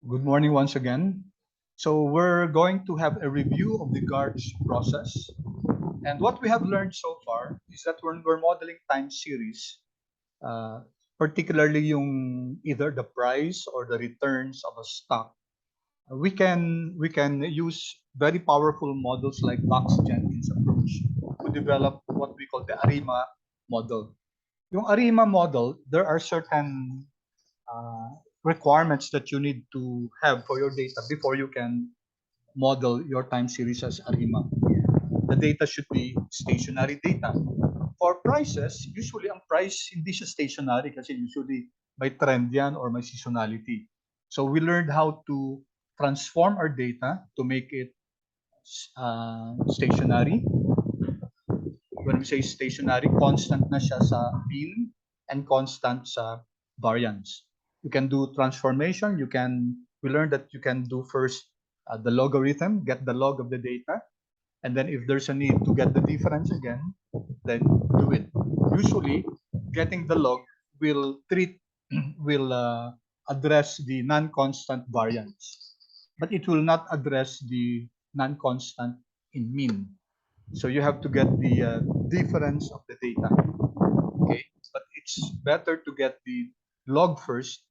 Good morning once again. So we're going to have a review of the Garch process. And what we have learned so far is that when we're modeling time series, uh, particularly yung either the price or the returns of a stock, we can use very powerful models like Box Jenkins approach to develop what we call the ARIMA model. Yung ARIMA model, there are certain uh, requirements that you need to have for your data before you can model your time series as ARIMA. The data should be stationary data. For prices, usually ang price hindi siya stationary kasi usually may trend yan or may seasonality. So we learned how to transform our data to make it stationary. When we say stationary, constant na siya sa mean and constant sa variance. You can do transformation. We learned that you can do first the logarithm, get the log of the data, and then if there's a need to get the difference again, then do it. Usually, getting the log will will address the non-constant variance, but it will not address the non-constant in mean. So you have to get the difference of the data. Okay, but it's better to get the log first.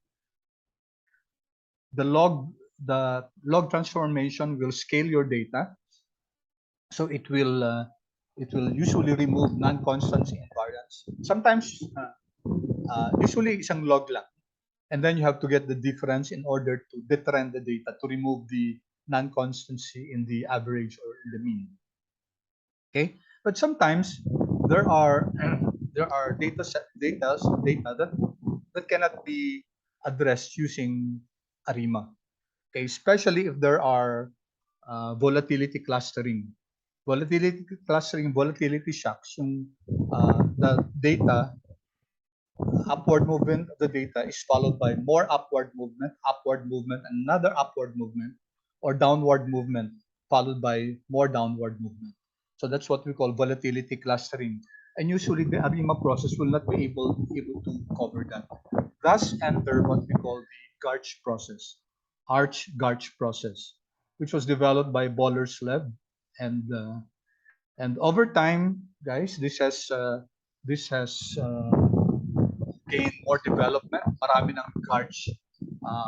The log transformation will scale your data, so it will usually remove non-constants in variance. Sometimes usually isang log lang, and then you have to get the difference in order to detrend the data to remove the non-constancy in the average or in the mean. Okay, but sometimes there are data that cannot be addressed using ARIMA. Okay, especially if there are volatility clustering. Volatility shocks, the data, upward movement of the data is followed by more upward movement, another upward movement, or downward movement, followed by more downward movement. So that's what we call volatility clustering. And usually the ARIMA process will not be able to cover that. Thus enter what we call the Garch process, Garch process, which was developed by Bollerslev, and and over time, guys, this has gain more development. Marami ng Garch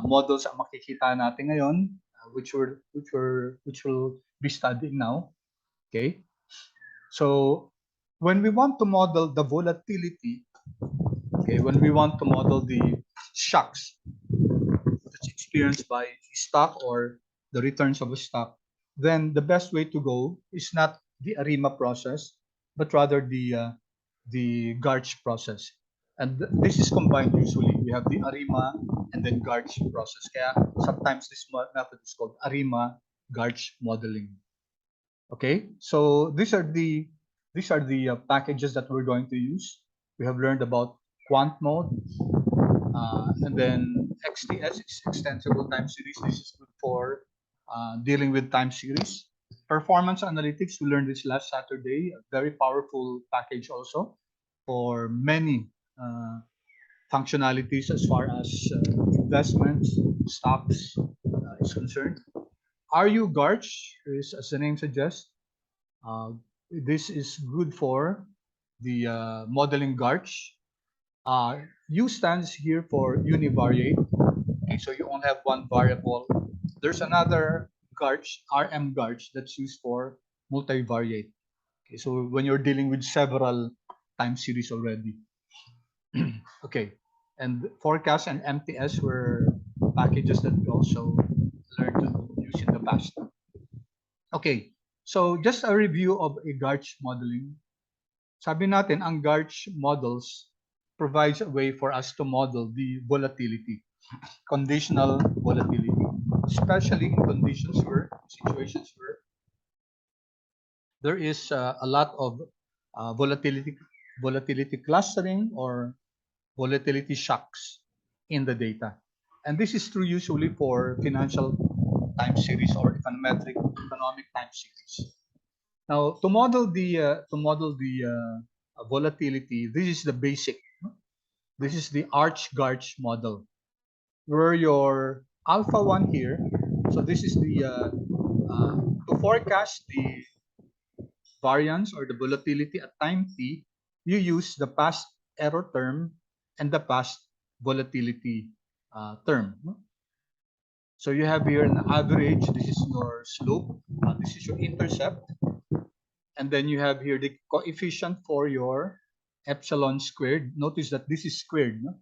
models ang makikita natin ngayon, which will be studying now. Okay, so when we want to model the volatility, okay, when we want to model the shocks that's experienced by a stock or the returns of a stock, then the best way to go is not the ARIMA process, but rather the Garch process. And this is combined usually. We have the ARIMA and then Garch process. Kaya sometimes this method is called ARIMA Garch modeling. Okay, so these are the packages that we're going to use. We have learned about quant mode, and then XTS, extensible time series. This is good for dealing with time series. Performance analytics, we learned this last Saturday. A very powerful package also for many functionalities as far as investments, stocks is concerned. RU Garch is, as the name suggests, this is good for the modeling Garch. U stands here for univariate. Okay, so you only have one variable. There's another Garch, RM Garch, that's used for multivariate. Okay, so when you're dealing with several time series already. Okay, and forecast and MTS were packages that we also learned to use in the past. Okay, so just a review of a Garch modeling. Sabi natin, ang Garch models provides a way for us to model the volatility, conditional volatility, especially in situations where there is a lot of volatility clustering or volatility shocks in the data. And this is true usually for financial time series or economic time series. Now, to model the volatility, this is the basic. This is the Garch model, where your alpha 1 here. So this is the to forecast the variance or the volatility at time t, you use the past error term and the past volatility term. So you have here an average. This is your slope. This is your intercept. And then you have here the coefficient for your epsilon squared. Notice that this is squared. No?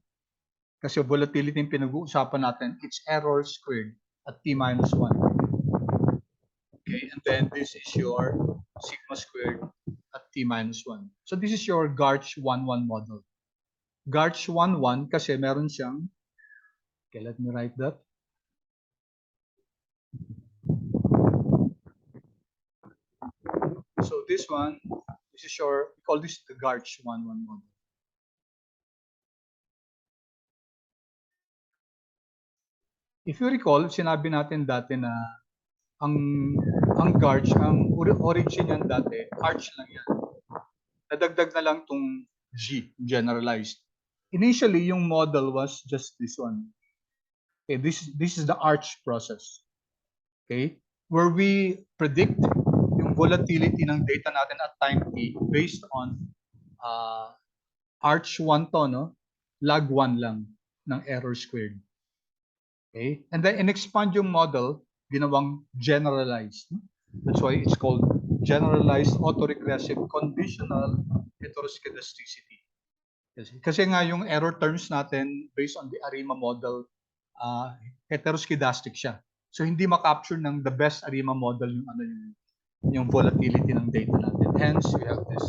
Kasi volatility yung pinag-uusapan natin, it's error squared at t minus 1. Okay, and then this is your sigma squared at t minus 1. So this is your Garch 1-1 model. Garch 1-1 kasi meron siyang, okay, let me write that. So this one, this is your, we call this the Garch 1-1 model. If you recall, sinabi natin dati na ang Garch, ang origin yan dati, arch lang yan. Nadagdag na lang tong G, generalized. Initially, yung model was just this one. Okay, this is the arch process. Okay, where we predict yung volatility ng data natin at time t based on arch 1 to, no? Lag 1 lang ng error squared. Okay, and then in-expand yung model, ginawang generalized. That's why it's called generalized autoregressive conditional heteroscedasticity. Kasi nga yung error terms natin based on the ARIMA model, heteroscedastic siya. So hindi ma-capture ng the best ARIMA model yung ano yung volatility ng data natin. Hence we have this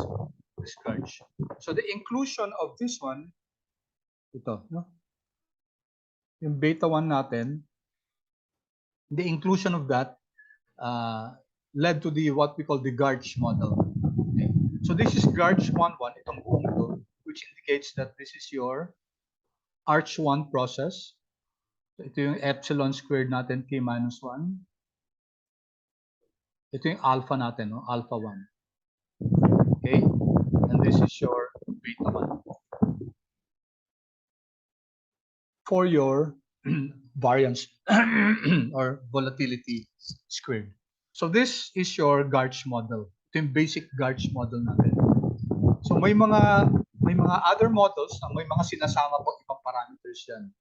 Garch. So the inclusion of this one, ito, no? Yung beta 1 natin, the inclusion of that led to the what we call the Garch model. Okay. So this is Garch 1-1, itong buong ito, which indicates that this is your arch 1 process. So ito yung epsilon squared natin, t minus 1. Ito yung alpha natin, no? Alpha 1. Okay? And this is your beta 1. For your variance or volatility squared. So this is your Garch model. Ito yung basic Garch model natin. So may mga other models na may mga sinasama po ibang parameters yan.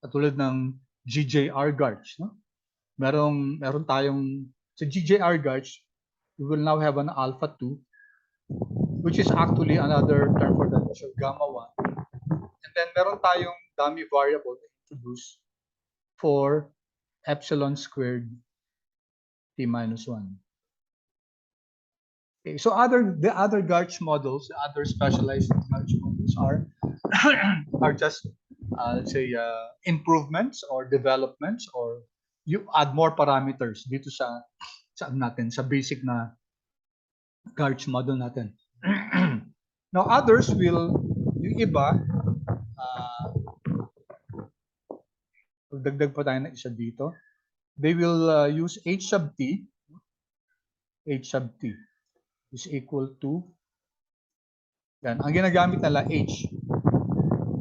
Katulad ng GJR Garch, no? Meron tayong sa GJR Garch, we will now have an alpha 2, which is actually another term for that, so gamma 1. And then meron tayong dummy variable to introduce for epsilon squared t minus 1. Okay, so the other Garch models, the other specialized Garch models are just let's say improvements or developments, or you add more parameters dito sa basic na Garch model natin. Now others will, yung iba, dagdag pa tayo na isa dito. They will use h sub t. H sub t is equal to, yan, ang ginagamit nila h,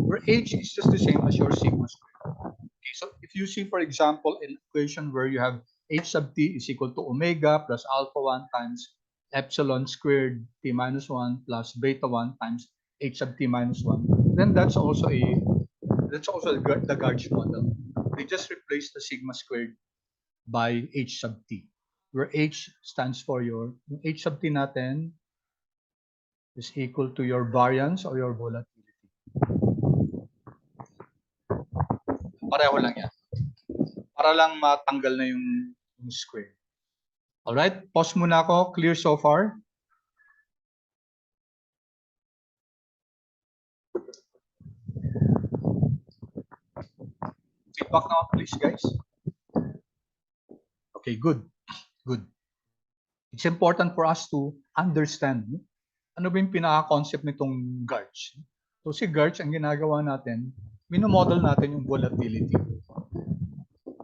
where h is just the same as your sigma squared. Okay, so if you see, for example, an equation where you have h sub t is equal to omega plus alpha 1 times epsilon squared t minus 1 plus beta 1 times h sub t minus 1, then that's also the Garch model. They just replace the sigma squared by h sub t, where h stands for your h sub t natin is equal to your variance or your volatility. Pareho lang yan. Para lang matanggal na yung square. Alright, pause muna ako. Clear so far? Feedback naman please, guys. Okay, good. Good. It's important for us to understand ano ba yung pinaka-concept nitong Garch. So si Garch, ang ginagawa natin, minomodel natin yung volatility.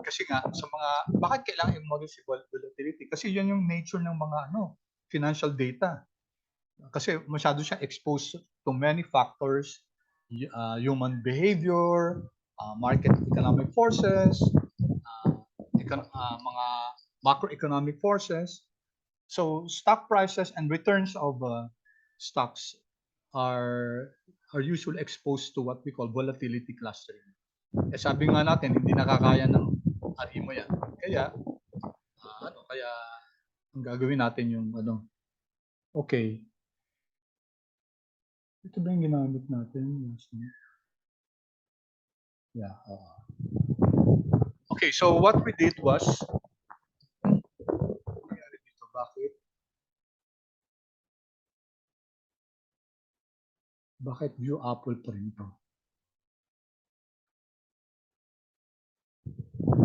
Kasi nga, sa mga, bakit kailangan i-model si volatility? Kasi yun yung nature ng mga financial data. Kasi masyado siya exposed to many factors, human behavior, market economic forces, mga macroeconomic forces. So stock prices and returns of stocks are usually exposed to what we call volatility clustering. Eh sabi nga natin, hindi nakakaya ng ari mo yan. Kaya, kaya ang gagawin natin yung okay. Ito ba yung ginamit natin? Yeah. Okay, so what we did was, bakit view Apple pa rin ito?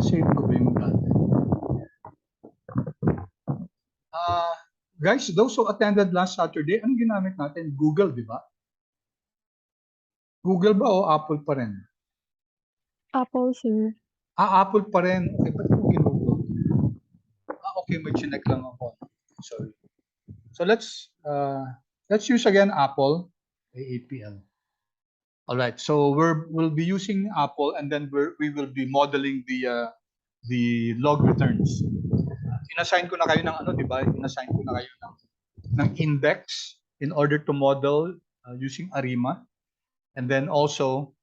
Save ko ba yung dati? Guys, those who attended last Saturday, anong ginamit natin? Google, di ba? Google ba o Apple pa rin? Apple, sir. Apple pa rin. Okay, ba't ko Google? Okay, may chinek lang ako. Sorry. So let's use again Apple, AAPL. All right. So we'll be using Apple, and then we will be modeling the log returns. Inassign ko na kayo ng di ba? Inassign ko na kayo ng index in order to model using ARIMA, and then also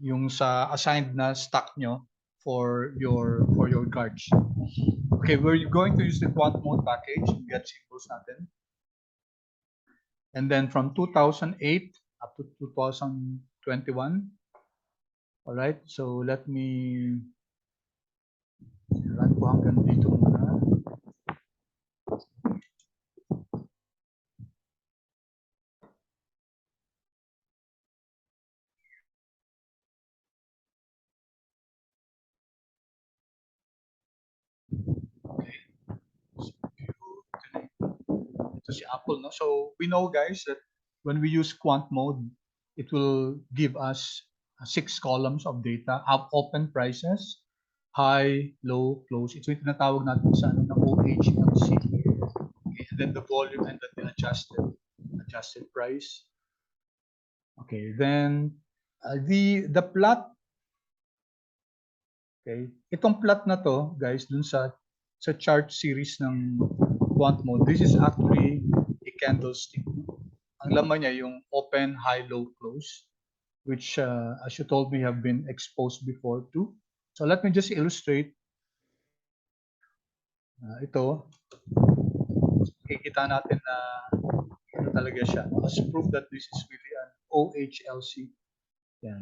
yung sa assigned na stock nyo for your Garch. Okay, we're going to use the quant mode package, get symbols natin. And then from 2008 up to 2021. All right, so let me run po hanggang dito muna. Ito si Apple, no? So we know, guys, that when we use quant mode, it will give us 6 columns of data, open prices, high, low, close. Ito yung tinatawag natin sa ng OHLC. Okay, and then the volume and then the adjusted price. Okay, then the plot. Okay, itong plot na to, guys, dun sa chart series ng quant mode, this is actually a candlestick. Ang laman niya yung open, high, low, close, which as you told me have been exposed before too. So let me just illustrate ito. Kikita natin na ano talaga siya, as proof that this is really an OHLC. Yan.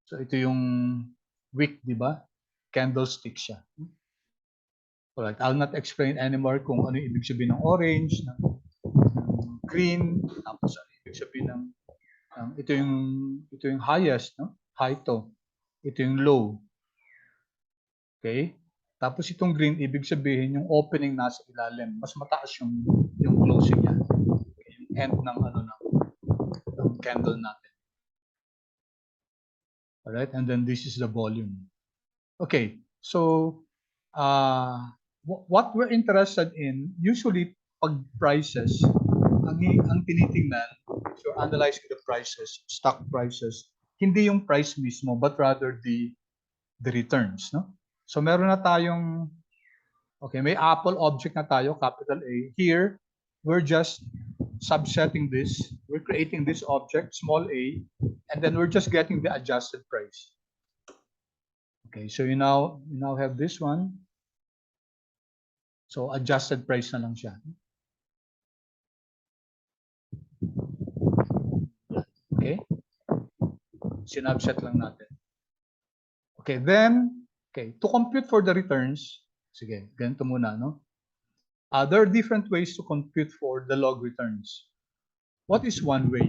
So ito yung wick, di ba? Candlestick siya. Alright, I'll not explain anymore kung ano yung ibig sabihin ng orange, ng green, tapos ano yung ibig sabihin ng ito yung highest, no? High to. Ito yung low. Okay? Tapos itong green, ibig sabihin yung opening nasa ilalim, mas mataas yung closing niya. Okay, yung end ng ng candle natin. Alright, and then this is the volume. Okay, so what we're interested in, usually pag prices, ang tinitingnan, if you're analyzing the prices, stock prices, hindi yung price mismo, but rather the returns, no? So meron na tayong, okay, may Apple object na tayo, capital A. Here, we're just subsetting this, we're creating this object, small a, and then we're just getting the adjusted price. Okay, so you now have this one. So adjusted price na lang siya. Okay? Sinubset lang natin. Okay, then, to compute for the returns, sige, ganito muna, no? There are different ways to compute for the log returns. What is one way?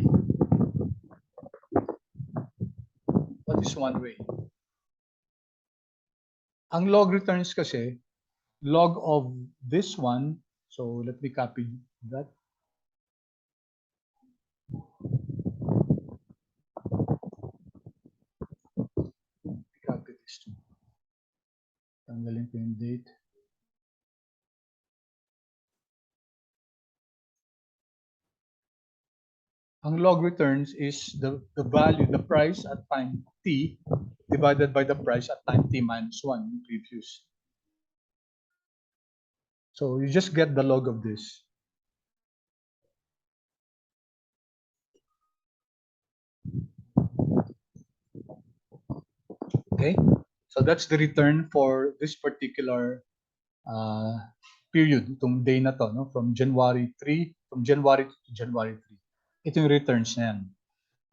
What is one way? Ang log returns kasi, log of this one, so let me copy that. Copy this too. Tanggalin ko yung date. ang log returns is the value, the price at time t divided by the price at time t minus 1, yung previous. So you just get the log of this. Okay, so that's the return for this particular period, itong day na to, no? From January to January 3. Ito yung returns na yan.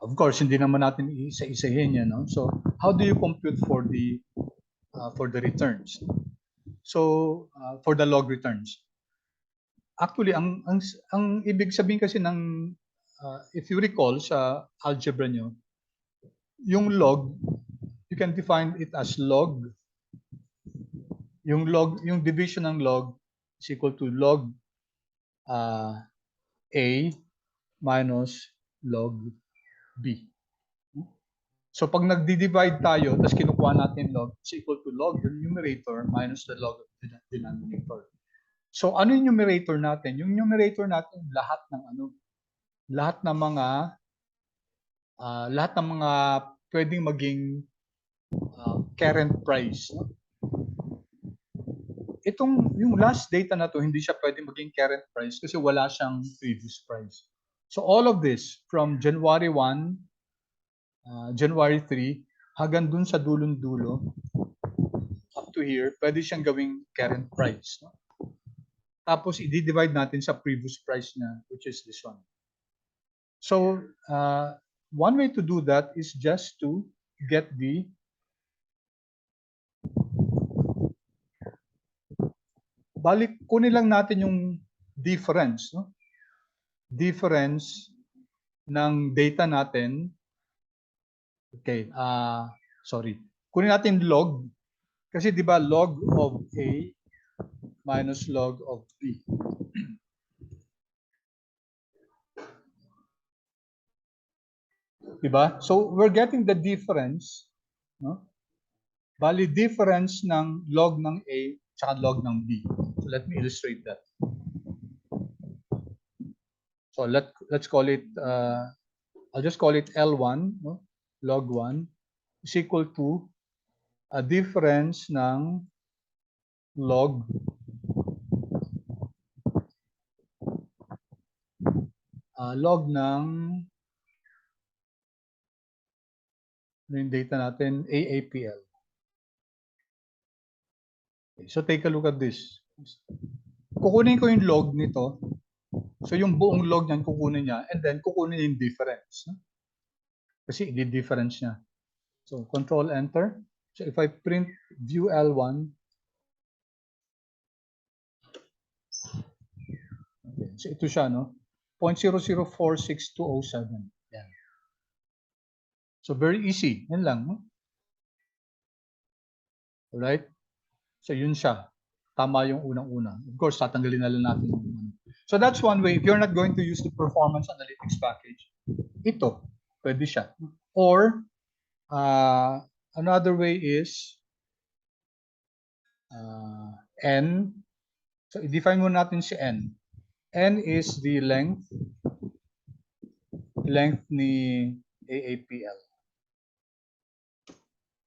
Of course, hindi naman natin isa-isahin yan, no? So how do you compute for the returns? So for the log returns. Actually, ang ibig sabihin kasi ng if you recall sa algebra nyo, yung log, you can define it as log. Yung division ng log is equal to log A minus log B. So pag nagdi-divide tayo, tapos kinukuha natin log, is equal to log yung numerator minus the log of the denominator. So ano yung numerator natin? Yung numerator natin lahat ng mga pwedeng maging current price. No? Yung last data na to, hindi siya pwedeng maging current price kasi wala siyang previous price. So all of this from January 1, January 3 hanggang dun sa dulong-dulo up to here, pwede siyang gawing current price. No? Tapos i-divide natin sa previous price na, which is this one. So one way to do that is just to get the kunin lang natin yung difference, no? Difference ng data natin. Okay, sorry. Kunin natin log kasi 'di ba log of A minus log of B. Diba? So we're getting the difference, no? Bali difference ng log ng A tsaka log ng B. So let me illustrate that. So let's call it I'll just call it L1, no? Log 1 is equal to a difference ng log ng yung data natin, AAPL. Okay, so take a look at this. Kukunin ko yung log nito. So yung buong log niyan kukunin niya and then kukunin yung difference. No? Kasi i-difference niya. So control enter. So if I print view L1, okay, so ito siya, no? 0.0046207. Yan. So very easy. Yan lang. No? Alright? So yun siya. Tama yung unang-una. Of course, tatanggalin na lang natin yung ano. So that's one way. If you're not going to use the performance analytics package, ito, pwede siya. Or, another way is N. So i-define muna natin si N. N is the length ni AAPL.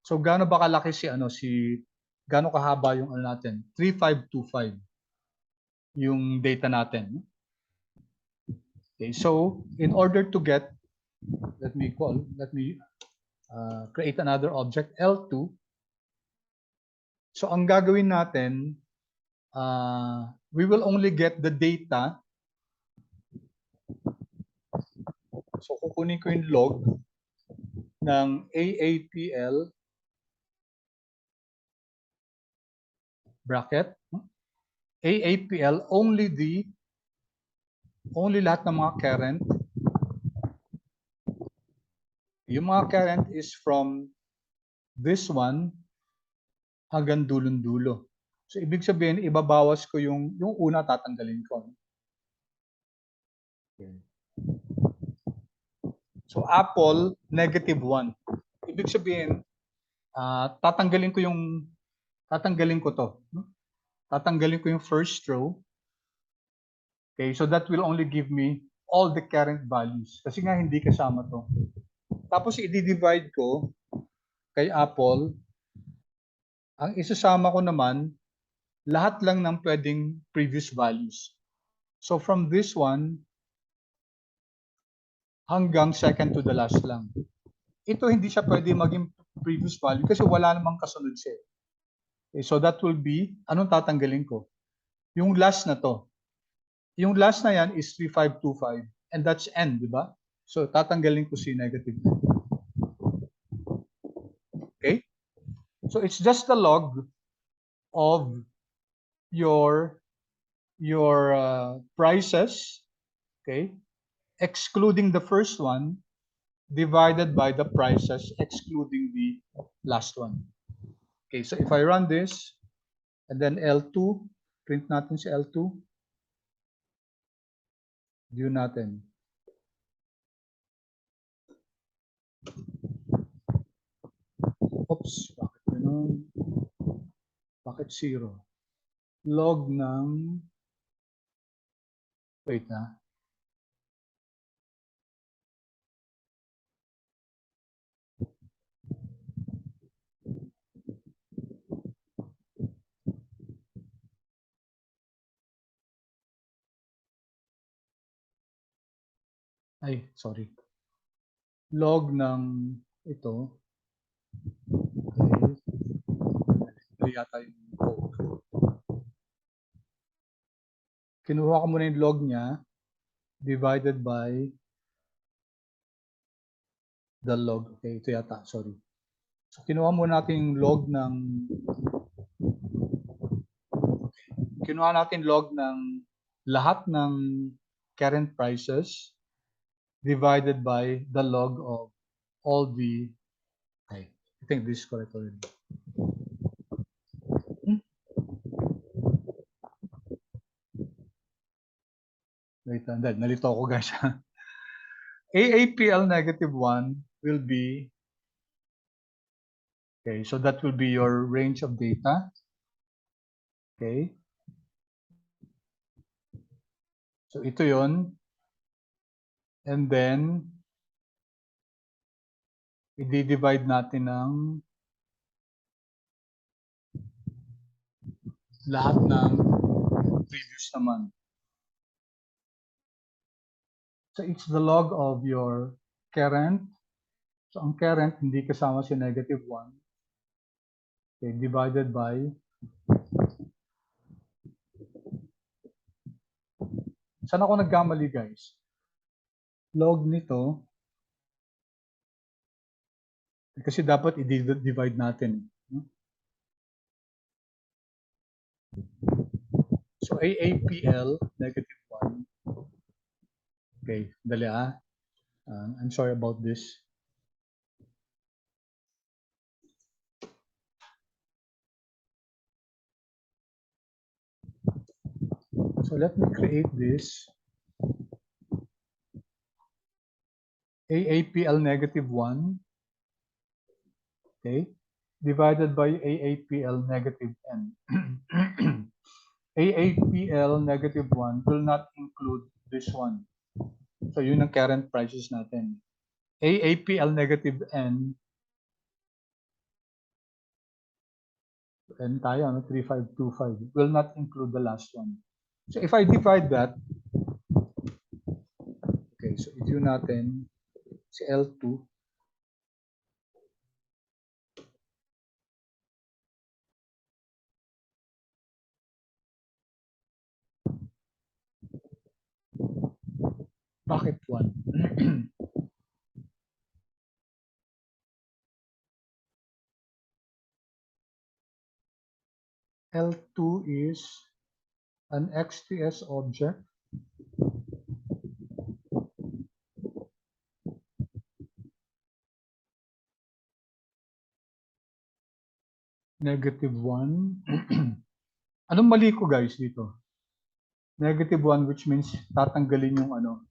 So gaano ba kalaki gaano kahaba yung ano natin? 3525 yung data natin. Okay, so in order to get, let me create another object, L2. So ang gagawin natin, we will only get the data. So kukunin ko yung log ng AAPL bracket. AAPL, only lahat ng mga current. Yung mga current is from this one hanggang dulong-dulo. So ibig sabihin, ibabawas ko yung una tatanggalin ko. Okay. So Apple, -1. Ibig sabihin, tatanggalin ko to. No? Tatanggalin ko yung first row. Okay, so that will only give me all the current values. Kasi nga hindi kasama to. Tapos i-divide ko kay Apple. Ang isasama ko naman, lahat lang ng pwedeng previous values. So from this one, hanggang second to the last lang. Ito hindi siya pwede maging previous value kasi wala namang kasunod siya. Okay, so that will be, anong tatanggalin ko? Yung last na to. Yung last na yan is 3525 and that's n, di ba? So tatanggalin ko si negative. Okay? So it's just the log of your prices, okay, excluding the first one, divided by the prices excluding the last one. Okay, so if I run this, and then L2, print natin si L2, view natin. Oops, bakit ganun? Bakit 0? Log ng, wait na, ay, sorry. Log ng ito, okay, ito yata yung code. Kinuha ko muna yung log niya, divided by the log. Okay, ito yata, sorry. So, kinuha muna natin yung log ng, kinuha natin log ng lahat ng current prices divided by the log of all the, okay, I think this is correct already. Wait, nalito ako guys. AAPL -1 will be, okay, so that will be your range of data. Okay. So ito yon. And then, i-divide natin ng lahat ng previous naman. So it's the log of your current. So ang current, hindi kasama si -1. Okay, divided by, saan ako nagkamali guys? Log nito, kasi dapat i-divide natin. So AAPL -1. Okay, dali ah. I'm sorry about this. So let me create this. AAPL -1, okay, divided by AAPL -n. AAPL -1 will not include this one. So yun ang current prices natin. AAPL -n, and tayo, 3525, will not include the last one. So if I divide that, okay, so i-view natin si L2. Bakit 1? L2 is an XTS object. -1. Anong mali ko guys dito? -1, which means tatanggalin yung ano.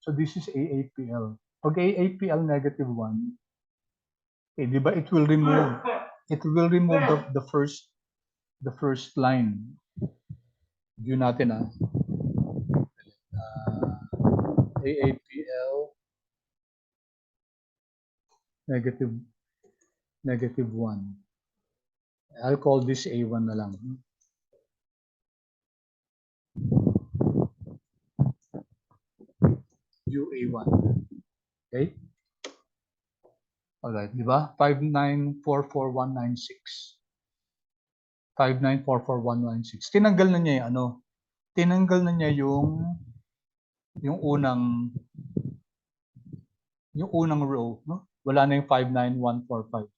So this is AAPL. Pag AAPL -1, okay, di ba it will remove the first line. View natin AAPL negative 1. I'll call this A1 na lang. View A1. Okay? Alright, di ba? 5944196. 5944196. Tinanggal na niya yung tinanggal na niya yung unang row, no? Wala na yung 59145.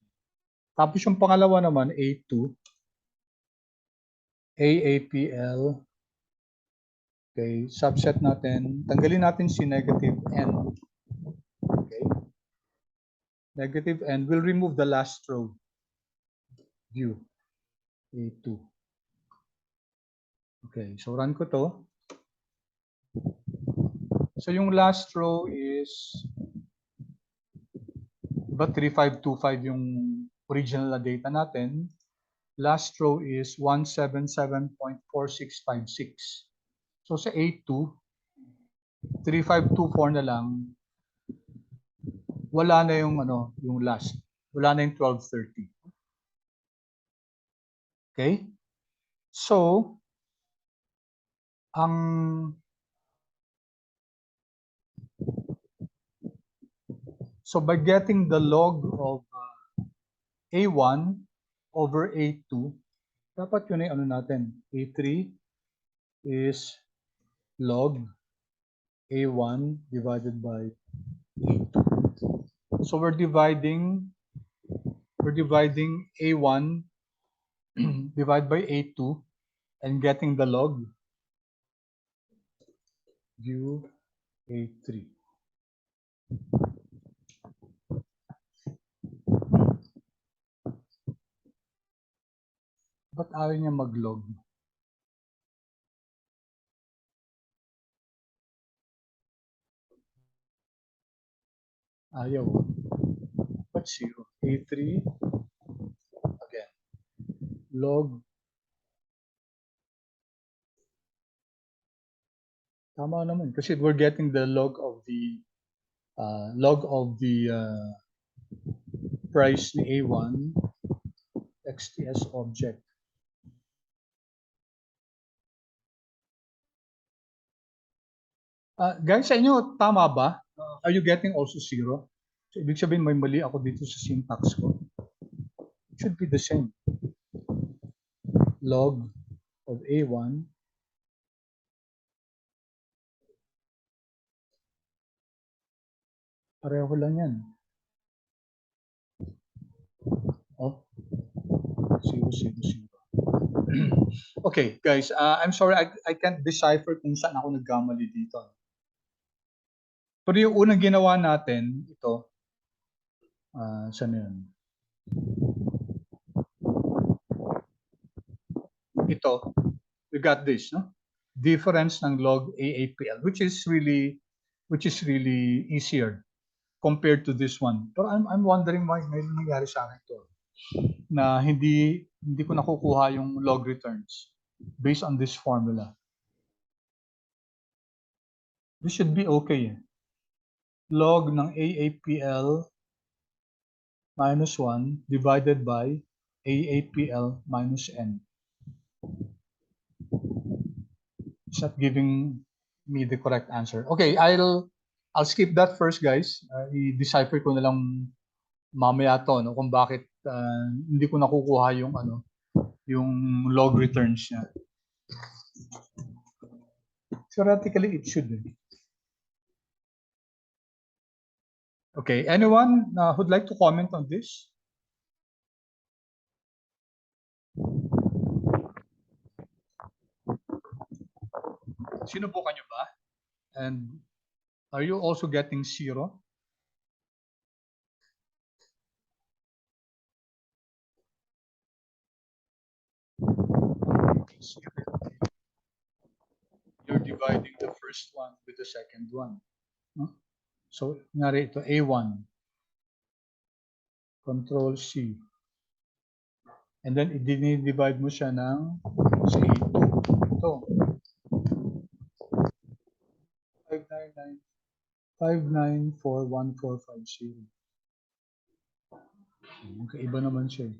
Tapos yung pangalawa naman, A2, AAPL. Okay, subset natin. Tanggalin natin si negative n. Okay. Negative n will remove the last row. View A2. Okay, so run ko to. So yung last row is diba 3525 yung original na data natin. Last row is 177.4656. So sa A2, 3524 na lang. Wala na yung yung last. Wala na yung 1230. Okay? So by getting the log of A1 over A2, dapat yun ay natin. A3 is log A1 divided by A2. So we're dividing A1 divided by A2 and getting the log. View A3. Ba't ayaw niya mag-log? Ayaw. Ba't 0? A3 again. Log. Tama naman kasi we're getting the log of the price ni A1 XTS object. Guys, sa inyo, tama ba? Are you getting also 0? So, ibig sabihin, may mali ako dito sa syntax ko. It should be the same. Log of A1 pareho lang yan. Oh, 0, 0, 0. Okay, guys, I'm sorry, I can't decipher kung saan ako nagkamali dito. Pero yung unang ginawa natin, ito, saan yun? Ito, we got this, no? Difference ng log AAPL, which is really easier compared to this one. Pero I'm wondering why may nangyari sa akin to na hindi ko nakukuha yung log returns based on this formula. This should be okay. Log ng AAPL minus 1 divided by AAPL minus n. It's not giving me the correct answer. Okay, I'll skip that first, guys. I-decipher ko na lang mamaya to, no, kung bakit hindi ko nakukuha yung yung log returns niya. Theoretically, it should be. Okay, anyone who'd like to comment on this? Sinubukan nyo ba? And are you also getting 0? You're dividing the first one with the second one. So, ngari ito, A1. Control C. And then, i-divide mo siya ng sa A2. Ito. 5941,450. Magkaiba naman siya.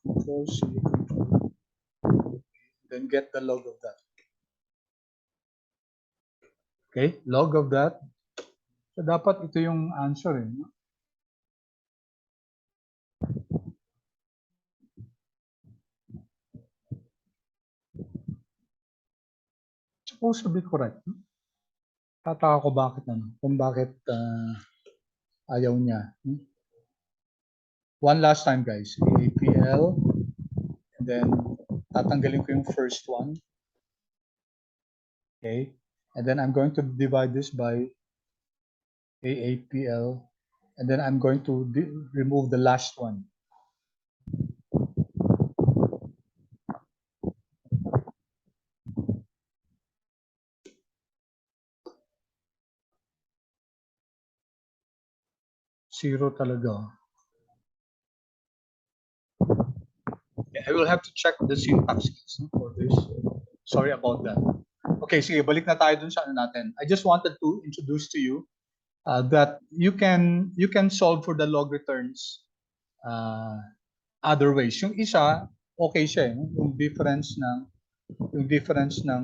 Control C, control. Then get the log of that. Okay, log of that. So dapat ito yung answer eh. Supposed to be correct. Tataka ko kung bakit ayaw niya. One last time guys, APL, and then tatanggalin ko yung first one. Okay, and then I'm going to divide this by AAPL, and then I'm going to remove the last one. Zero talaga. I will have to check the syntax for this. Sorry about that. Okay, sige, balik na tayo dun sa ano natin. I just wanted to introduce to you that you can solve for the log returns other ways. Yung isa, okay siya, yung difference ng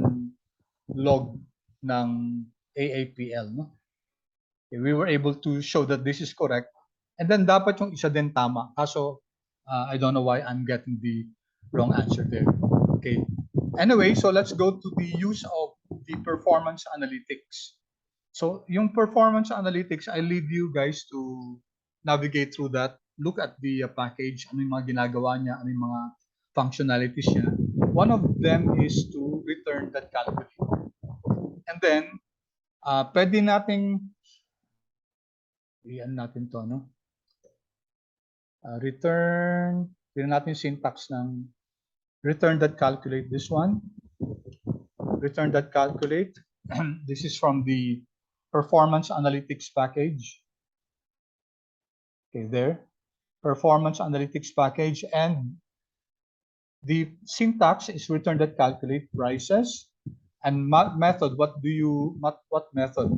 log ng AAPL, no? Okay, we were able to show that this is correct. And then dapat yung isa din tama. Kaso I don't know why I'm getting the wrong answer there. Okay. Anyway, so let's go to the use of the performance analytics. So yung performance analytics, I leave you guys to navigate through that. Look at the package, ano yung mga ginagawa niya, ano yung mga functionalities niya. One of them is to return that calculate. And then, pwede nating, iyan natin to, no? Return, tingnan natin syntax ng return that calculate, this one. Return that calculate. This is from the performance analytics package. Okay, there. Performance analytics package, and the syntax is return that calculate prices, and method, what method?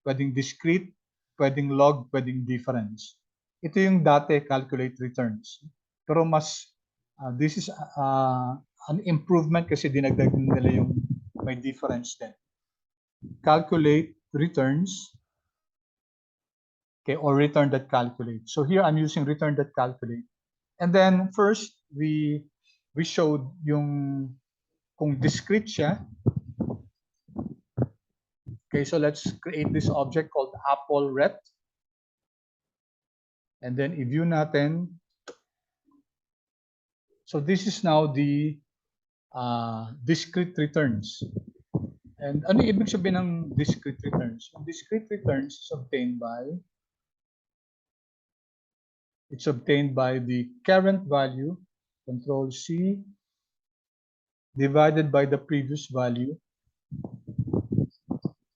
Pwedeng discrete, pwedeng log, pwedeng difference. Ito yung dati calculate returns. Pero mas this is an improvement kasi dinagdag nila yung may difference din. Calculate returns, okay, or return that calculate. So here I'm using return that calculate. And then first we showed yung kung discrete siya. Okay, so let's create this object called aapllret. And then i-view natin. So this is now the discrete returns. And ano ibig sabihin ng discrete returns? Discrete returns is obtained by the current value, control C, divided by the previous value,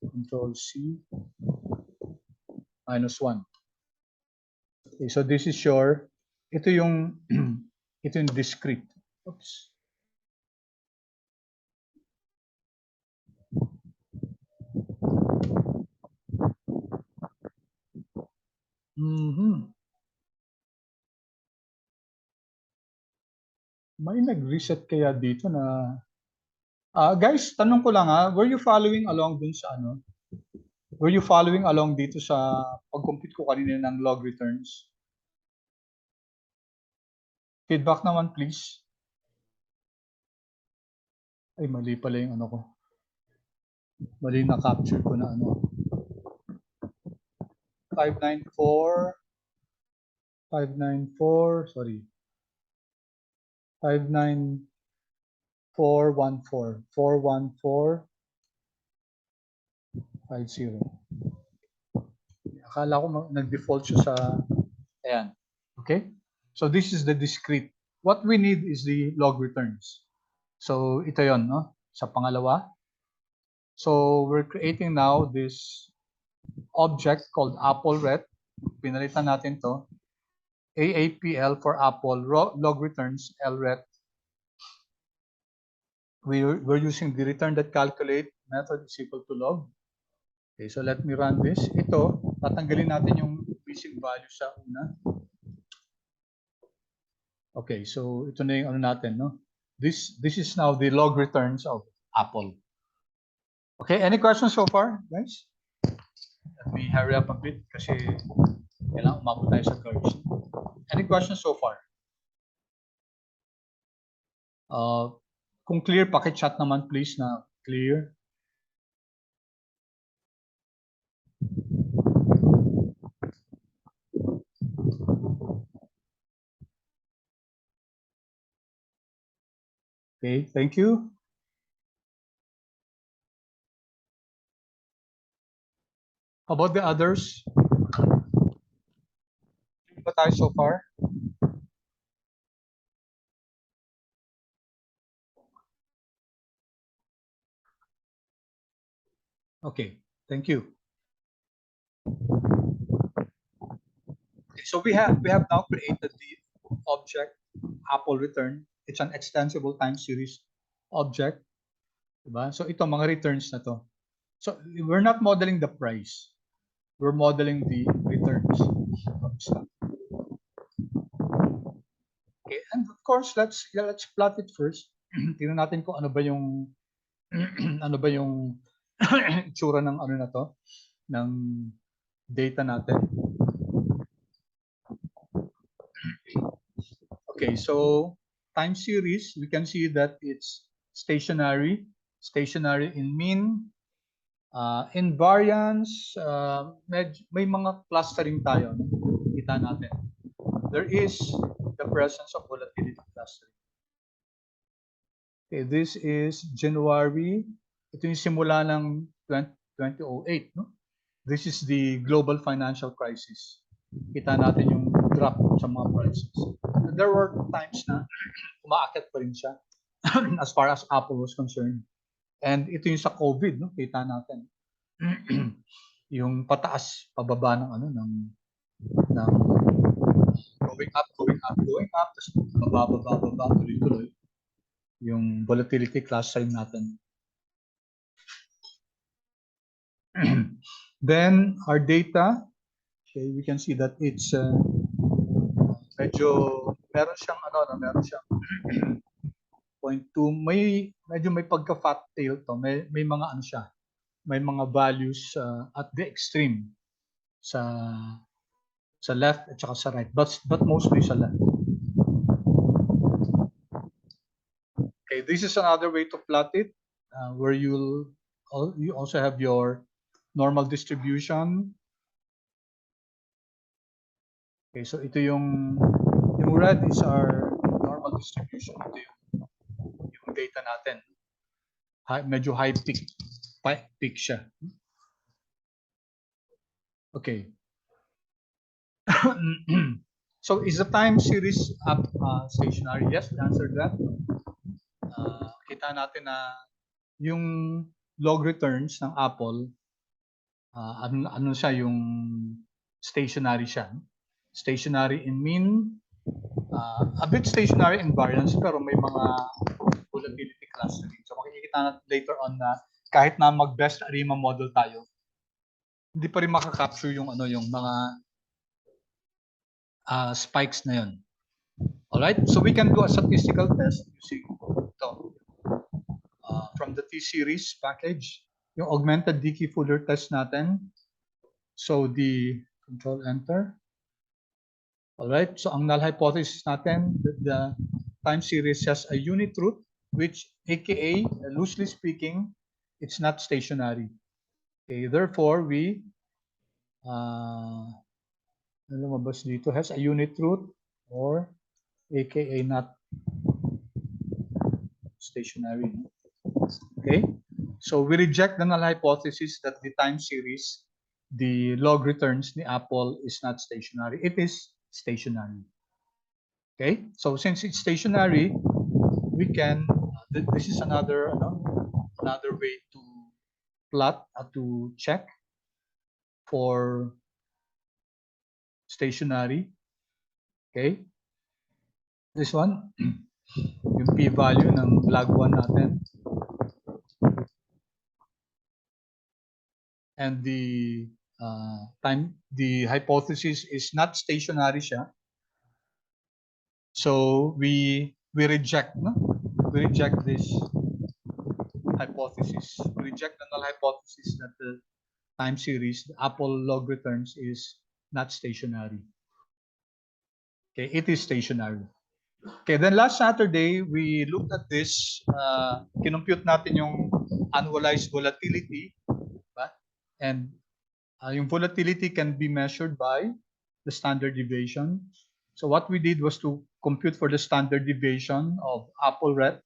control C, minus 1. Okay, so this is your, ito yung discrete. Oops. May nag-reset kaya dito na guys, tanong ko lang were you following along dun sa ano? Were you following along dito sa pag-compute ko kanina ng log returns? Feedback naman please. Ay, mali pala yung ano ko. Mali na capture ko na ano. 594, sorry. 59414. 41450. Akala ko nag-default siya sa, ayan. Okay? So this is the discrete. What we need is the log returns. So ito yon, no? Sa pangalawa. So we're creating now this object called aapllret. Pinalitan natin to. AAPL for Apple, log returns, LRET. We're using the return that calculate method is equal to log. Okay, so let me run this. Ito, tatanggalin natin yung missing value sa una. Okay, so ito na yung ano natin, no? This is now the log returns of Apple. Okay, any questions so far, guys? Let me hurry up a bit kasi kailangan umabot tayo sa curves. Any questions so far? Kung clear, paki-chat naman please na clear. Okay, thank you. How about the others? Clear ba tayo so far? Okay, thank you. Okay, so we have now created the object Apple return. It's an extensible time series object, diba? So ito mga returns na to. So we're not modeling the price. We're modeling the returns. Okay, and of course let's plot it first. Tingnan natin kung ano ba yung ano ba yung itsura ng ano na to, ng data natin. Okay, so time series, we can see that it's stationary in mean, in variance, may mga clustering tayo, kita natin. There is the presence of volatility clustering. Okay, this is January. Ito yung simula ng 2008, no? This is the global financial crisis. Kita natin yung drop sa mga prices. There were times na umaakyat pa rin siya as far as Apple was concerned. And ito yung sa COVID, no? Kita natin. Yung pataas, pababa ng ano ng going up, tapos bababa, tuloy-tuloy. Yung volatility clustering natin. Then our data, okay, we can see that it's medyo meron siyang 0.2, medyo may pagka-fat tail to, may mga ano siya, may mga values at the extreme sa left at saka sa right, but mostly sa left. Okay, this is another way to plot it, where you also have your normal distribution. Okay, so ito yung red is our normal distribution. Ito yung data natin. Medyo high peak siya. Okay. So is the time series up stationary? Yes, we answered that. Kita natin na yung log returns ng Apple, ano siya, yung stationary siya. Stationary in mean, a bit stationary in variance, pero may mga volatility clustering. So makikita natin later on na kahit na mag-best ARIMA model tayo, hindi pa rin makakapture yung ano, yung mga spikes na yun. Alright, so we can do a statistical test using ito. From the T-series package, yung augmented Dickey Fuller test natin. So the control enter. Alright, so ang null hypothesis natin, the time series has a unit root, which aka, loosely speaking, it's not stationary. Okay, therefore we lumabas dito, has a unit root or aka not stationary. Okay, so we reject the null hypothesis that the time series, the log returns ni Apple is not stationary. It is stationary. Okay, so since it's stationary, we can this is another way to plot, to check for stationary. Okay, this one, yung p-value ng log 1 natin, and the hypothesis is not stationary siya. So we reject, no? We reject this hypothesis. We reject the null hypothesis that the time series, the Apple log returns, is not stationary. Okay, it is stationary. Okay, then last Saturday, we looked at this. Kinompute natin yung annualized volatility. Diba? And yung volatility can be measured by the standard deviation. So what we did was to compute for the standard deviation of aapllret.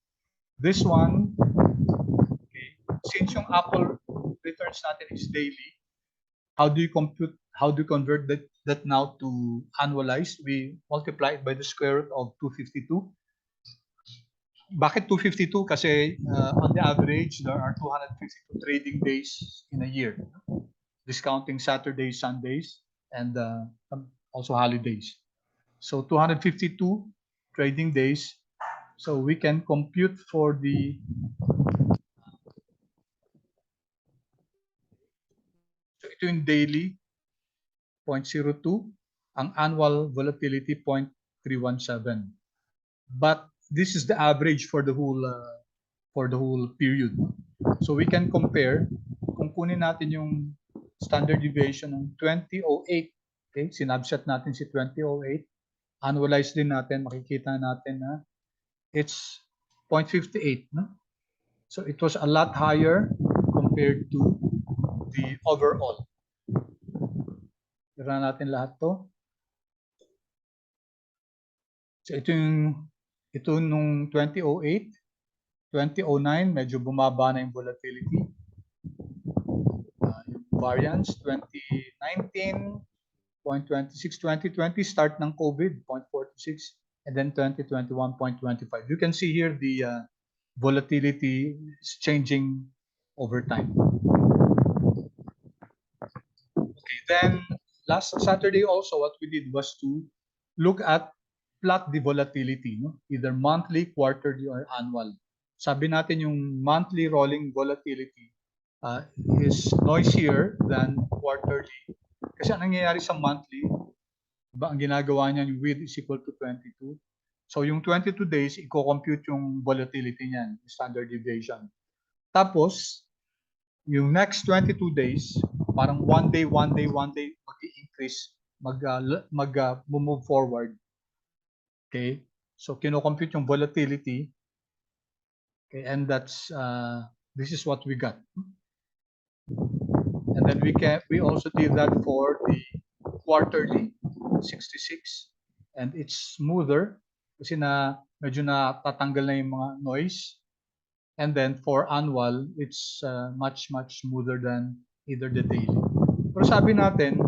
This one, okay, since yung Apple returns natin is daily, how do you convert that now to annualized? We multiply it by the square root of 252. Bakit 252? Kasi on the average, there are 252 trading days in a year, discounting Saturdays, Sundays, and also holidays. So 252 trading days. So we can compute for the so ito yung daily 0.02, ang annual volatility 0.317. But this is the average for the whole period. So we can compare kung kunin natin yung standard deviation ng 2008. Okay, sinabset natin si 2008. Annualize din natin, makikita natin na it's 0.58, no? So it was a lot higher compared to the overall. Tira natin lahat to. So ito nung 2008, 2009 medyo bumaba na yung volatility. Yung variance 2019 0.26, 2020 start ng COVID 0.46, and then 2021 0.25. You can see here the volatility is changing over time. Okay, then last Saturday also what we did was to look at plot the volatility, no? Either monthly, quarterly, or annual. Sabi natin yung monthly rolling volatility is noisier than quarterly. Kasi ang nangyayari sa monthly, ang ginagawa niya yung width is equal to 22. So yung 22 days, i-compute yung volatility niyan, standard deviation. Tapos, yung next 22 days, parang one day, mag-i-increase, mag-move forward. Okay? So kino-compute yung volatility. Okay, and that's this is what we got. And then we also did that for the quarterly 66, and it's smoother kasi medyo natatanggal na yung mga noise. And then for annual, it's much smoother than either the daily. Pero sabi natin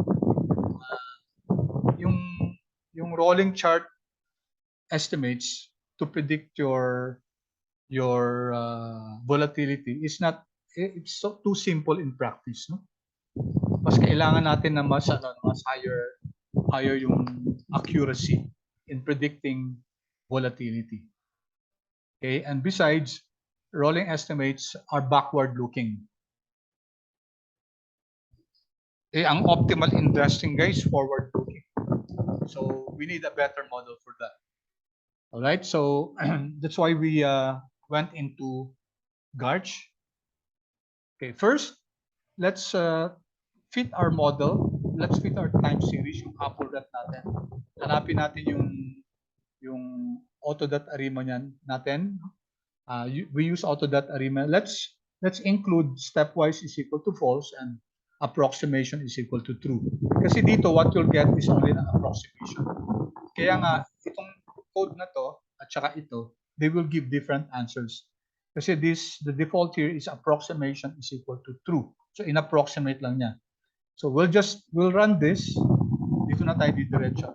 yung rolling chart estimates to predict your volatility is not, it's so too simple in practice, no? Mas kailangan natin na mas higher yung accuracy in predicting volatility. Okay, and besides, rolling estimates are backward looking. Okay, ang optimal investing, guys, forward looking. So we need a better model for that. All right, so that's why we went into Garch. Okay, first, let's fit our model. Let's fit our time series, yung aapllret natin. Hanapin natin yung auto.arima natin. We use auto.arima. Let's include stepwise is equal to false and approximation is equal to true. Kasi dito, what you'll get is only an approximation. Kaya nga, itong code na to at saka ito, they will give different answers. Kasi the default here is approximation is equal to true. So in-approximate lang niya. So we'll run this. Dito na tayo didiretso.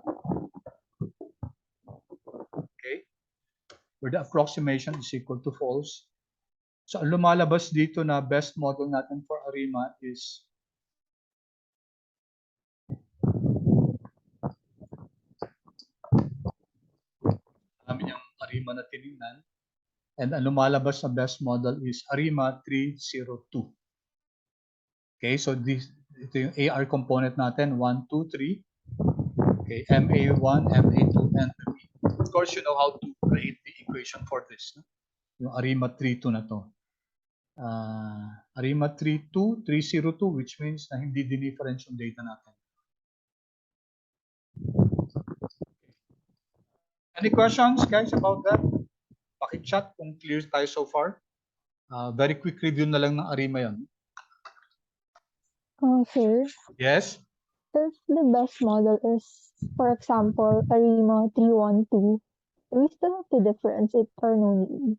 Okay. where the approximation is equal to false. So ang lumalabas dito na best model natin for ARIMA is namin yung ARIMA na tinignan. And ang lumalabas na best model is ARIMA 302. Okay, so ito yung AR component natin, 1, 2, 3. Okay, MA1, MA2, and 3. Of course, you know how to create the equation for this. No? Yung ARIMA 32 na to. ARIMA 32, 302, which means na hindi dinifference yung data natin. Any questions, guys, about that? Paki-chat kung clear tayo so far. Very quick review na lang ng ARIMA yun. Sir, Yes? if the best model is, for example, ARIMA 312, do we still have to difference it or no need?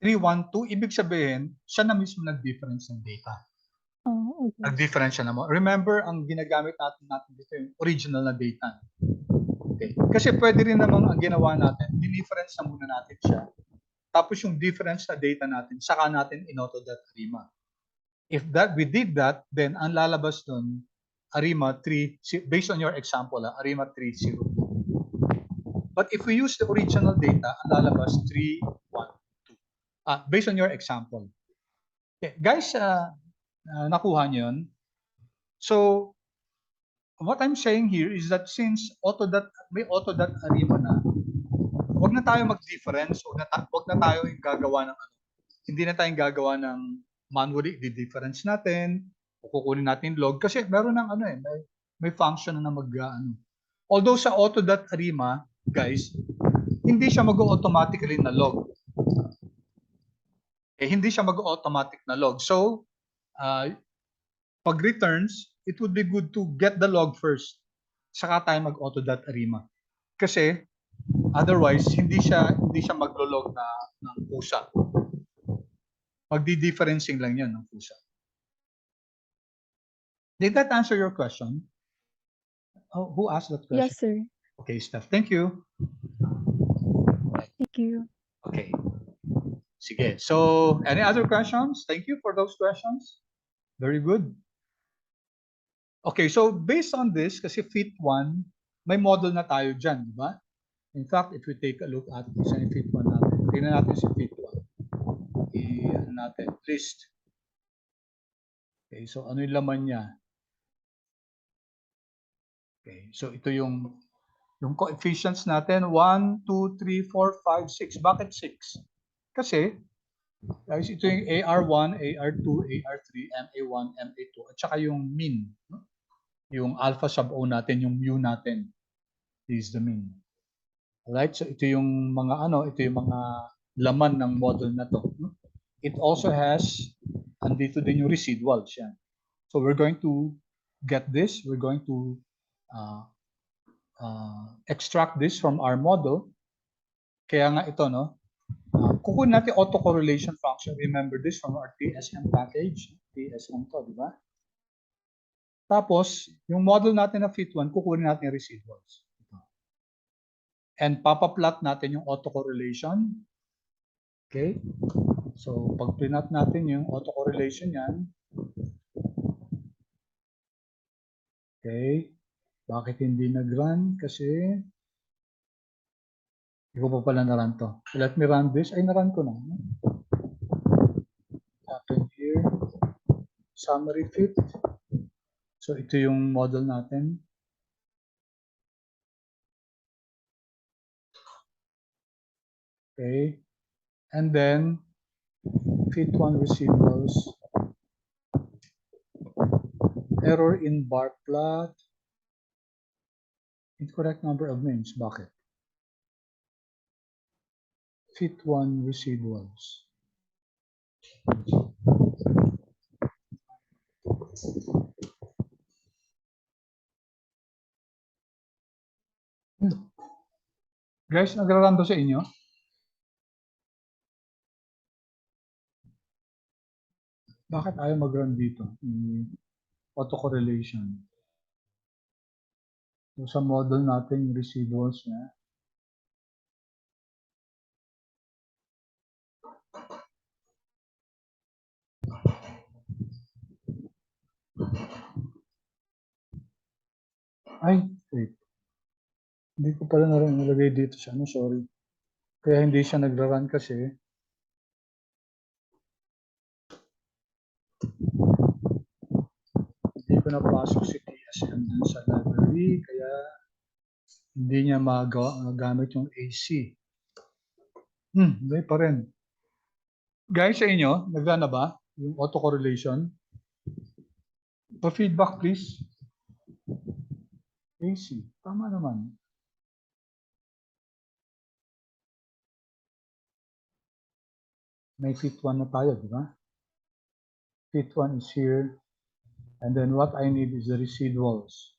312, ibig sabihin, siya na mismo nag-difference ng data. Okay. Nag-difference siya naman. Remember, ang ginagamit natin dito yung original na data. Okay. Kasi pwede rin namang ang ginawa natin, dinifference na muna natin siya. Tapos yung difference na data natin, saka natin in-auto.ARIMA. If that we did that, then ang lalabas doon, ARIMA 3, based on your example, ARIMA 302. But if we use the original data, ang lalabas 312. Based on your example. Okay. Guys, nakuha niyo yun? So, what I'm saying here is that since may auto.ARIMA na, wag na tayo mag-difference, wag na tayo yung gagawa ng hindi na tayong gagawa ng manually di-difference natin, o kukunin natin log kasi meron ng may function na Although sa auto.ARIMA, guys, hindi siya mag-automatically na log. Hindi siya mag-automatic na log. So, pag returns, it would be good to get the log first. Saka tayo mag-auto.ARIMA. Kasi otherwise hindi siya maglo-log ng pusa. Magdi-differencing lang 'yan ng pusa. Did that answer your question? Oh, who asked that question? Yes, sir. Okay, Steph. Thank you. Thank you. Okay. Sige. So, any other questions? Thank you for those questions. Very good. Okay, so based on this, kasi fit 1, may model na tayo dyan, di ba? In fact, if we take a look at sa fit 1 natin, tingnan natin si fit 1. I-ano natin, list. Okay, so ano yung laman niya? Okay, so ito yung coefficients natin, 1, 2, 3, 4, 5, 6. Bakit 6? Kasi, guys, ito yung AR1, AR2, AR3, MA1, MA2, at saka yung mean. No? Yung alpha sub O natin, yung mu natin is the mean. Alright, so ito yung mga ito yung mga laman ng model na to. No? It also has, andito din yung residuals yan. So we're going to get this, we're going to extract this from our model. Kaya nga ito, no? Kukunin natin autocorrelation function. Remember this from our TSM package. TSM to, di ba? Tapos, yung model natin na fit1, kukunin natin yung residuals. Ito. And papaplot natin yung autocorrelation. Okay? So, pag plot natin yung autocorrelation yan. Okay? Bakit hindi nag-run? Kasi hindi ko pa pala na-run to. So, let me run this. Ay, na-run ko na. Happen here. Summary fit. So, ito yung model natin. Okay. And then, fit1 residuals. Error in bar plot. Incorrect number of names. Bakit? Fit1 residuals. Guys, nagra-run to sa inyo? Bakit ayaw mag-run dito? Autocorrelation. So, sa model natin, yung residuals niya. Ay, wait. Hindi ko pala nalagay dito sa ano, sorry. Kaya hindi siya nagra-run kasi. Hindi ko napasok si TSM dun sa library, kaya hindi niya magamit yung AC. Hindi pa rin. Guys, sa inyo, nag-run na ba yung autocorrelation? Pa-feedback please. AC, tama naman. May fit 1 na tayo, di ba? Fit 1 is here. And then what I need is the residuals.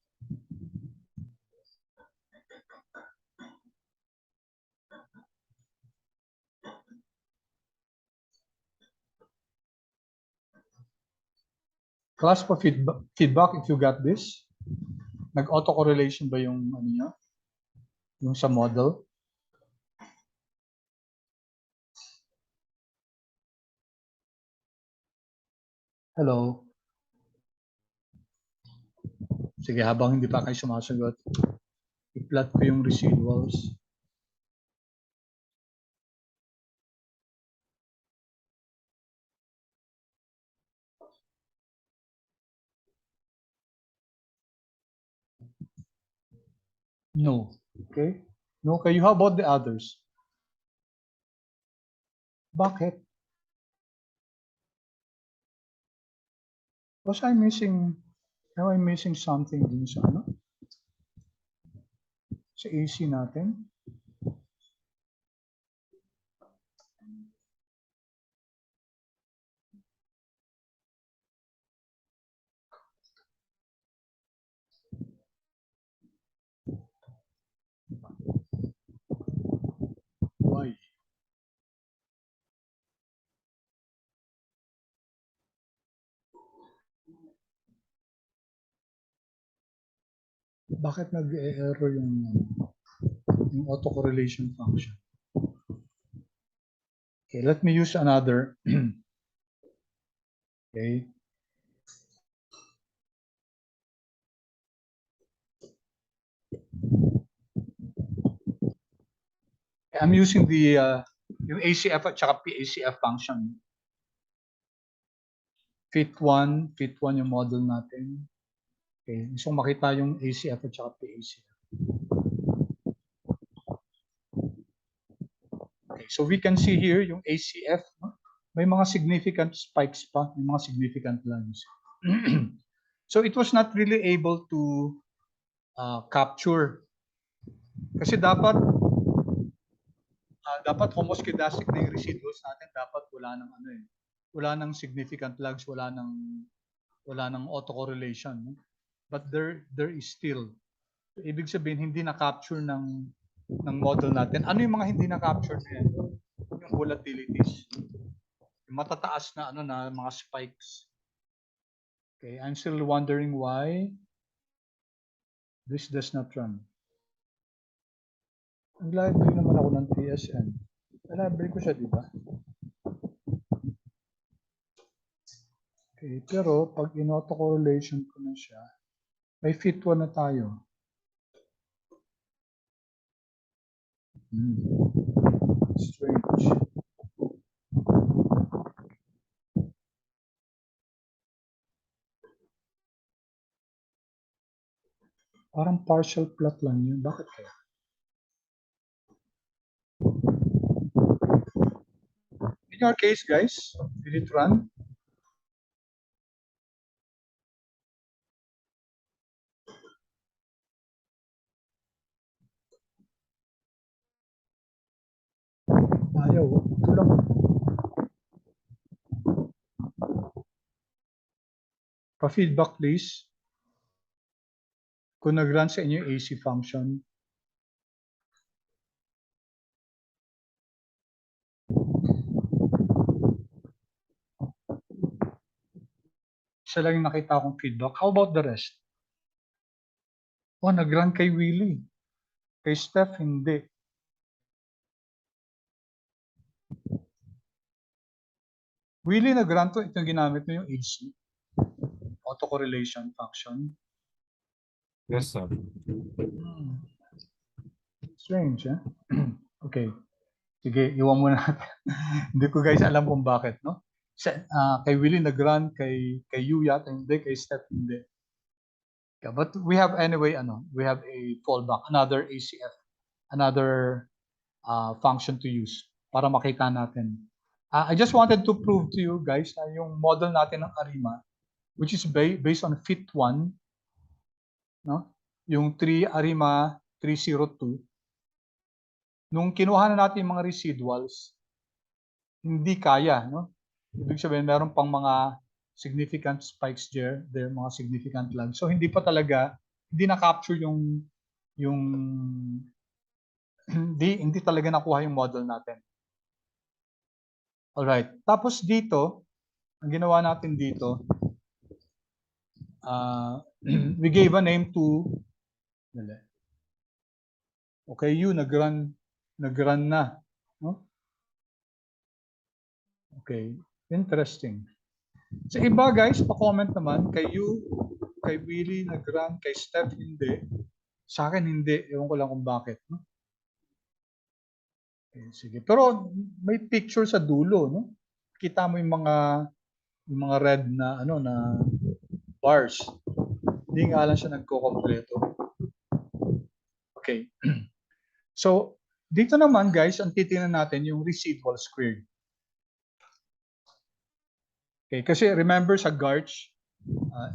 Class pa feedback if you got this. Nag-autocorrelation ba yung ano niya? Yung sa model? Hello? Sige, habang hindi pa kayo sumasagot, i-plot ko yung residuals. No. Okay? No kayo. How about the others? Bakit? Was I missing, am I missing something din sa ano? Sa AC natin? Why? Bakit nag-error yung autocorrelation function? Okay, let me use another. Okay. I'm using the yung ACF at saka PACF function. Fit1 yung model natin. Okay, gusto kong makita yung ACF at saka PACF. Okay, so we can see here yung ACF, may mga significant spikes pa, may mga significant lines. So it was not really able to capture. Kasi dapat homoscedastic na yung residuals natin, dapat wala nang ano eh. Wala nang significant lags, wala nang autocorrelation. No? But there is still. So, ibig sabihin hindi na-capture ng model natin. Ano yung mga hindi na-capture na yan? Yung volatilities. Yung matataas na mga spikes. Okay, I'm still wondering why this does not run. Ang library naman ako ng TSN. Library ko siya, di ba? Okay, pero pag in-autocorrelation ko na siya, may fit 1 na tayo. Strange. Parang partial plot lang yun. Bakit kaya? In your case, guys, did it run? Ayaw. Ito lang. Pa-feedback please. Kung nag-run sa inyo AC function. Isa lang yung nakita akong feedback. How about the rest? Oh, nag-run kay Willie. Kay Steph, hindi. Willie nag-run to. Ito yung ginamit mo yung AC. Autocorrelation function. Yes, sir. Strange, eh? Okay. Sige, iwan muna natin. Hindi ko guys alam kung bakit, no? Kay Willie nag-run, kay Yu yata hindi, kay Steph hindi. Yeah, but we have anyway, we have a fallback, another ACF, another function to use para makita natin. I just wanted to prove to you guys na yung model natin ng ARIMA, which is based on FIT1, no? Yung 3 ARIMA 302, nung kinuha na natin yung mga residuals, hindi kaya, no? Ibig sabihin, meron pang mga significant spikes there, mga significant lags. So hindi pa talaga, hindi na-capture yung hindi talaga nakuha yung model natin. Alright. Tapos dito, ang ginawa natin dito, we gave a name to, okay, you nag-run na. No? Okay, interesting. Sa iba guys, pa-comment naman, kay you, kay Willie nag-run, kay Steph hindi. Sa akin hindi, ewan ko lang kung bakit. No? Okay, sige. Pero may picture sa dulo, no? Kita mo yung mga red na na bars. Hindi nga lang siya nagko-kompleto. Okay. So, dito naman guys, ang titingnan natin yung residual squared. Okay, kasi remember sa Garch,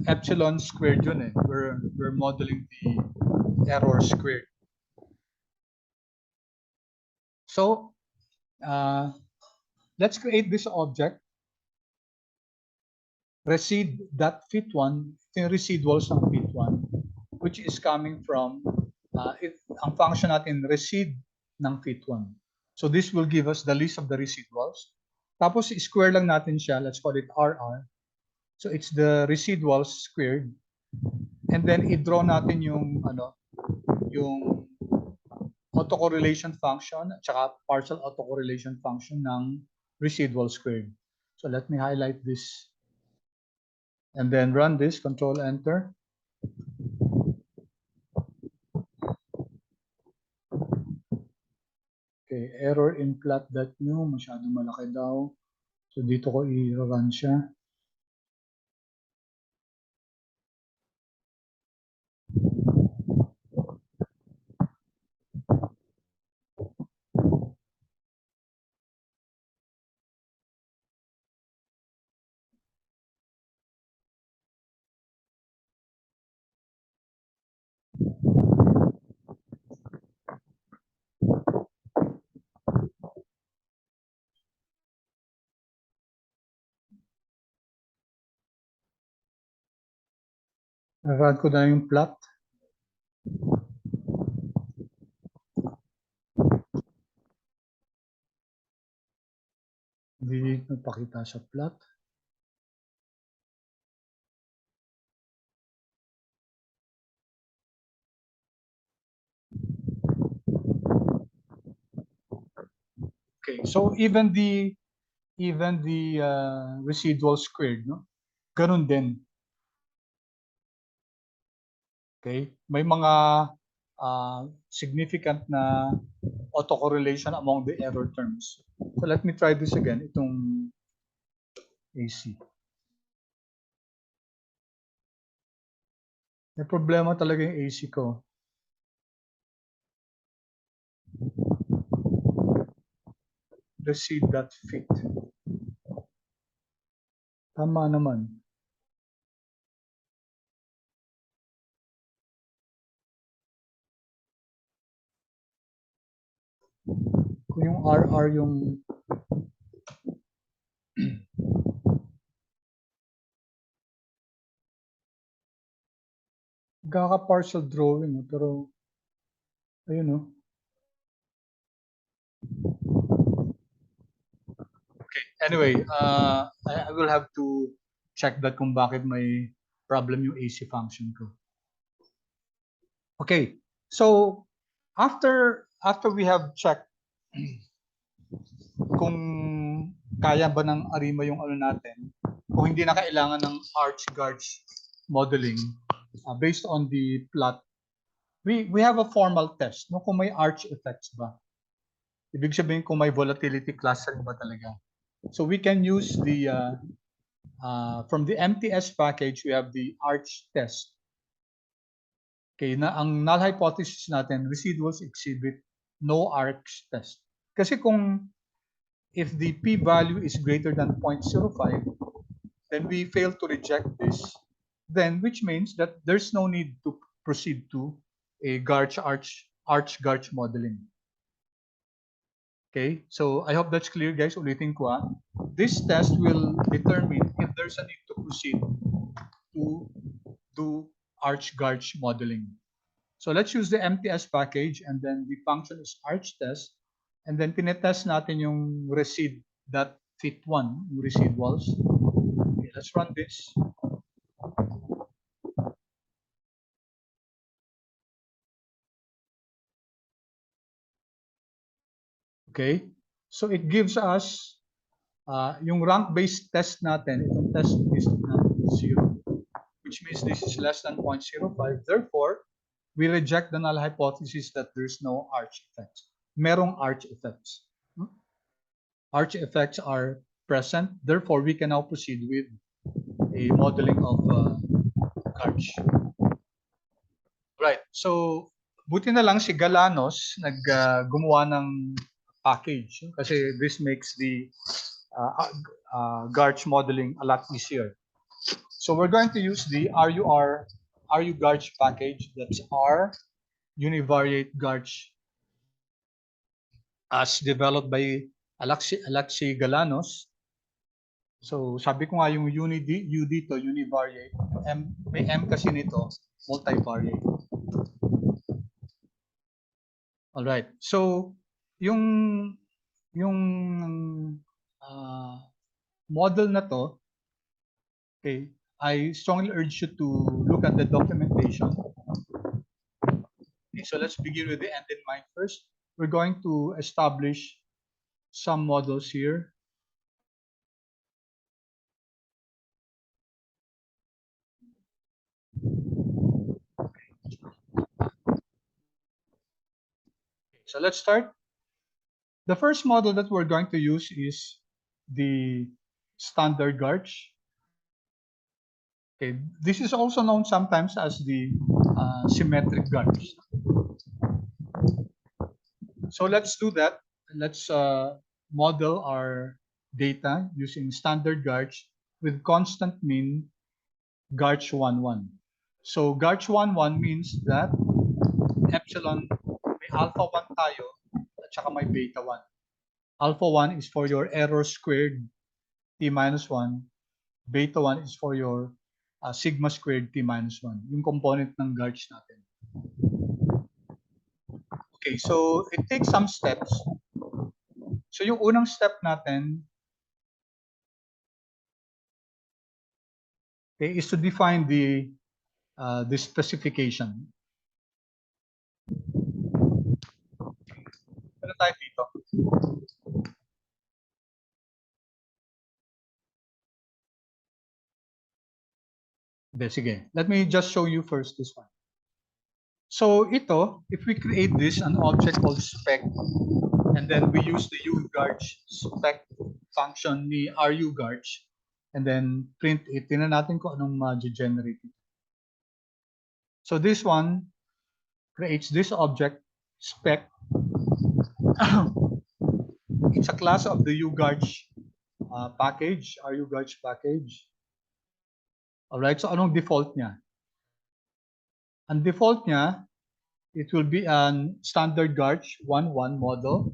epsilon squared yun eh. We're modeling the error squared. So, let's create this object. Resid.fit1, yung residuals ng fit1, which is coming from, ang function natin, resid ng fit1. So this will give us the list of the residuals. Tapos square lang natin siya, let's call it RR. So it's the residuals squared. And then i-draw natin yung yung autocorrelation function at saka partial autocorrelation function ng residual squared. So let me highlight this. And then run this, control enter. Okay, error in plot.new, masyadong malaki daw. So dito ko i-run siya. Run ko na yung plot. Hindi nagpakita sa plot. Okay, so even the residual squared, no? Ganun din. Okay? May mga significant na autocorrelation among the error terms. So let me try this again, itong AC. May problema talaga yung AC ko. Resid.fit. Tama naman. Kung yung RR yung kaka-partial drawing, pero ayun, no? Okay, anyway, I will have to check that kung bakit may problem yung AC function ko. Okay, so after we have checked kung kaya ba ng ARIMA yung natin, kung hindi na kailangan ng Garch modeling, based on the plot, we have a formal test, no, kung may arch effects ba. Ibig sabihin kung may volatility clustering ba talaga. So we can use the from the MTS package, we have the arch test. Okay, na ang null hypothesis natin, residuals exhibit no arch test. Kasi kung if the p-value is greater than 0.05, then we fail to reject this, then which means that there's no need to proceed to a Garch modeling. Okay, so I hope that's clear, guys. Ulitin ko ah. This test will determine if there's a need to proceed to do Garch modeling. So let's use the MTS package, and then the function is arch test, and then tinetest natin yung resid.fit1, yung residuals. Okay, let's run this. Okay, so it gives us yung rank-based test natin, itong test is 0, which means this is less than 0.05. Therefore, we reject the null hypothesis that there's no arch effects. Merong arch effects. Arch effects are present. Therefore, we can now proceed with a modeling of Garch. Right. So, buti na lang si Galanos gumawa ng package kasi this makes the Garch modeling a lot easier. So we're going to use the RU Garch package. That's R univariate Garch as developed by Alexi Galanos. So sabi ko nga yung U dito, univariate. May M kasi nito, multivariate. All right. So yung model na to, okay, I strongly urge you to look at the documentation. Okay, so let's begin with the end in mind first. We're going to establish some models here. So let's start. The first model that we're going to use is the standard Garch. Okay, this is also known sometimes as the symmetric Garch. So let's do that. Let's model our data using standard Garch with constant mean Garch 1,1. So Garch 1,1 means that epsilon may alpha 1 tayo at saka may beta 1. Alpha 1 is for your error squared t minus 1. Beta 1 is for your sigma squared t minus 1. Yung component ng Garch natin. Okay, so it takes some steps. So yung unang step natin is to define the specification. Ano tayo dito? Sige. Let me just show you first this one. So ito, if we create this, an object called spec, and then we use the ugarch spec function ni rugarch, and then print it, tingnan natin kung anong ma-generate. So this one creates this object spec. It's a class of the ugarch package, rugarch package. Alright, so anong default niya? Ang default niya, it will be an standard Garch 1,1 model.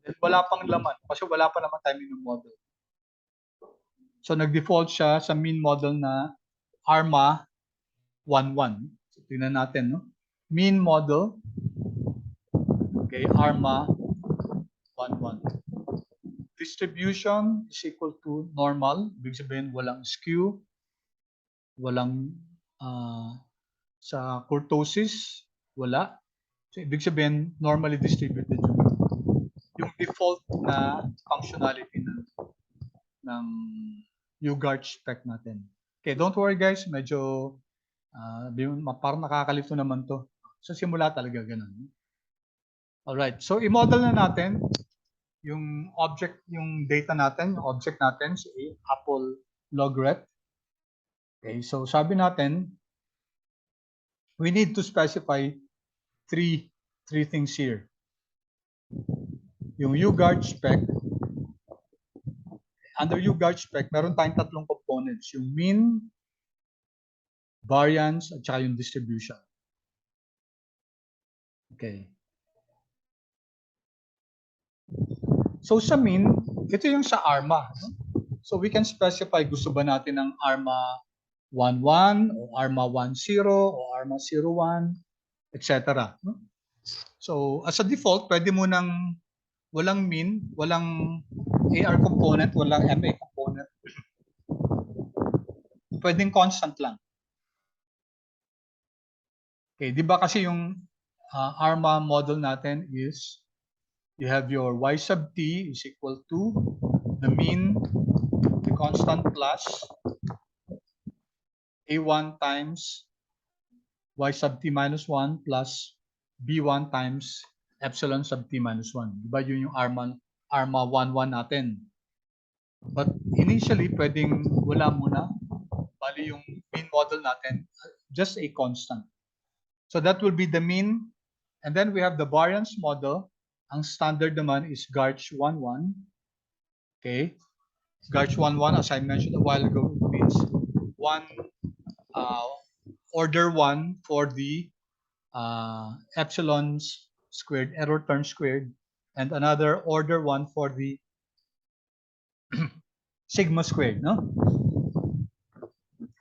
Then wala pang laman kasi wala pa naman tayo ng model. So nag-default siya sa mean model na ARMA 1,1. So tingnan natin, no? Mean model, okay, ARMA 1,1. Distribution is equal to normal. Ibig sabihin walang skew, walang sa kurtosis, wala. So, ibig sabihin, normally distributed yung default na functionality ng ugarch spec natin. Okay, don't worry guys, medyo parang nakakalito naman to. Sa simula talaga ganun. Alright, so i-model na natin yung object, yung data natin, yung object natin, si aapllret. Okay, so sabi natin, we need to specify three things here. Yung Garch spec, under Garch spec, meron tayong tatlong components, yung mean, variance, at saka yung distribution. Okay. So sa mean, ito yung sa ARMA. No? So we can specify, gusto ba natin ng ARMA 11 o ARMA 10 o ARMA 01, etc. No? So as a default, pwede mo nang walang mean, walang AR component, walang MA component. Pwedeng constant lang. Okay, di ba kasi yung ARMA model natin is you have your y sub t is equal to the mean, the constant plus a1 times y sub t minus 1 plus b1 times epsilon sub t minus 1. Diba yun yung ARMA 11 natin. But initially, pwedeng wala muna. Bali yung mean model natin, just a constant. So that will be the mean. And then we have the variance model. Ang standard naman is Garch 11. Okay. Garch 11, as I mentioned a while ago, means order 1 for the epsilons squared, error term squared, and another order 1 for the sigma squared, no?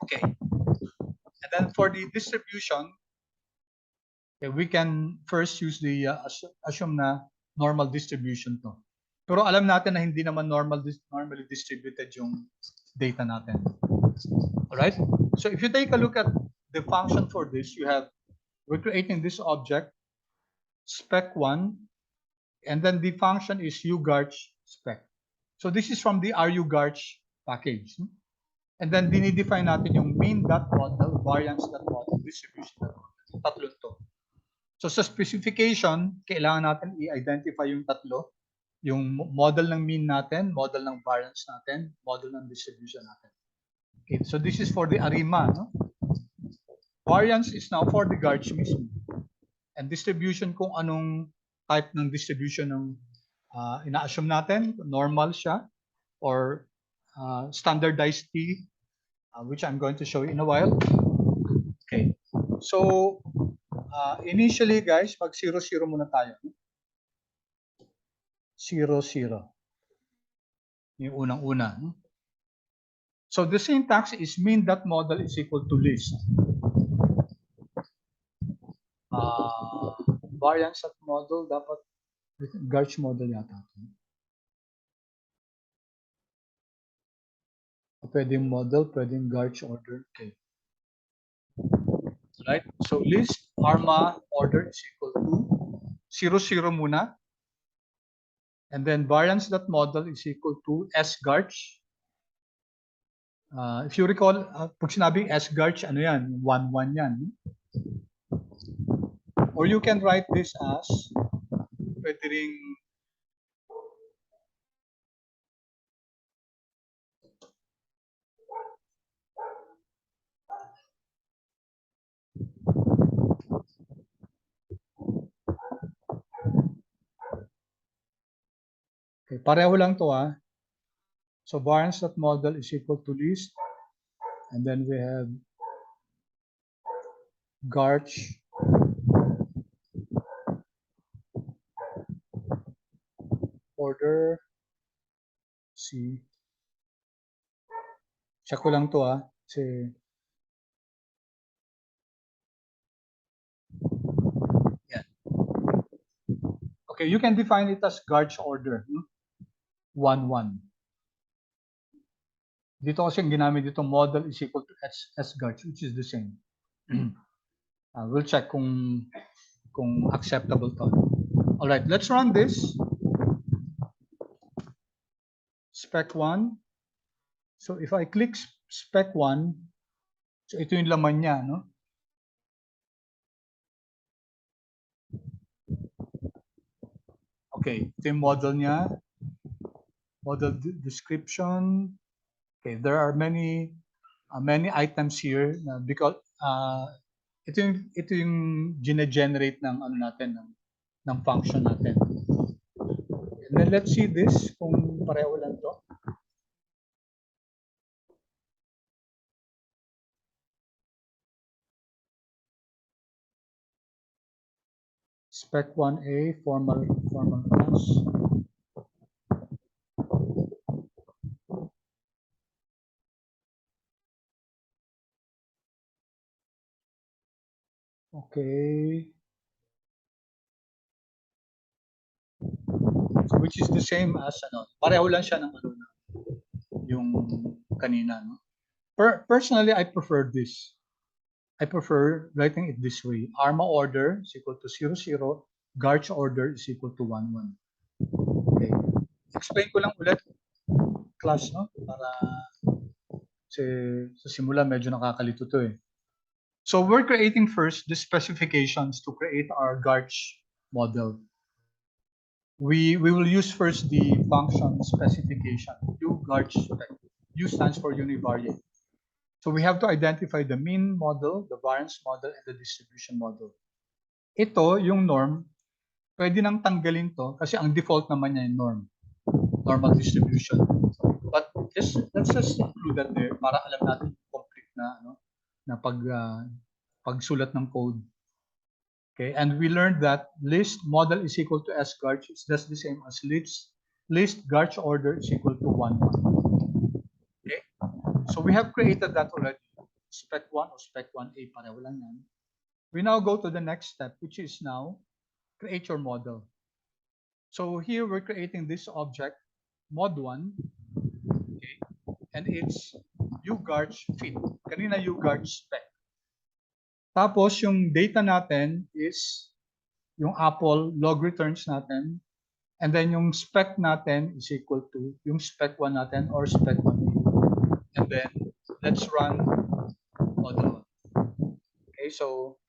Okay. And then for the distribution, okay, we can first use the assume na normal distribution to. Pero alam natin na hindi naman normally distributed yung data natin. Alright? So if you take a look at the function for this, we're creating this object, spec1, and then the function is ugarch spec. So this is from the rugarch package. And then dinidefine natin yung mean.model, variance.model, distribution.model. Yung tatlo to. So sa specification, kailangan natin i-identify yung tatlo. Yung model ng mean natin, model ng variance natin, model ng distribution natin. Okay, so this is for the ARIMA. No? Variance is now for the Garch mismo. And distribution, kung anong type ng distribution ng ina-assume natin, normal siya, or standardized T, which I'm going to show you in a while. Okay, so initially guys, mag 0, 0 muna tayo. 0, 0. Yung unang-una. So the syntax is mean.model is equal to list. Variance at model, dapat Garch model yata. Pwedeng model, pwedeng Garch order. Okay. Right? So list ARMA order is equal to 0, 0 muna. And then variance.model is equal to sgarch. If you recall, pag sinabing sgarch, ano yan? 1, 1 yan. Or you can write this as, pwede ring, okay, pareho lang to ah. So variance.model is equal to list. And then we have Garch order C. Check ko lang to ah. Kasi yan. Okay, you can define it as Garch order. 1, 1. Dito kasi ang ginamit dito, model is equal to sgarch, which is the same. We'll check kung acceptable to. All right, let's run this. Spec 1. So if I click spec 1, So ito yung laman niya, no? Okay, ito yung model niya. Model description. Okay, there are many items here because ito yung gene-generate ng ano natin ng function natin. And then let's see this kung pareho lang to. Spec 1A formal class. Okay. So which is the same as ano, pareho lang siya ng ano na yung kanina, no? Personally, I prefer this. I prefer writing it this way. ARMA order is equal to 0, 0. Garch order is equal to 1, 1. Okay. Explain ko lang ulit class, no? Para sa simula medyo nakakalito to eh. So we're creating first the specifications to create our Garch model. We will use first the function specification, U Garch spec. U stands for univariate. So we have to identify the mean model, the variance model, and the distribution model. Ito, yung norm, pwede nang tanggalin to kasi ang default naman niya yung norm, normal distribution. But let's just include that there para alam natin complete na ano na pagsulat ng code. Okay, and we learned that list model is equal to S Garch. It's just the same as list Garch order is equal to 1, 1. Okay, so we have created that already. Spec 1 or spec 1A, pareho lang yan. We now go to the next step, which is now create your model. So here we're creating this object, mod1, okay, and it's ugarch fit. Kanina ugarch spec. Tapos yung data natin is yung Apple log returns natin, and then yung spec natin is equal to yung spec 1 natin or spec 1. And then let's run model 1. Okay, so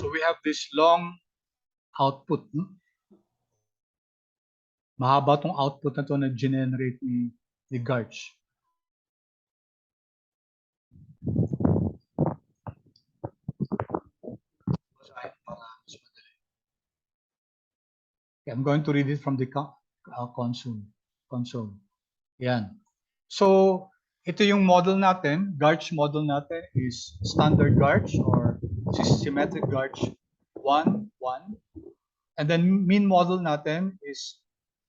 we have this long output. Mahaba tong output na to na generate ni Garch. Okay, I'm going to read it from the console. Yan. So, ito yung model natin. Garch model natin is standard Garch or symmetric Garch 1, 1. And then mean model natin is,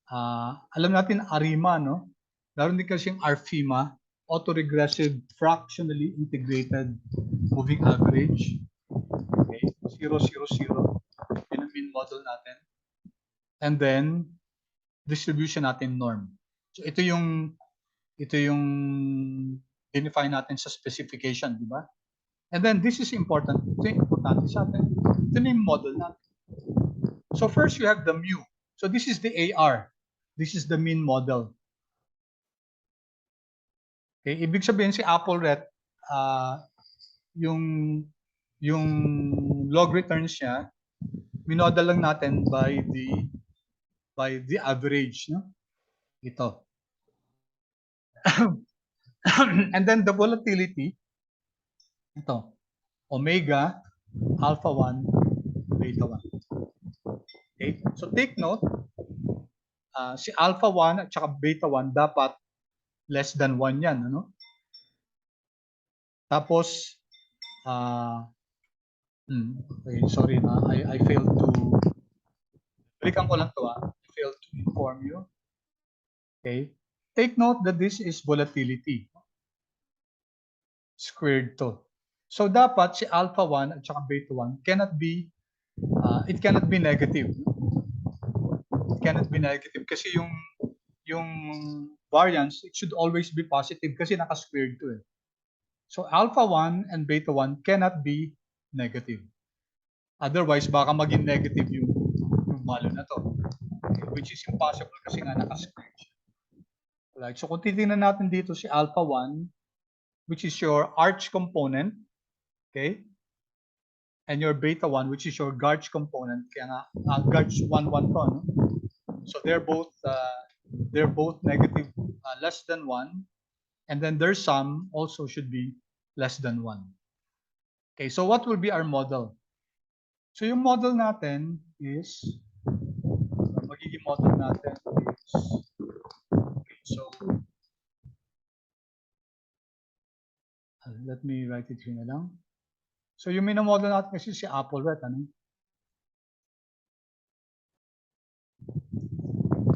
alam natin ARIMA, no? Meron din kasing ARFIMA, autoregressive fractionally integrated moving average. Okay, 0, 0, 0. Yun ang mean model natin. And then, distribution natin norm. So ito yung define natin sa specification, di ba? And then this is important. Ito yung importante sa atin. Ito na yung model natin. So first you have the mu. So this is the AR. This is the mean model. Okay, ibig sabihin si aapllret, yung log returns niya, minodel lang natin by the average, no? Ito. And then the volatility, ito, omega, alpha 1, beta 1. Okay? So take note, si alpha 1 at saka beta 1 dapat less than 1 yan. Ano? Tapos, okay, sorry na, I failed to, balikan ko lang to I failed to inform you. Okay? Take note that this is volatility. Squared to. So dapat si alpha 1 at saka beta 1 cannot be, it cannot be negative. It cannot be negative kasi yung variance, it should always be positive kasi naka-squared to eh. So alpha 1 and beta 1 cannot be negative. Otherwise, baka maging negative yung value na to. Okay, which is impossible kasi nga naka-square siya. Right? So kung titingnan natin dito si alpha 1, which is your arch component, okay? And your beta 1, which is your Garch component. Kaya nga, Garch 1, 1 to, no? So they're both negative, less than 1. And then their sum also should be less than 1. Okay, so what will be our model? So yung model natin is, magiging model natin is, okay, so let me write it here na lang. So yung minamodel natin kasi si aapllret, ano?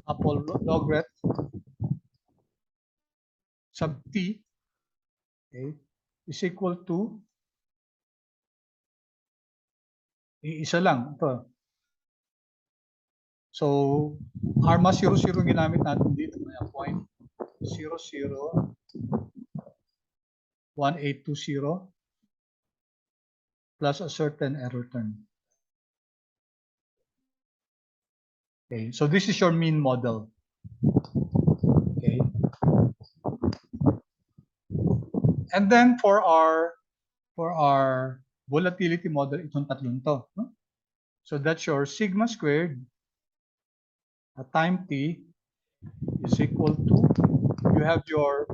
aapllret sub t, okay, is equal to isa lang ito. So ARMA 00 ginamit natin dito, may 0.001820 plus a certain error term. Okay, so this is your mean model. Okay. And then for our volatility model, itong tatlong to. No? So that's your sigma squared at time t is equal to, you have your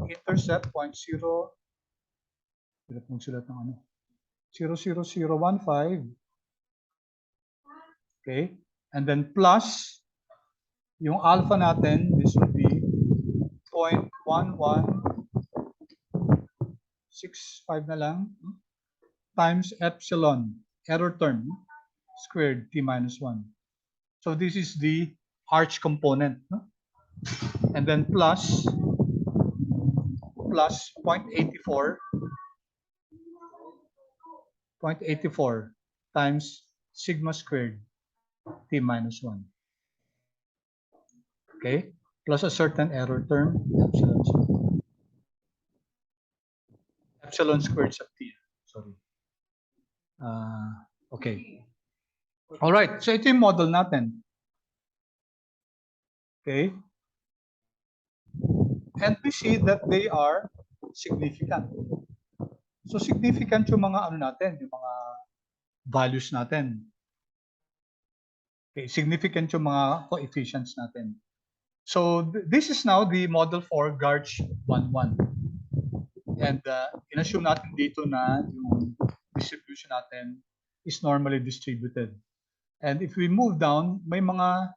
intercept 0.0015, okay, and then plus yung alpha natin, this will be 0.1165 na lang times epsilon error term squared t minus 1. So this is the arch component, no? And then plus 0.84 times sigma squared t minus 1. Okay, plus a certain error term epsilon squared sub t. Sorry. Okay. All right. So ito yung model natin. Okay. And we see that they are significant. So significant yung mga ano natin, yung mga values natin. Okay, significant yung mga coefficients natin. So this is now the model for Garch 11. And in-assume natin dito na yung distribution natin is normally distributed. And if we move down, may mga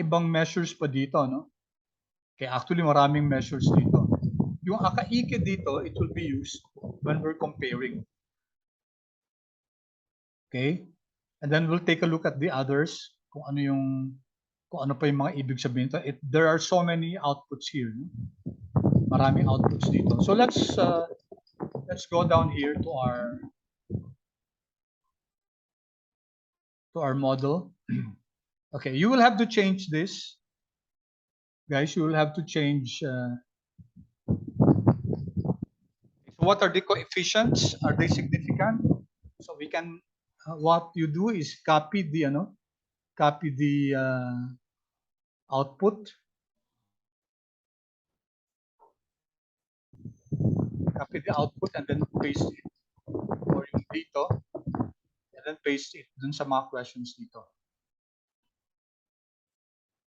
ibang measures pa dito, no? Okay, actually maraming measures dito. Yung akaike dito, it will be used when we're comparing. Okay? And then we'll take a look at the others, kung ano pa yung mga ibig sabihin to. There are so many outputs here. No? Maraming outputs dito. So let's go down here to our model. Okay, you will have to change this. Guys, you will have to change. So what are the coefficients? Are they significant? So we can, what you do is copy the output. Copy the output and then paste it. Or yung dito. And then paste it dun sa mga questions dito.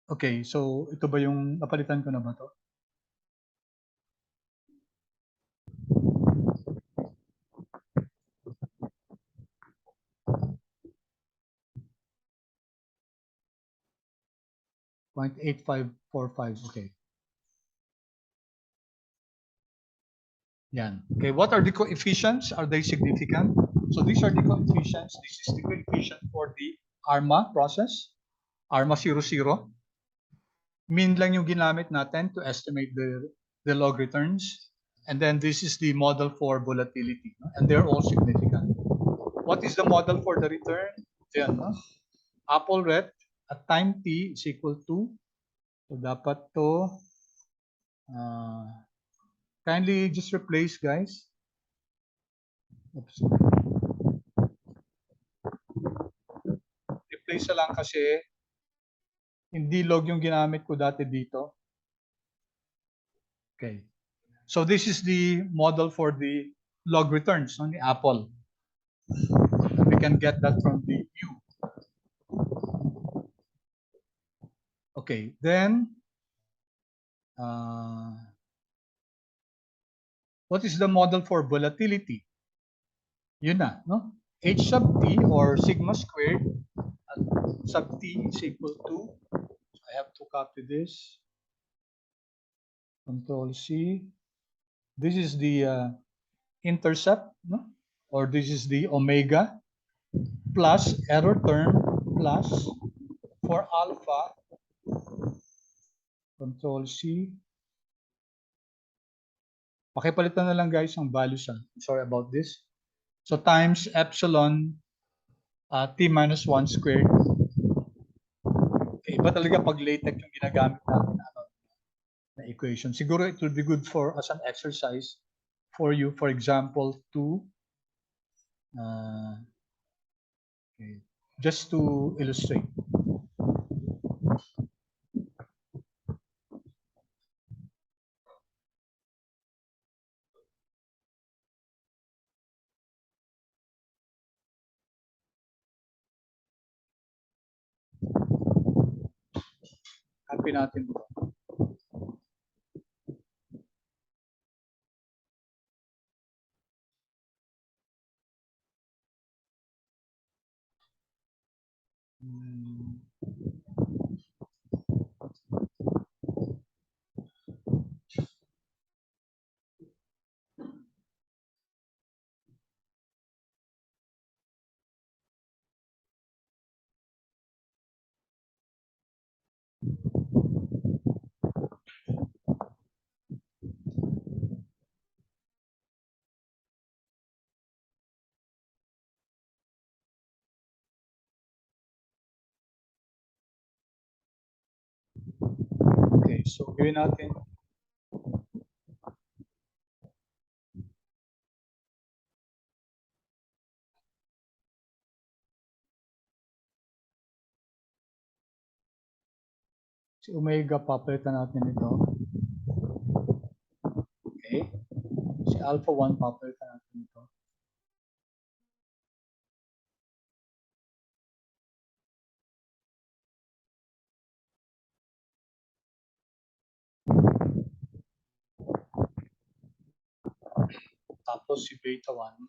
Okay, so ito ba yung napalitan ko na ba to? .8545, okay. Yan. Okay, what are the coefficients? Are they significant? So these are the coefficients. This is the coefficient for the ARMA process. ARMA 00. Mean lang yung ginamit natin to estimate the log returns. And then this is the model for volatility. And they're all significant. What is the model for the return? Yan, no? aapllret at time t is equal to, so dapat to, kindly just replace, guys. Oops. Replace na lang kasi hindi log yung ginamit ko dati dito. Okay. So this is the model for the log returns on the Apple. We can get that from the view. Okay, then what is the model for volatility? Yun na, no? H sub t or sigma squared at sub t is equal to, I have to copy this, Control C. This is the intercept, no? Or this is the omega plus error term plus for alpha, Control C. Pakipalitan na lang guys ang values. Sorry about this. So times epsilon t minus 1 squared. Okay, iba talaga pag LaTeX yung ginagamit natin na equation. Siguro it will be good for as an exercise for you, for example, to okay, just to illustrate. Copy natin ito. Okay, so gawin natin. Si omega, papalitan natin ito. Okay. Si alpha 1, papalitan natin ito. Tapos si beta 1.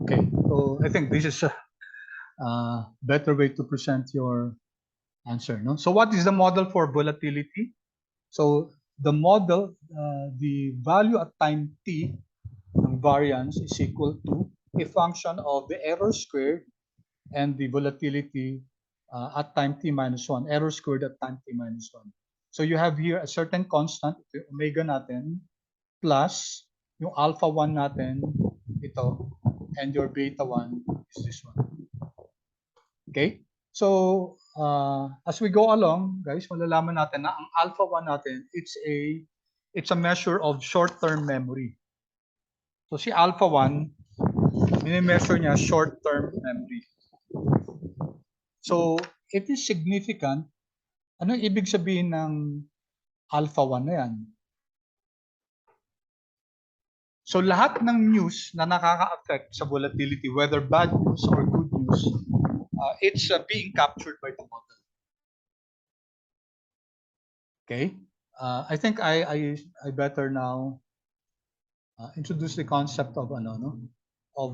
Okay, so I think this is a better way to present your answer. No? So what is the model for volatility? So the model, the value at time t ng variance is equal to a function of the error squared and the volatility at time t minus 1, error squared at time t minus 1. So you have here a certain constant, ito yung omega natin, plus yung alpha 1 natin, ito, and your beta 1 is this one. Okay? So, as we go along, guys, malalaman natin na ang alpha 1 natin, it's a measure of short-term memory. So, si alpha 1, mini-measure niya short-term memory. So, it is significant. Ano ibig sabihin ng alpha 1 na yan? So, lahat ng news na nakaka-affect sa volatility, whether bad news or good news, it's being captured by the model. Okay? I think I better now introduce the concept of of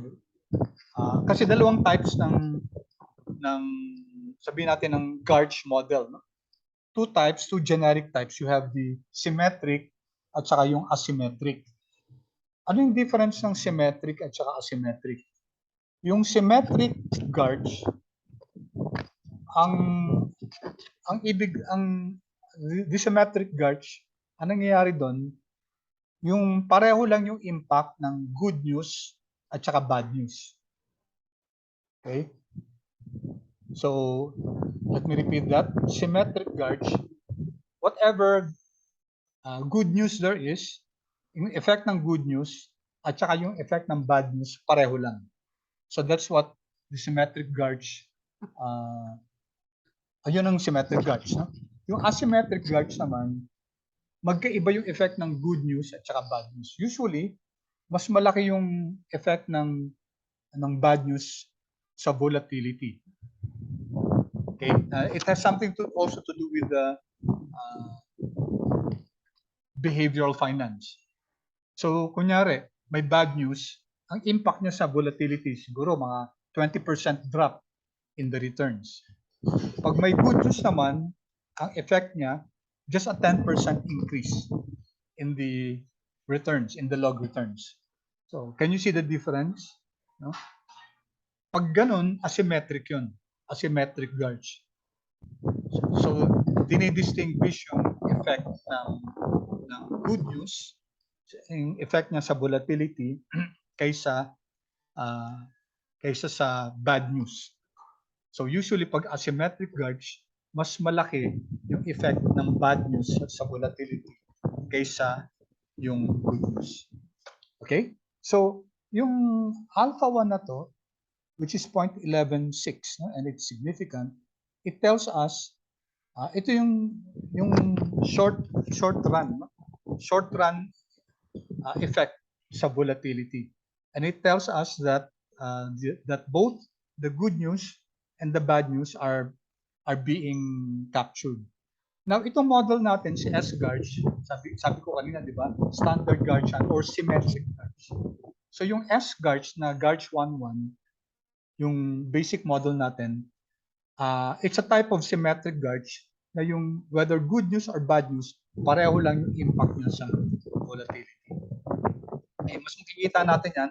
Kasi dalawang types ng sabihin natin ng Garch model, no? Two generic types. You have the symmetric at saka yung asymmetric. Ano yung difference ng symmetric at saka asymmetric? Yung symmetric Garch, ang the symmetric Garch, ang nangyayari doon, yung pareho lang yung impact ng good news at saka bad news. Okay? So, let me repeat that. Symmetric Garch, whatever good news there is, yung effect ng good news at saka yung effect ng bad news, pareho lang. So that's what the symmetric Garch, ayun ang symmetric Garch. No? Yung asymmetric Garch naman, magkaiba yung effect ng good news at saka bad news. Usually, mas malaki yung effect ng bad news sa volatility. Okay, it has something to also to do with the behavioral finance. So, kunyari, may bad news, ang impact niya sa volatility siguro mga 20% drop in the returns. Pag may good news naman, ang effect niya, just a 10% increase in the returns, in the log returns. So, can you see the difference? No? Pag ganun, asymmetric yun. Asymmetric Garch. So, dinidistinguish yung effect ng good news, yung effect niya sa volatility kaysa sa bad news. So, usually pag asymmetric Garch, mas malaki yung effect ng bad news sa volatility kaysa yung good news. Okay? So, yung alpha 1 na to, which is 0.116, no, and it's significant, it tells us, ito yung short run, no? Short run effect sa volatility. And it tells us that that both the good news and the bad news are being captured. Now, itong model natin, si S-Garch, sabi ko kanina, di ba? Standard Garch or symmetric Garch. So, yung S-Garch na Garch 11, yung basic model natin, it's a type of symmetric Garch na yung whether good news or bad news, pareho lang yung impact niya sa volatility. Eh, mas makikita natin yan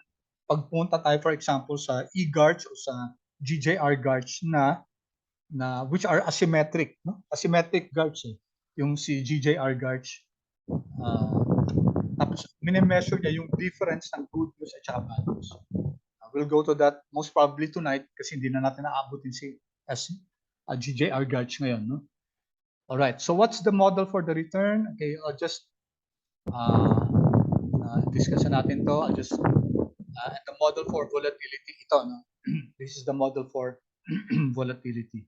pag punta tayo, for example, sa E-Garch o sa GJR Garch na which are asymmetric, no? Asymmetric Garch, yung si GJR Garch. Tapos minimeasure niya yung difference ng good news at saka bad news. We'll go to that most probably tonight kasi hindi na natin naabutin si GJR Garch ngayon, no? All right. So what's the model for the return? Okay, I'll just discuss natin to. I'll just and the model for volatility ito, no? This is the model for volatility.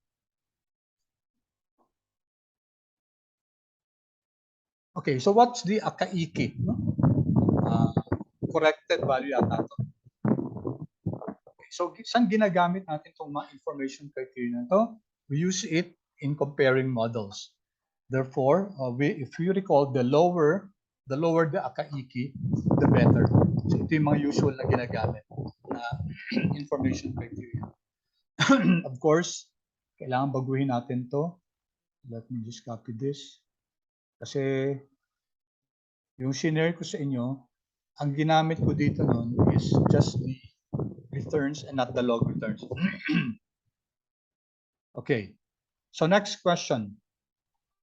Okay, so what's the akaiki? No? Corrected value yata to. Okay, so saan ginagamit natin itong mga information criteria na to? We use it in comparing models. Therefore, if you recall, the lower the akaiki, the better. So ito yung mga usual na ginagamit na information criteria. Of course, kailangan baguhin natin to. Let me just copy this. Kasi yung shinare ko sa inyo, ang ginamit ko dito nun is just the returns and not the log returns. Okay, so next question.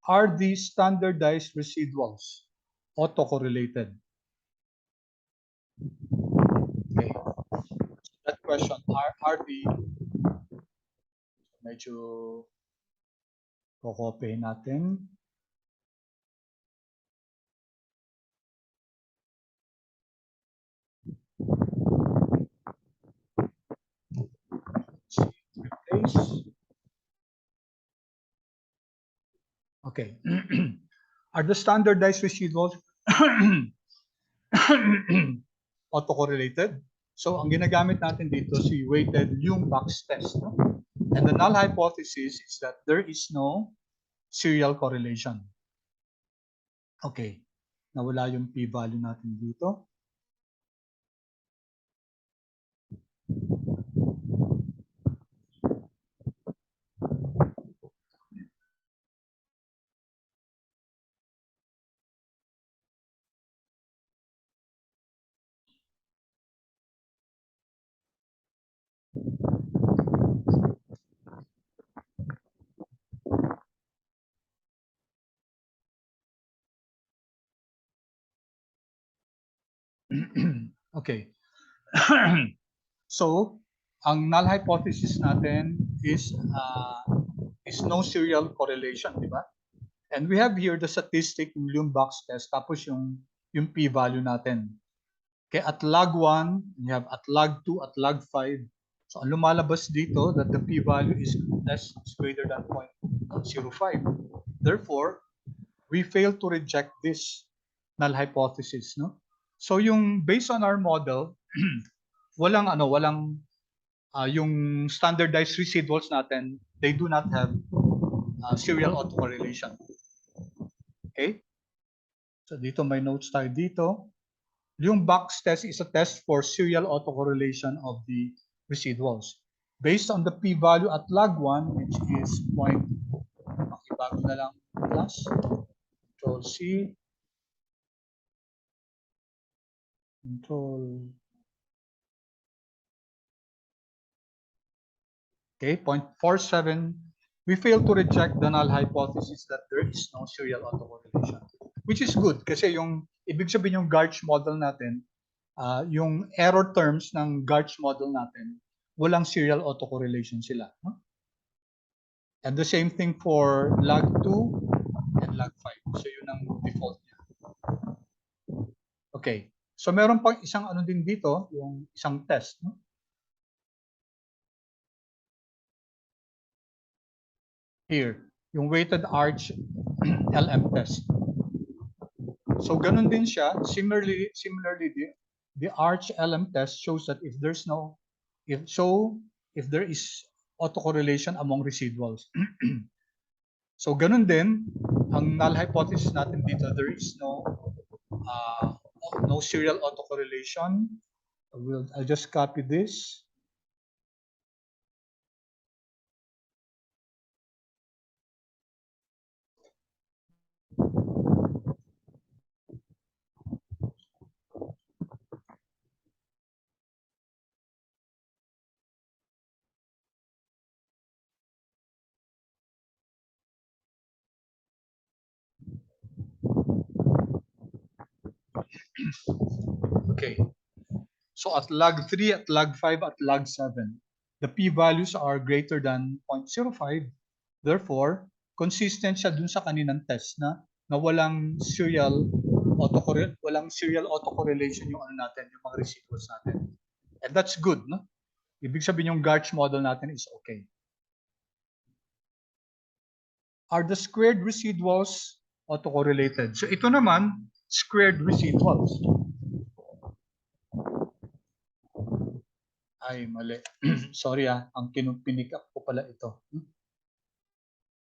Are these standardized residuals autocorrelated? Okay, that question, are the, medyo kokopy natin. Replace. Okay. Are the standardized residuals autocorrelated? So, ang ginagamit natin dito si weighted Ljung-Box test. No? And the null hypothesis is that there is no serial correlation. Okay. Nawala yung p-value natin dito. Okay. So, ang null hypothesis natin is no serial correlation, di ba? And we have here the statistic, yung box test, tapos yung p-value natin. Okay, at log 1, we have at log 2, at log 5. So, ang lumalabas dito that the p-value is greater than 0.05. Therefore, we fail to reject this null hypothesis, no? So, yung based on our model, walang yung standardized residuals natin, they do not have serial autocorrelation. Okay? So dito may notes tayo dito. Yung box test is a test for serial autocorrelation of the residuals. Based on the p-value at log 1, which is makibago na lang plus, control C, control, okay, 0.47, we fail to reject the null hypothesis that there is no serial autocorrelation. Which is good kasi ibig sabihin yung Garch model natin, yung error terms ng Garch model natin, walang serial autocorrelation sila. No? And the same thing for log 2 and log 5. So yun ang default niya. Okay. So meron pang isang ano din dito, yung isang test. No? Here, yung weighted arch LM test. So ganun din siya. Similarly, the arch LM test shows that if there is autocorrelation among residuals. So ganun din, ang null hypothesis natin dito, there is no serial autocorrelation. I'll just copy this. Okay. So at log 3, at log 5, at log 7, the p-values are greater than 0.05. Therefore, consistent siya dun sa kaninang test na walang serial autocorrelation yung ano natin, yung mga residuals natin. And that's good, no? Ibig sabihin yung Garch model natin is okay. Are the squared residuals autocorrelated? So ito naman, squared residuals. Ay, mali. Sorry ang pinick up ko pala ito.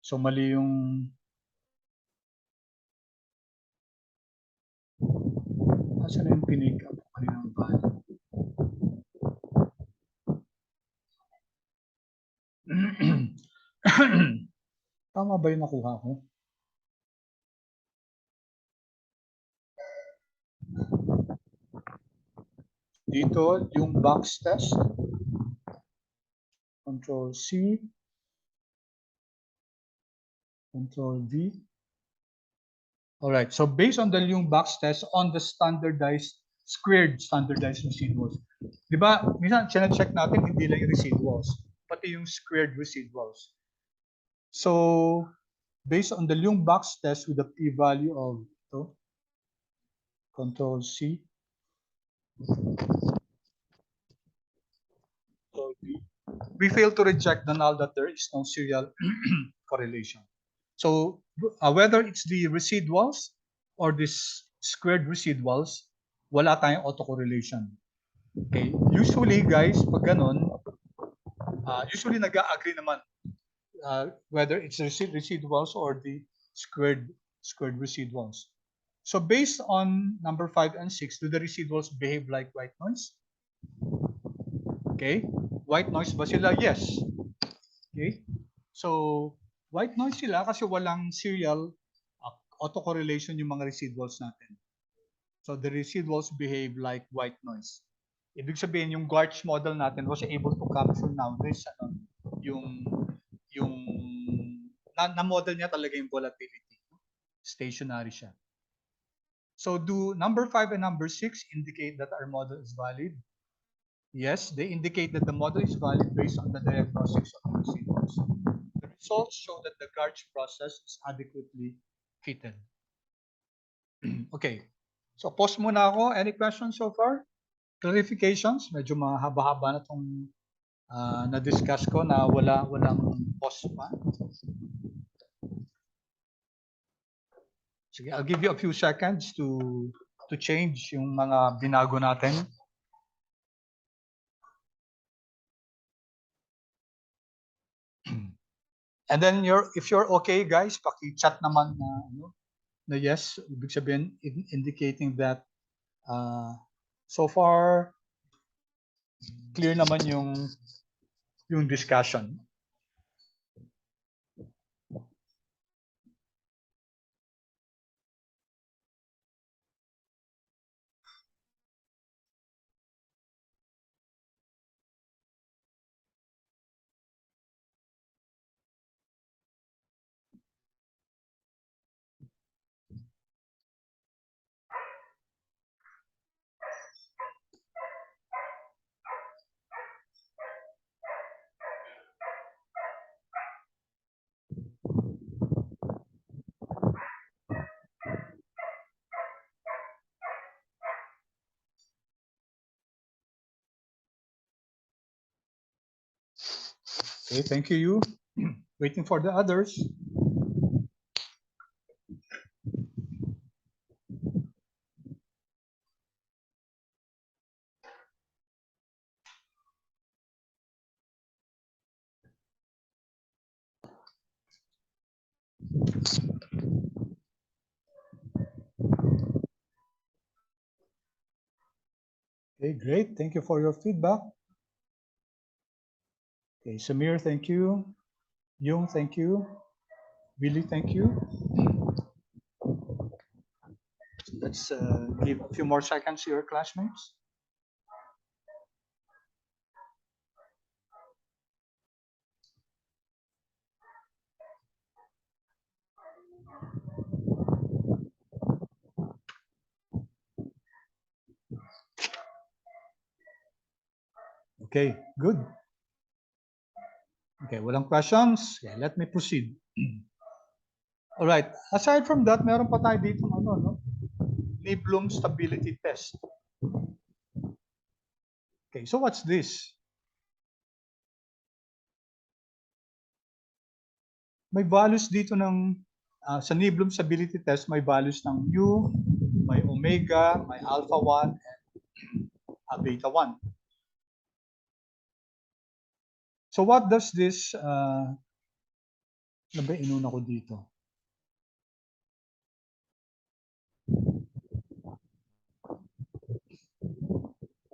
So mali yung Asan na yung pinick up ko kaninang value? Tama ba yung nakuha ko? Dito, yung box test. Control C. Control V. Alright, so based on the yung box test on the squared standardized residuals. Di ba, minsan check natin hindi lang yung residuals, pati yung squared residuals. So, based on the yung box test with a p-value of ito, Control C, Control V, we fail to reject the null that there is no serial correlation. So whether it's the residuals or this squared residuals, wala tayong autocorrelation. Okay, usually guys, pag ganun, usually nag-agree naman whether it's residuals or the squared residuals. So based on number 5 and 6, do the residuals behave like white noise? Okay, white noise ba sila? Yes. Okay, so white noise sila kasi walang serial autocorrelation yung mga residuals natin. So the residuals behave like white noise. Ibig sabihin yung Garch model natin was able to capture now this yung na-model niya talaga yung volatility. Stationary siya. So do number 5 and number 6 indicate that our model is valid? Yes, they indicate that the model is valid based on the diagnostics of the residuals. The results show that the Garch process is adequately fitted. Okay, so pause muna ako. Any questions so far? Clarifications? Medyo mahaba-haba na itong na-discuss ko na walang pause pa. Sige, I'll give you a few seconds to change yung mga binago natin. And then if you're okay, guys, paki-chat naman na yes, ibig sabihin indicating that so far clear naman yung discussion. Okay, thank you. Waiting for the others. Okay, great. Thank you for your feedback. Okay, Samir, thank you. Yung, thank you. Billy, thank you. Let's give a few more seconds to your classmates. Okay, good. Okay, walang questions. Okay, let me proceed. All right. Aside from that, meron pa tayo dito Bloom stability test. Okay, so what's this? May values dito sa Bloom stability test, may values ng mu, may omega, may alpha 1, and beta 1. So what does this, ano ba inuna ko dito?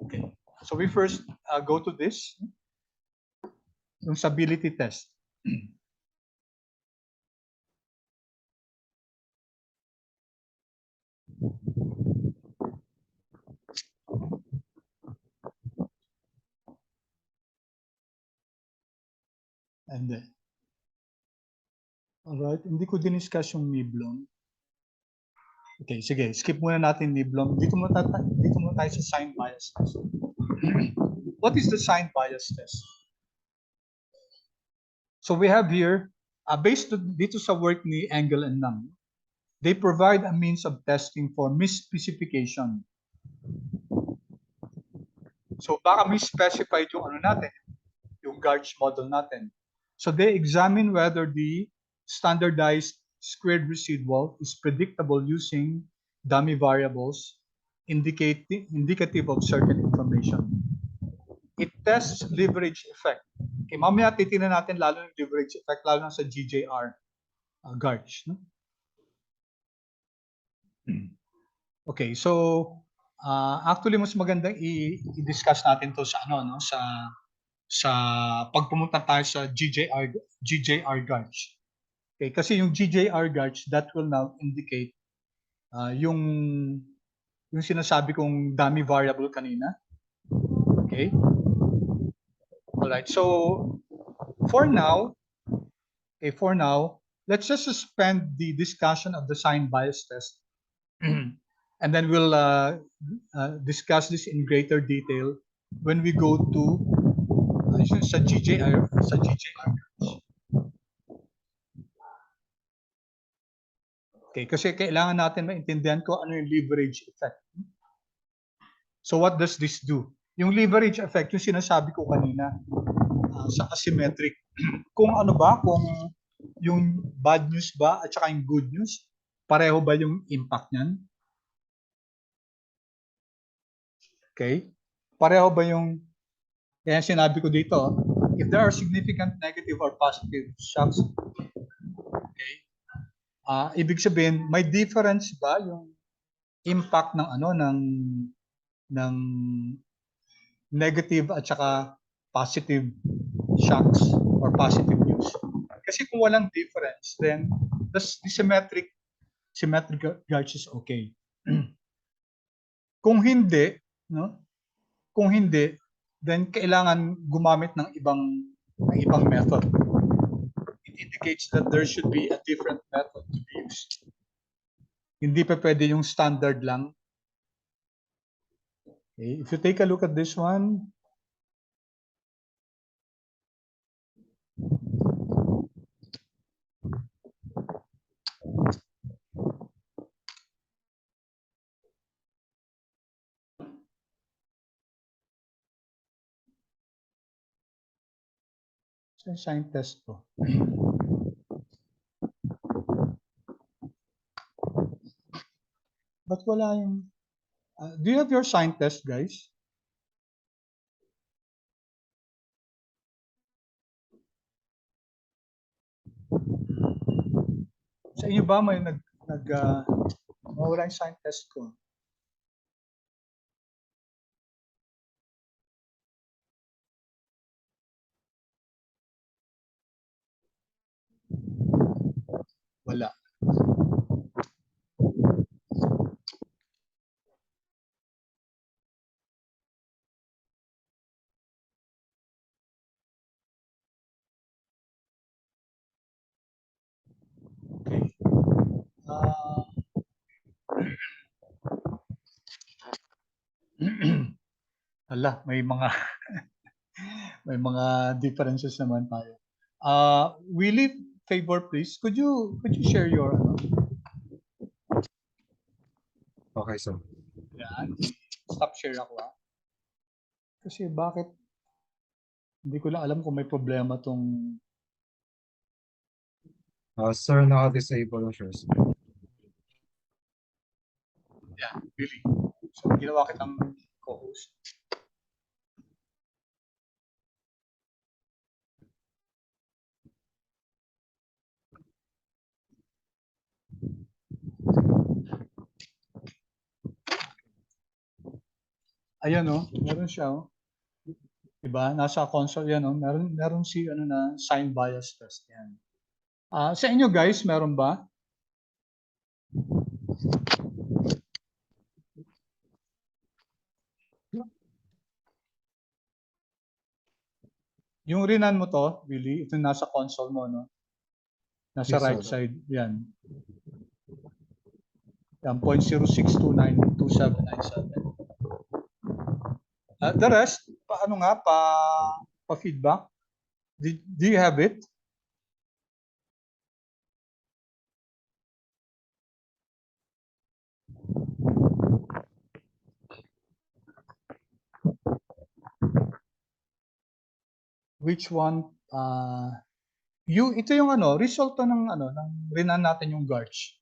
Okay, so we first go to this, yung stability test. And then, alright, hindi ko diniscuss yung Bloom. Okay, sige, skip muna natin Bloom. Dito muna tayo sa sign bias test. What is the sign bias test? So we have here, based dito sa work ni Engel and Nam, they provide a means of testing for misspecification. So baka misspecified yung ano natin, yung Garch model natin. So they examine whether the standardized squared residual is predictable using dummy variables indicative of certain information. It tests leverage effect. Okay, mamaya titingnan natin lalo ng leverage effect, lalo na sa GJR Garch. No? Okay, so actually mas magandang i-discuss natin to sa sa pag pumunta tayo sa GJR Garch. Okay, kasi yung GJR Garch, that will now indicate yung sinasabi kong dummy variable kanina. Okay? Alright, so for now, let's just suspend the discussion of the sign bias test And then we'll discuss this in greater detail when we go to sa GJR, sa GJR. Okay, kasi kailangan natin maintindihan ko ano yung leverage effect. So what does this do? Yung leverage effect, yung sinasabi ko kanina sa asymmetric. Kung ano ba, kung yung bad news ba at saka yung good news, pareho ba yung impact niyan? Okay? Pareho ba yung, kaya sinabi ko dito, if there are significant negative or positive shocks, okay, ibig sabihin, may difference ba yung impact ng ano ng negative at saka positive shocks or positive news? Kasi kung walang difference, then the symmetric Garch is okay. Kung hindi, no? Kung hindi, then kailangan gumamit ng ibang method. It indicates that there should be a different method to be used. Hindi pa pwede yung standard lang. Okay. If you take a look at this one, sa sign test ko. Ba't wala yung... do you have your sign test, guys? Sa inyo ba may mawala yung sign test ko? Wala. Okay. Ala, may mga may mga differences naman tayo. Willie, favor please, could you share your Okay, sir. yan, stop share ako kasi bakit hindi ko lang alam kung may problema tong Sir, naka-disable na siya. yeah, Willie. So ginawa kitang co-host. Ayan meron siya diba? Nasa console yan meron si na sign bias test yan. Sa inyo guys, meron ba? Yung rinan mo to, Willie, ito nasa console mo, no? Nasa Yes, right sir. side, yan. Yan, 0.06292797. The rest, paano nga, pa-feedback? Do you have it? Which one? Ito yung resulta ng ng rinan natin yung Garch.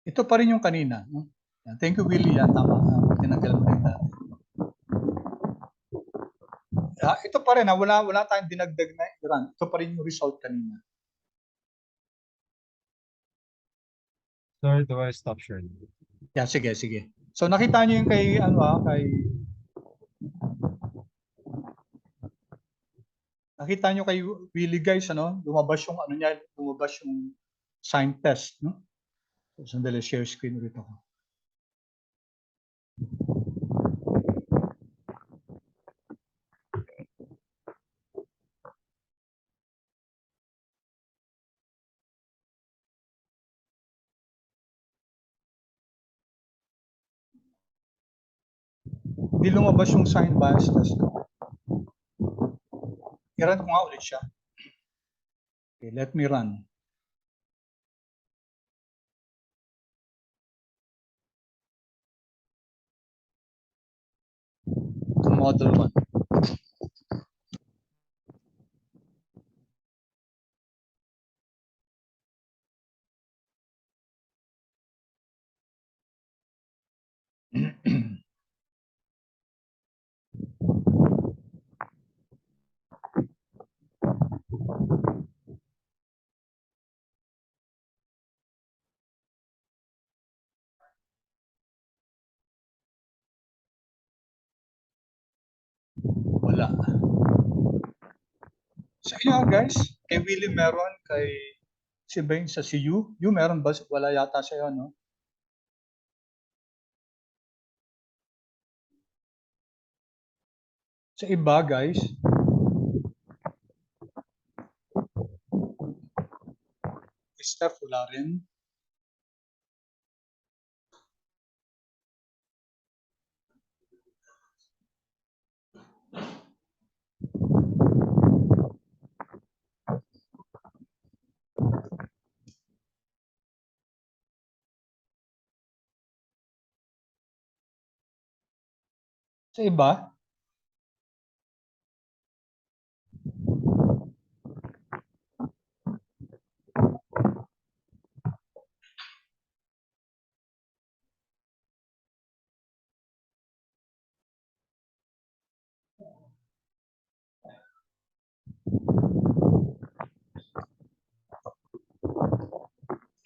Ito pa rin yung kanina. No? Thank you, Willie. Yan, tama. Tinanggal mo rin natin. Ito pa rin, wala tayong dinagdag na run. Ito pa rin yung result kanina. Sir, do I stop sharing? Yeah, sige. So nakita niyo yung kay nakita niyo kay Willie guys, lumabas yung lumabas yung sign test, no? So, sandali, share screen ulit ako. Hindi lumabas yung sign bias test ko. I-run ko nga ulit siya. Okay, let me run. To model 1. Wala. Sa inyo guys, kay Willie meron, kay si Beng sa si Yu. Yu meron ba? Wala yata sa'yo, no? Sa iba guys, Steph wala rin. Sa iba,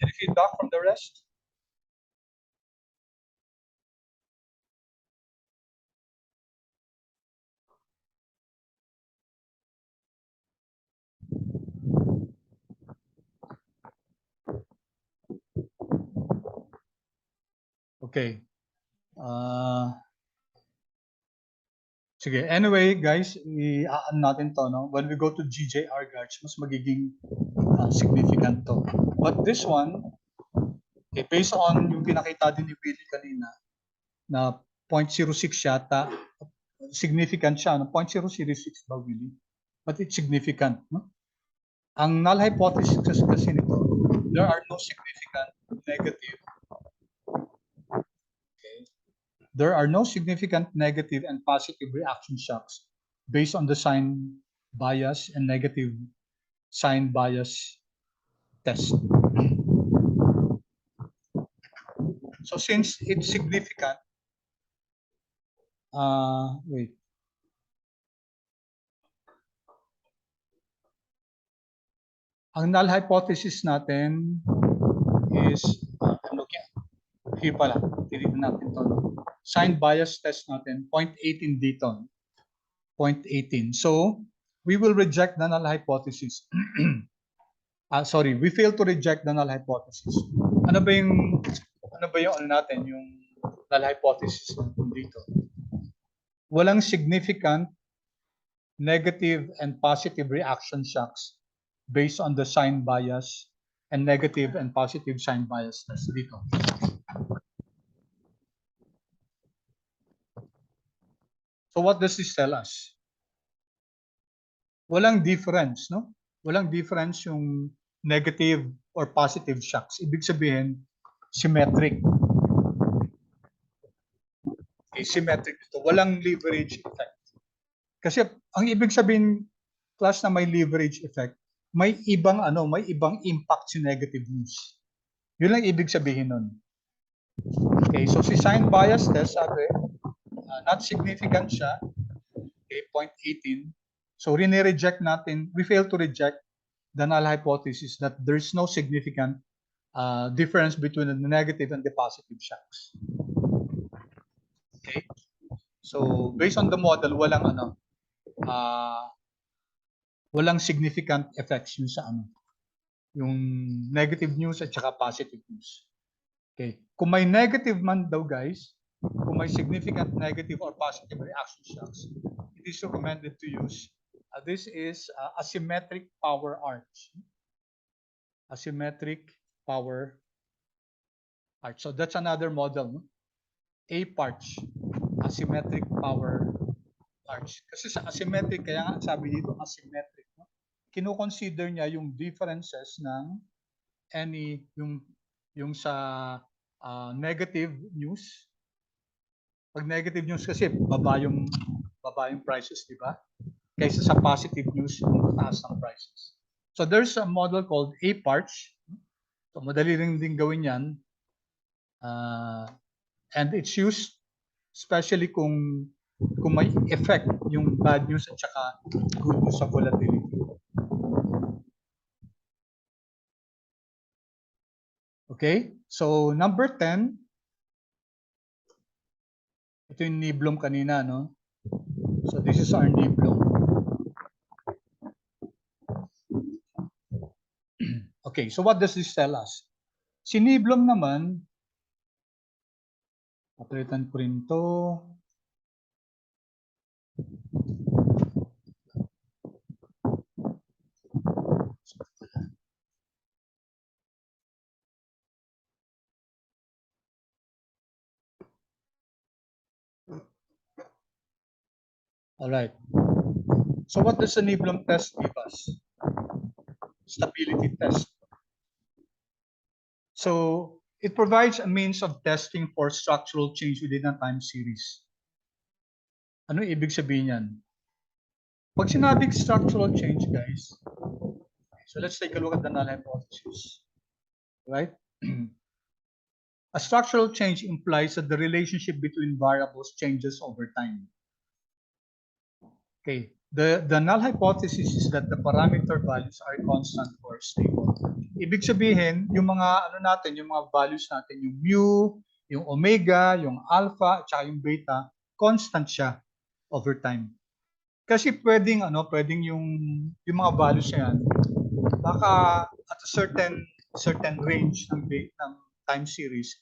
any feedback from the rest? Okay. Sige. Anyway, guys, i-aan natin to, no? When we go to GJR Garch, mas magiging significant to. But this one, okay, based on yung pinakita din ni Willie kanina, na 0.06 yata, significant siya, no? 0.006 ba, Willie? But it's significant, no? Ang null hypothesis kasi nito, there are no significant negative. Okay. There are no significant negative and positive reaction shocks based on the sign bias and negative sign bias test. So since it's significant, wait. Ang null hypothesis natin is, I'm looking at, here pala, tinitin natin ito. Sign bias test natin, 0.18 dito. 0.18. So, we will reject the null hypothesis. Sorry, we fail to reject the null hypothesis. Ano ba yung ano natin, yung null hypothesis natin dito? Walang significant negative and positive reaction shocks based on the sign bias and negative and positive sign bias test dito. So what does this tell us? Walang difference, no? Walang difference yung negative or positive shocks. Ibig sabihin, symmetric. Okay, symmetric ito. Walang leverage effect. Kasi ang ibig sabihin, class na may leverage effect, may ibang impact si negative news. Yun lang ibig sabihin nun. Okay, so si sign bias test, sabi, not significant siya. Okay, 0.18. So reject natin, we fail to reject the null hypothesis that there's no significant difference between the negative and the positive shocks. Okay, so based on the model, walang significant effects yun sa yung negative news at saka positive news. Okay, kung may negative man daw guys, kung may significant negative or positive reaction shocks, it is recommended to use this is asymmetric power arch. Asymmetric power arch. So that's another model, no? A arch. asymmetric power arch. Kasi sa asymmetric, kaya nga sabi dito asymmetric, no? Kino-consider niya yung differences ng any, yung sa negative news. Pag negative news kasi baba yung prices, di ba? Kaysa sa positive news, yung taas ng prices. So there's a model called aapllret. So madali rin din gawin yan. And it's used especially kung may effect yung bad news at saka good news sa volatility. Okay? So number 10, ito yung niblom kanina, no? So this is our niblom. Okay, so what does this tell us? Si niblom naman, papalitan ko rin to. All right. So what does the niblom test give us? Stability test. So it provides a means of testing for structural change within a time series. Ano ibig sabihin yan? Pag sinabing structural change, guys, so let's take a look at the null hypothesis. Right? A structural change implies that the relationship between variables changes over time. Okay. The null hypothesis is that the parameter values are constant or stable. Ibig sabihin, yung mga yung mga values natin, yung mu, yung omega, yung alpha, at saka yung beta, constant siya over time. Kasi pwedeng yung mga values na yan, baka at a certain range ng time series,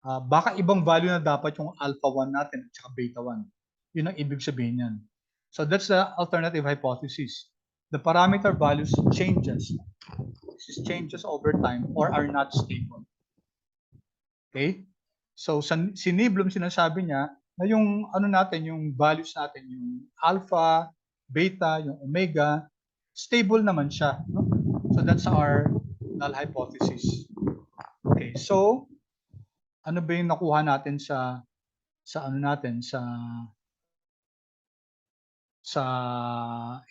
baka ibang value na dapat yung alpha 1 natin at saka beta 1. Yun ang ibig sabihin yan. So that's the alternative hypothesis. The parameter values changes over time or are not stable. Okay? So si Niblom sinasabi niya na yung yung values natin, yung alpha, beta, yung omega, stable naman siya, no? So that's our null hypothesis. Okay, so ano ba yung nakuha natin sa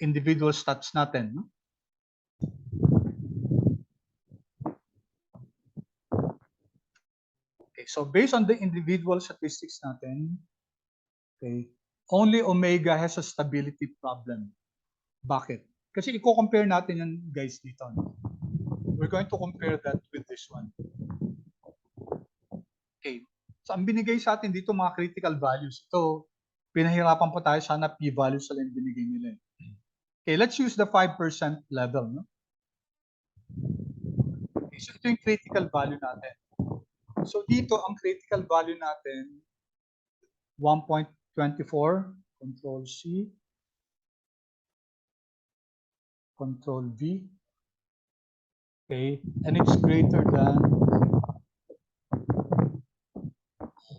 individual stats natin, no? Okay, so based on the individual statistics natin, okay, only omega has a stability problem. Bakit? Kasi i-compare natin yan, guys, dito, no? We're going to compare that with this one. Okay. So ang binigay sa atin dito mga critical values. Ito, pinahirapan pa tayo, sana p-values lang yung binigay nila. Okay, let's use the 5% level, no? Okay, so ito yung critical value natin. So dito ang critical value natin 1.24, control C, control V. Okay, and it's greater than,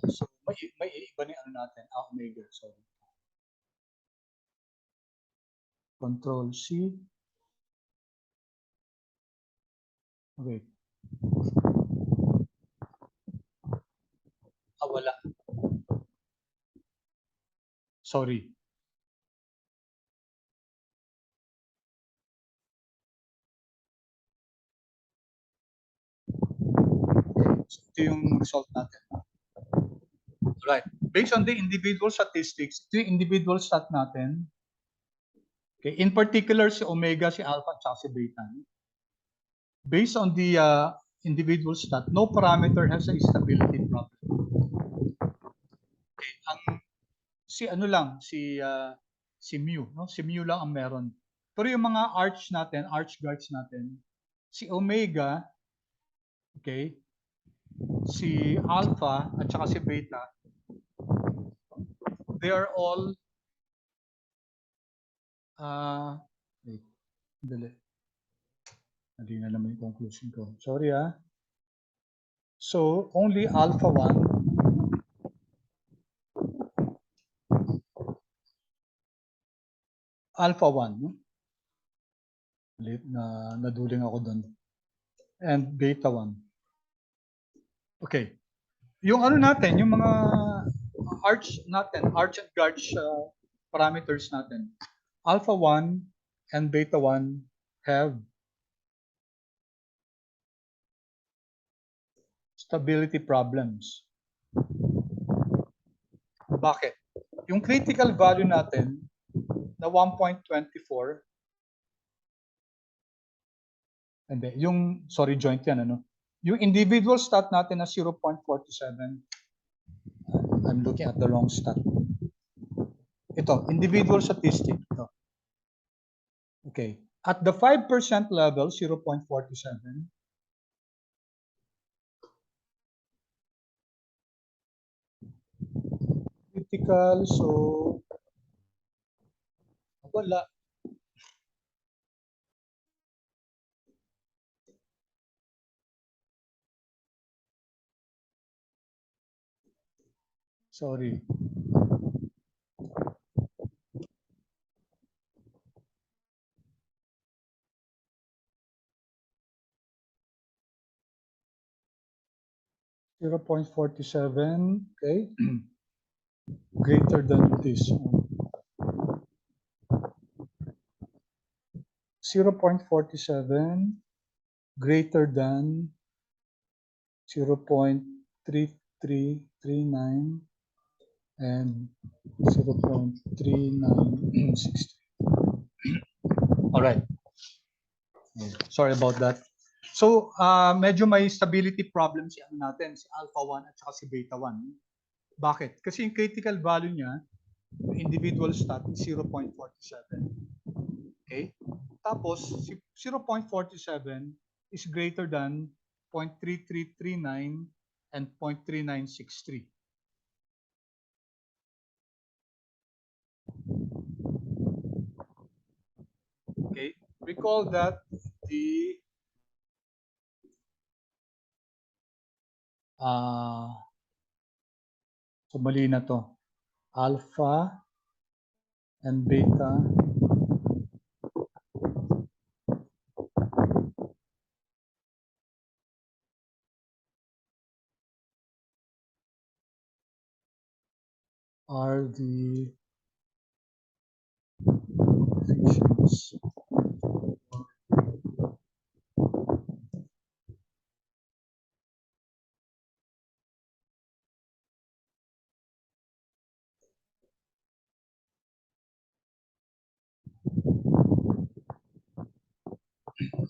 so may iba ni natin, omega, sorry. Control C. Okay. Wala. Sorry. So ito yung result natin. Right. Based on the individual statistics, ito yung individual stat natin. Okay. In particular, si omega, si alpha, at si beta. Based on the individual stat, no parameter has a stability problem. Okay. Si mu, no? Si mu lang ang meron. Pero yung mga arch guards natin, si omega, okay, si alpha at saka si beta, they are all wait, dali na naman yung conclusion ko. Sorry So only alpha 1 alpha 1, no? Naduling ako doon. And beta 1. Okay. Yung ano natin, yung mga arch and Garch parameters natin. Alpha 1 and beta 1 have stability problems. Bakit? Yung critical value natin na 1.24, hindi, yung, sorry, joint yan, ano? Yung individual stat natin na 0.47, I'm looking at the wrong stat. Ito, individual statistic. Ito. Okay. At the 5% level, 0.47, critical, so wala. Sorry. .47, okay. Greater than this. 0.47 greater than 0.3339 and 0.3963. All right. Sorry about that. So, medyo may stability problem si ano natin, si alpha 1 at saka si beta 1. Bakit? Kasi yung critical value niya, yung individual stat, 0.47. Okay? Tapos, 0.47 is greater than 0.3339 and 0.3963. Okay? Recall that the so mali na to. Alpha and beta are the coefficients.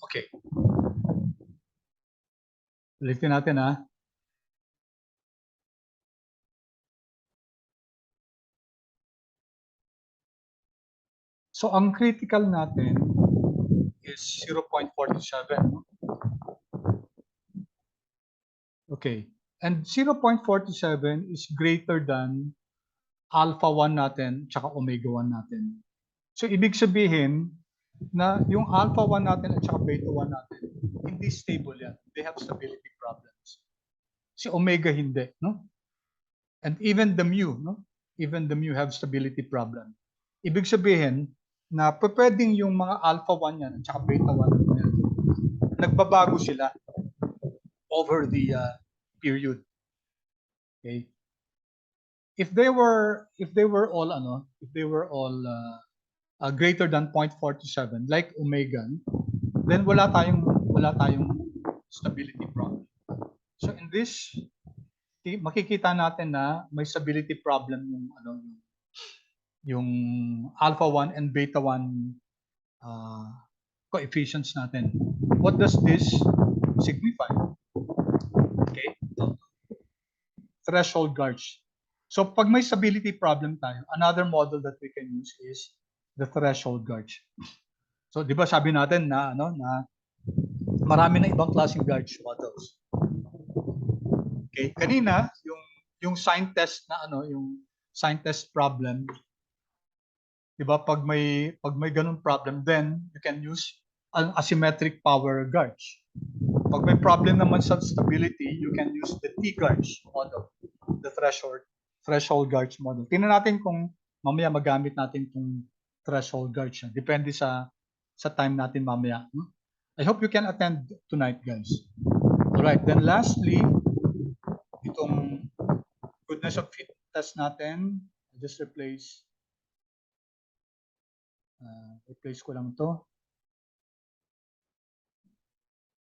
Okay. Ulitin natin ha. So ang critical natin is 0.47. Okay. And 0.47 is greater than alpha 1 natin tsaka omega 1 natin. So ibig sabihin na yung alpha 1 natin at saka beta 1 natin, hindi stable yan. They have stability problems. Si omega hindi, no? And even the mu, no? Even the mu have stability problem. Ibig sabihin na pwedeng yung mga alpha 1 yan at saka beta 1 yan, nagbabago sila over the period. Okay? If they were all greater than 0.47 like omega, then wala tayong stability problem. So in this, makikita natin na may stability problem yung alpha 1 and beta 1 coefficients natin. What does this signify? Okay. Threshold Garch. So pag may stability problem tayo, another model that we can use is the threshold Garch. So 'di ba sabi natin na marami na ibang klaseng Garch models. Okay, kanina yung sign test na yung sign test problem, 'di ba, pag may ganung problem, then you can use an asymmetric power Garch. Pag may problem naman sa stability, you can use the T-Garch model, the threshold Garch model. Tingnan natin kung mamaya magamit natin threshold Garch. Depende sa time natin mamaya. No? I hope you can attend tonight, guys. Alright, then lastly, itong goodness of fit test natin. Just replace ko lang to.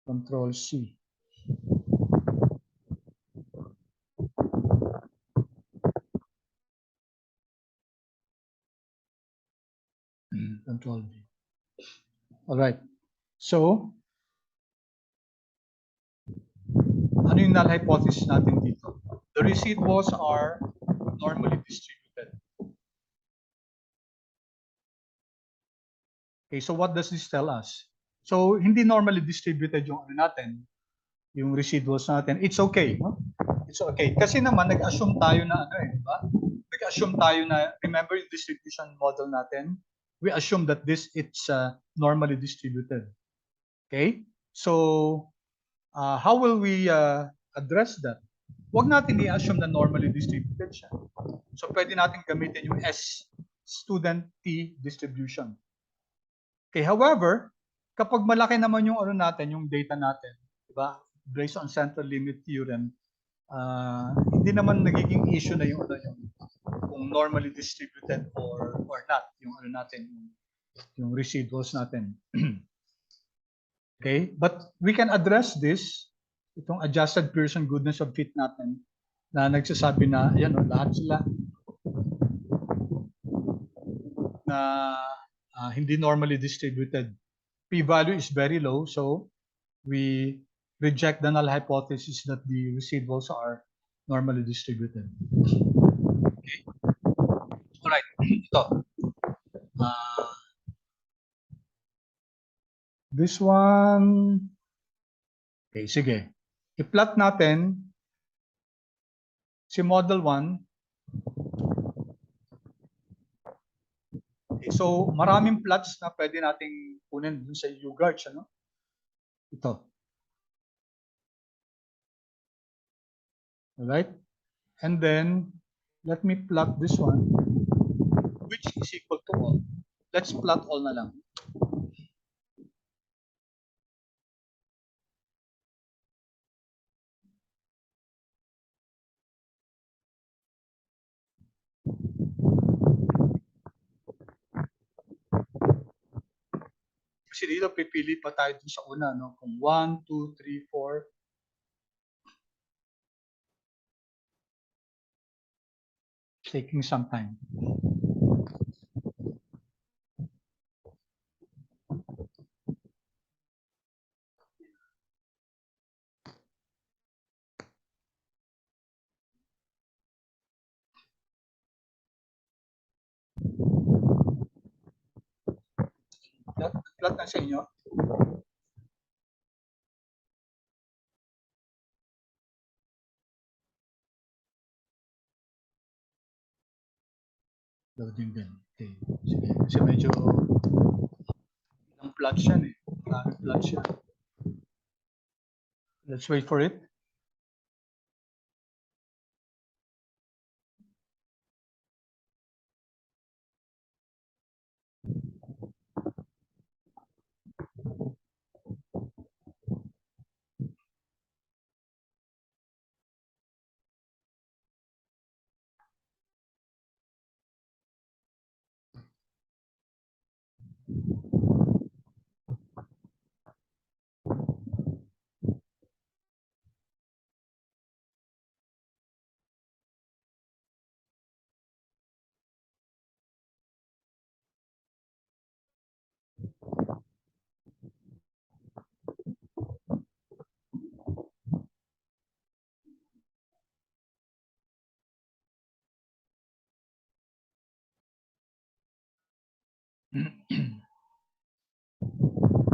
Control C. Control V. All right. So, ano yung null hypothesis natin dito? The residuals are normally distributed. Okay, so what does this tell us? So, hindi normally distributed yung ano natin, yung residuals natin. It's okay. No? It's okay. Kasi naman, nag-assume tayo na ano di ba? Nag-assume tayo na, remember yung distribution model natin? We assume that it's normally distributed. Okay? So, how will we address that? Huwag natin i-assume na normally distributed siya. So, pwede natin gamitin yung S student T distribution. Okay, however, kapag malaki naman yung ano natin, yung data natin, di ba? Based on central limit theorem, hindi naman nagiging issue na yung ano yung kung normally distributed or not yung ano natin, yung residuals natin. Okay, but we can address this itong adjusted Pearson goodness of fit natin na nagsasabi na ayan lahat sila na hindi normally distributed. P-value is very low, so we reject the null hypothesis that the residuals are normally distributed. Okay. All right. Ito. This one. Okay, sige. I-plot natin si model 1. Okay, so maraming plots na pwede nating kunin dun sa Garch, ano? Ito. Alright? And then, let me plot this one, which is equal to all. Let's plot all na lang. Kasi dito pipili pa tayo dun sa una, no? Kung 1, 2, 3, 4. Taking some time. Plot na sa inyo. Loading din. Okay. Sige. Kasi medyo ang plot siya eh. Maraming plot siya. Let's wait for it.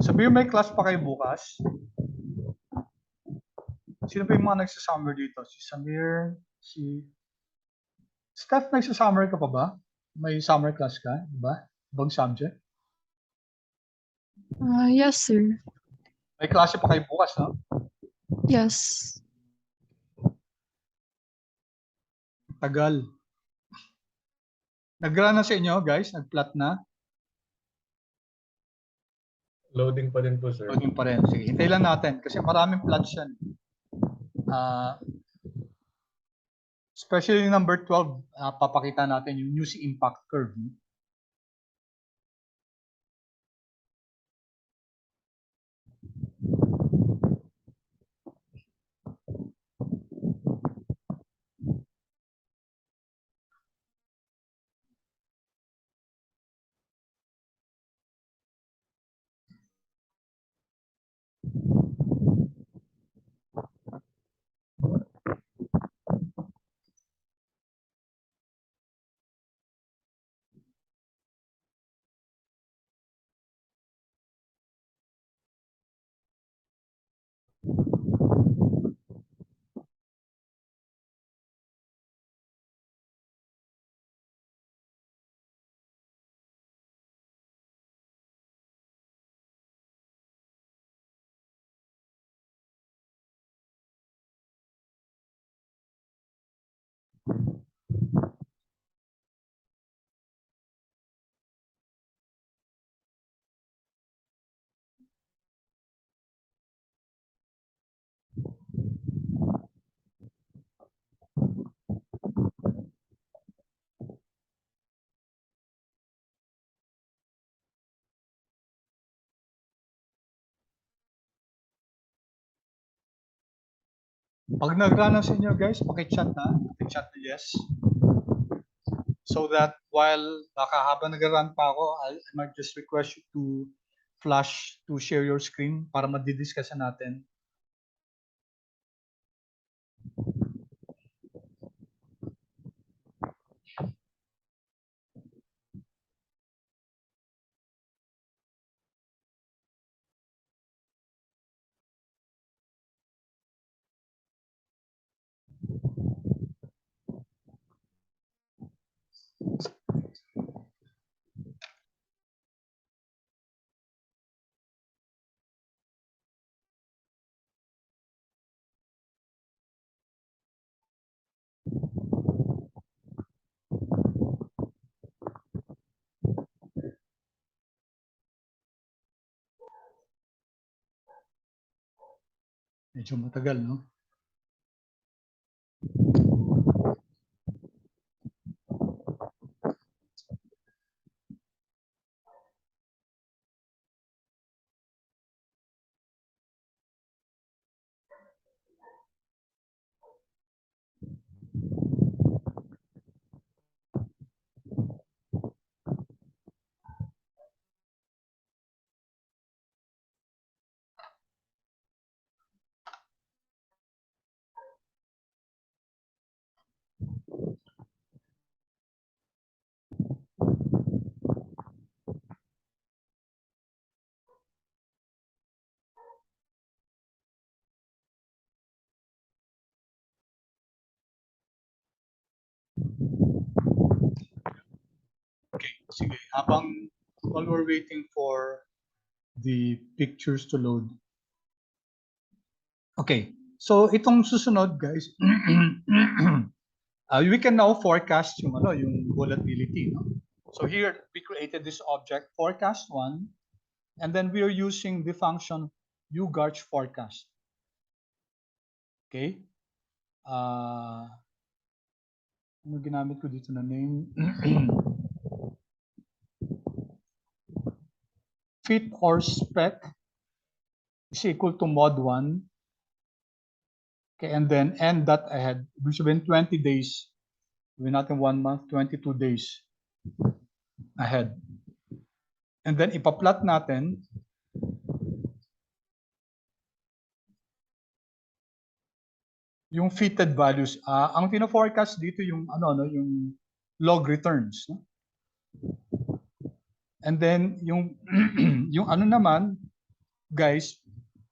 Sabi may class pa kayo bukas. Sino pa yung mga nagsasummer dito? Si Samir, si Steph, nagsasummer ka pa ba? May summer class ka, di ba? Ibang subject? Yes, sir. May klase pa kayo bukas, no? Yes. Tagal. Nag-run na sa inyo, guys? Nag-plot na? Loading pa din po, sir. Loading pa rin. Sige, hintay lang natin kasi maraming plots yan. Especially yung number 12, papakita natin yung news impact curve. Pag nag-run na sa inyo guys, pakichat na. Pakichat na yes. So that while habang nag-run pa ako, I might just request you to flash to share your screen para madidiscuss natin. Medyo matagal, no? Okay, sige. While we're waiting for the pictures to load. Okay, so itong susunod guys, we can now forecast yung volatility, no? So here we created this object forecast1, and then we are using the function ugarch forecast. Okay? Ano ginamit ko dito na name? Fit or spec is equal to mod1. Okay, and then end that ahead. Which will be 20 days. We're not in 1 month, 22 days ahead. And then ipa-plot natin yung fitted values. Ang pino-forecast dito yung yung log returns, no? And then yung yung naman guys,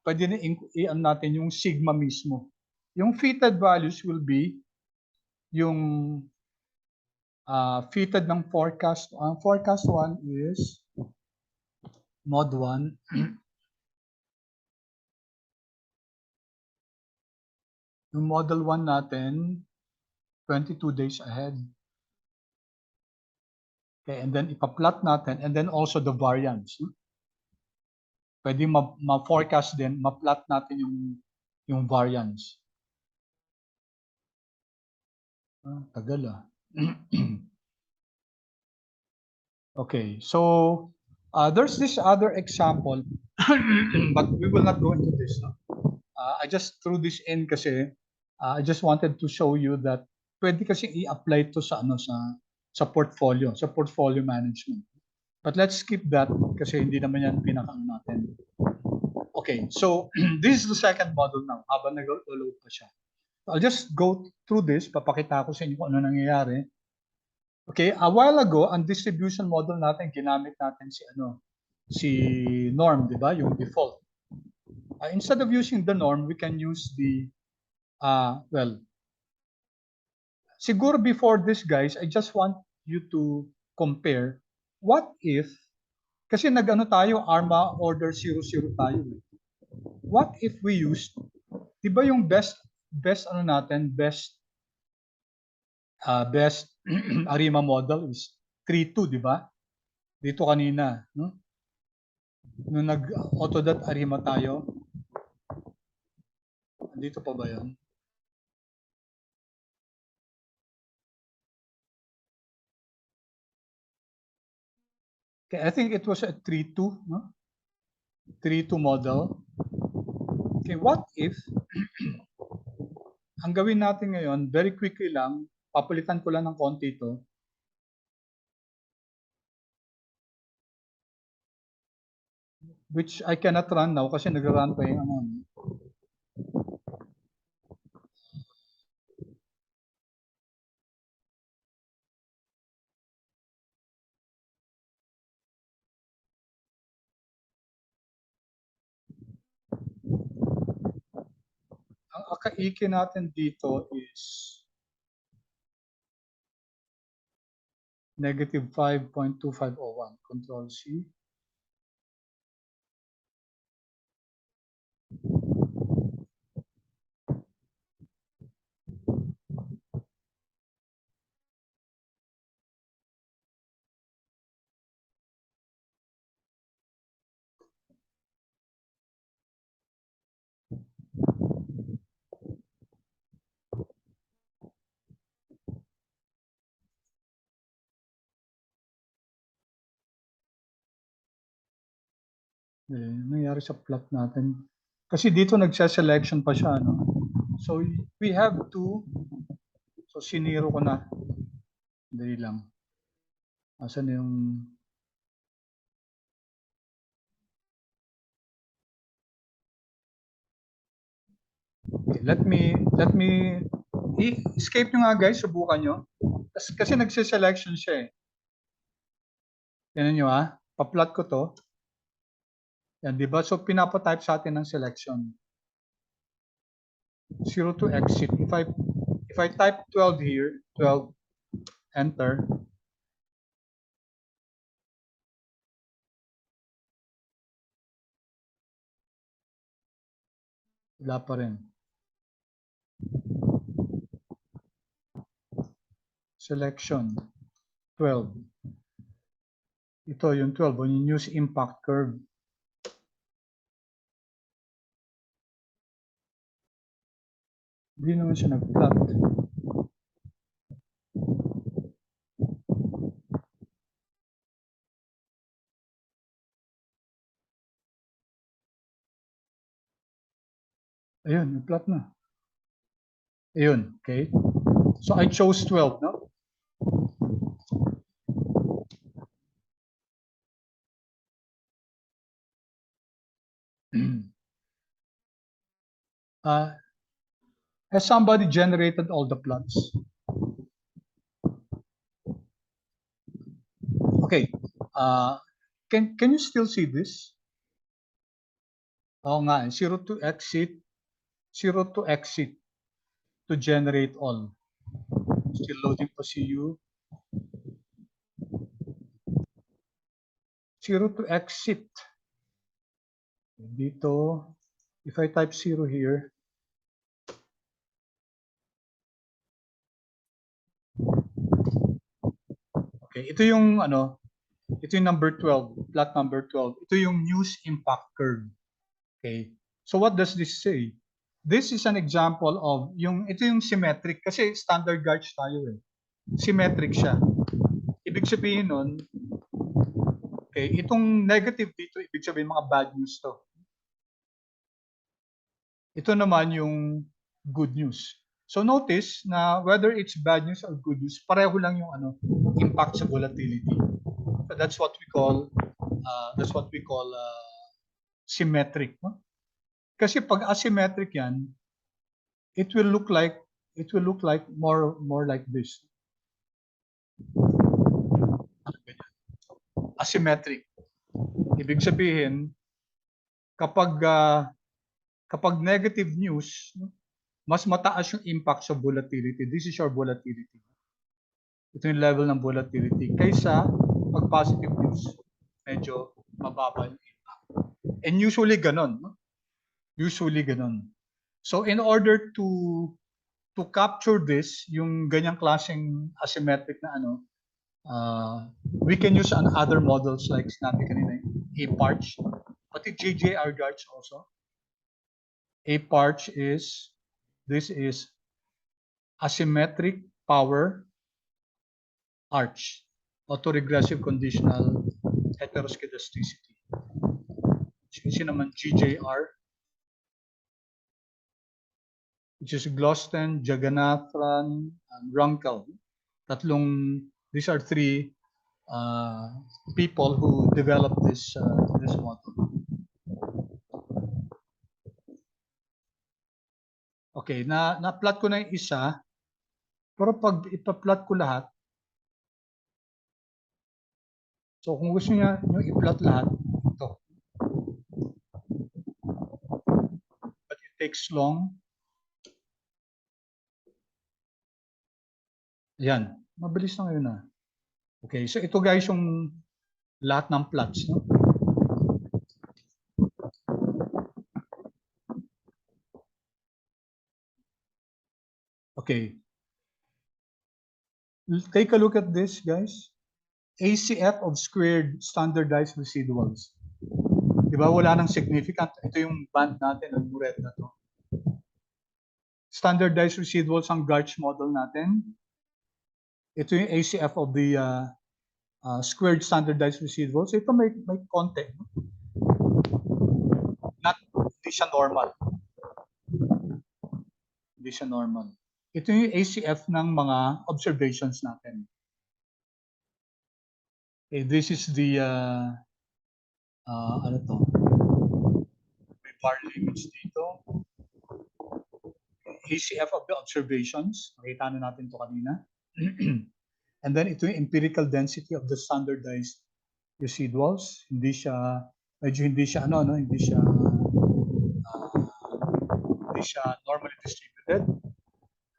pwede na i-ano natin yung sigma mismo. Yung fitted values will be yung fitted ng forecast. Ang forecast 1 is mod 1. Yung model 1 natin 22 days ahead. Okay, and then ipa-plot natin, and then also the variance. pwede ma-forecast din, ma-plot natin yung variance. Tagal ah. Okay, so there's this other example, but we will not go into this. No? I just threw this in kasi I just wanted to show you that pwede kasi i-apply to sa sa portfolio management. But let's skip that kasi hindi naman yan pinaka natin. Okay, so this is the second model now habang nag-load pa siya. I'll just go through this, papakita ko sa inyo kung ano nangyayari. Okay, a while ago, ang distribution model natin, ginamit natin si norm, di ba? Yung default. Instead of using the norm, we can use the, well, siguro before this, guys, I just want you to compare what if, kasi nag-ano tayo, ARMA order 00 tayo. What if we used, di ba yung best ano natin, best ARIMA model is 3.2, di ba? Dito kanina, no? Nung nag-autodot ARIMA tayo, dito pa ba yun? Okay, I think it was a 3.2, no? 3.2 model. Okay, what if, ang gawin natin ngayon, very quickly lang, papalitan ko lang ng konti ito. Which I cannot run now kasi nag-run pa yung ano. Ang akaiki natin dito is negative 5.2501. Control C. Nangyari sa plot natin. Kasi dito nagsa-selection pa siya, no? So we have to, so siniro ko na. Dali lang. Asan yung, okay, let me, escape nyo nga guys, subukan nyo. Kasi nagsa-selection siya eh. Yan nyo pa-plot ko to. Yan, di ba? So pinapatype sa atin ng selection. 0 to exit. If I type 12 here, 12, enter. Wala pa rin. Selection 12. Ito yung 12, yung use impact curve. Hindi naman siya nag-plot. Ayun, nag-plot na. Ayun, okay. So I chose 12, no? Has somebody generated all the plots? Okay. Can you still see this? Oo nga, 0 to exit, 0 to exit to generate all. Still loading pa CU. 0 to exit. Dito, if I type 0 here, okay, ito yung ano, Ito yung number 12, plot number 12. Ito yung news impact curve. Okay. So what does this say? This is an example of ito yung symmetric kasi standard Garch tayo eh. Symmetric siya. Ibig sabihin nun, okay, itong negative dito, ibig sabihin mga bad news to. Ito naman yung good news. So notice na whether it's bad news or good news, pareho lang yung impact sa volatility. So that's what we call symmetric. No? Kasi pag asymmetric yan, it will look like more like this. Asymmetric. Ibig sabihin, kapag negative news, mas mataas yung impact sa volatility. This is your volatility. Ito yung level ng volatility. Kaysa pag positive news, medyo mababa yung impact. And usually ganon. No? Usually ganon. So in order to capture this, yung ganyang klaseng asymmetric na we can use other models like sinabi kanina, aapllret, pati JJR Garch also. Aapllret this is asymmetric power arch, autoregressive conditional heteroscedasticity. Kasi naman GJR, which is Gloston, Jagannathan, and Runkel. These are three people who developed this model. Okay, na-plot ko na yung isa, pero pag ipa-plot ko lahat, so kung gusto niya yung i-plot lahat, ito. But it takes long. Yan, mabilis na ngayon na. Okay, so ito guys yung lahat ng plots. No? Okay. Take a look at this, guys. ACF of squared standardized residuals. Diba wala nang significant. Ito yung band natin, ang red na to. Standardized residuals ang Garch model natin. Ito yung ACF of the squared standardized residuals. Ito may konti. Hindi siya normal. Hindi siya normal. Ito yung ACF ng mga observations natin. Okay, this is the ano to? May bar limits dito. ACF of the observations. Nakita na natin to kanina. And then ito yung empirical density of the standardized residuals. Hindi siya normally distributed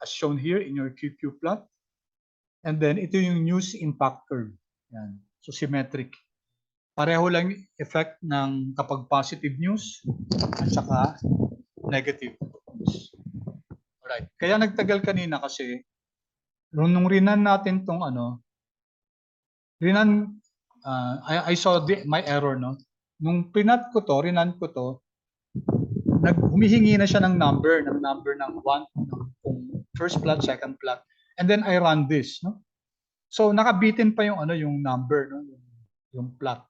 as shown here in your QQ plot. And then ito yung news impact curve. Yan. So symmetric. Pareho lang yung effect ng kapag positive news at saka negative news. Alright. Kaya nagtagal kanina kasi nung rinan natin tong I saw my error, no? Nung rinan ko to, humihingi na siya ng number ng one, first plot, second plot. And then I run this, no? So nakabitin pa yung yung number, no? Yung plot.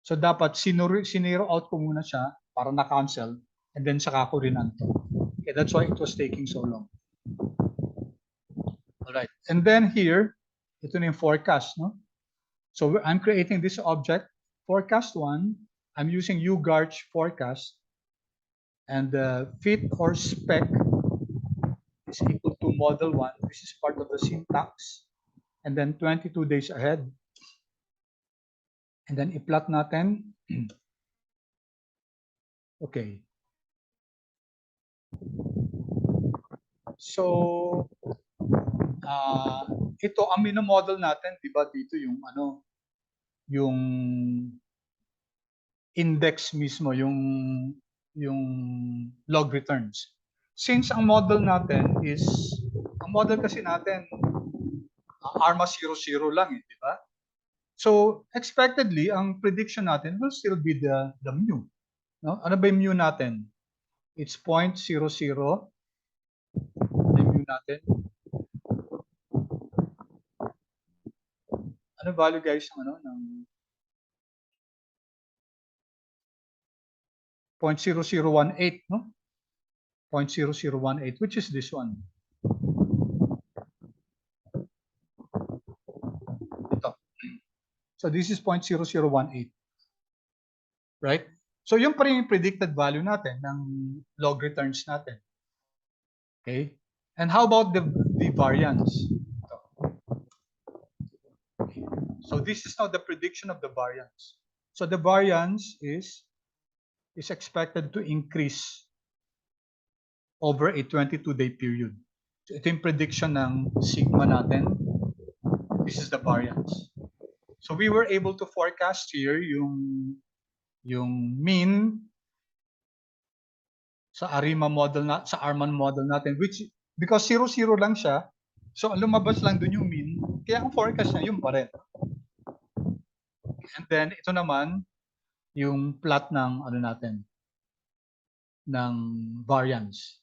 So dapat sinero out ko muna siya para na-cancel and then saka ko rinan to. Okay, that's why it was taking so long. All right. And then here, ito na yung forecast, no? So I'm creating this object, forecast 1. I'm using ugarch forecast. And the fit or spec is equal to model 1. This is part of the syntax. And then 22 days ahead. And then i-plot natin. Okay. So ito ang minomodel natin, di ba dito yung yung index mismo, yung log returns. Since ang model kasi natin ARMA 00 lang, di ba? So, expectedly, ang prediction natin will still be the mu. No? Ano ba yung mu natin? It's 0.00. Ano yung mu natin? Ano value guys ng ano ng 0.0018, no? 0.0018, which is this one. Ito. So this is 0.0018. Right? So yung pa rin yung predicted value natin ng log returns natin. Okay? And how about the variance? Ito. Okay. So this is now the prediction of the variance. So the variance is expected to increase over a 22-day period. So ito yung prediction ng sigma natin. This is the variance. So we were able to forecast here yung mean sa ARIMA model sa Arman model natin, which because 0, 0 lang siya, so lumabas lang dun yung mean, kaya ang forecast niya yung pa rin. And then ito naman yung plot ng ano natin ng variance.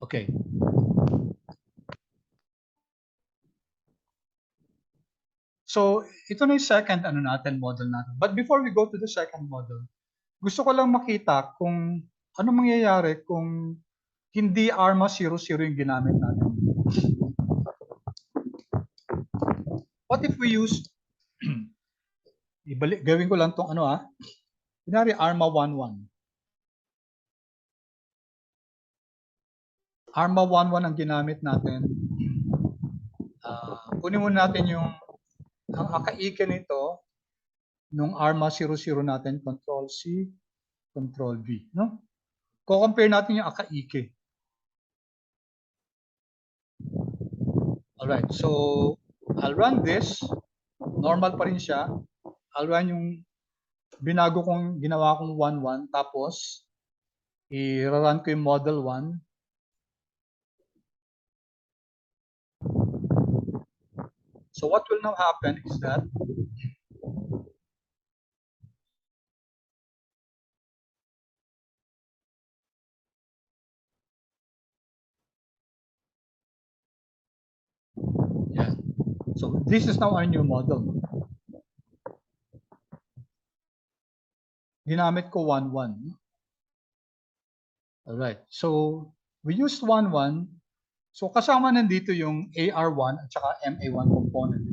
Okay. So, ito na yung second ano natin, model natin. But before we go to the second model, gusto ko lang makita kung ano mangyayari kung hindi ARMA 00 yung ginamit natin. What if we use, gawin ko lang tong ano kunwari ARMA 11. ARMA 11 ang ginamit natin. Kunin muna natin yung ang akaike nito nung ARMA 00 natin, Control C, Control V, no? Ko-compare natin yung akaike. Alright, so I'll run this. Normal pa rin siya. I'll run yung ginawa kong 11, tapos i-run ko yung model 1. So what will now happen is that yeah. So this is now our new model. Ginamit ko 11. Alright. So we used 11. So kasama nandito yung AR1 at saka MA1 component.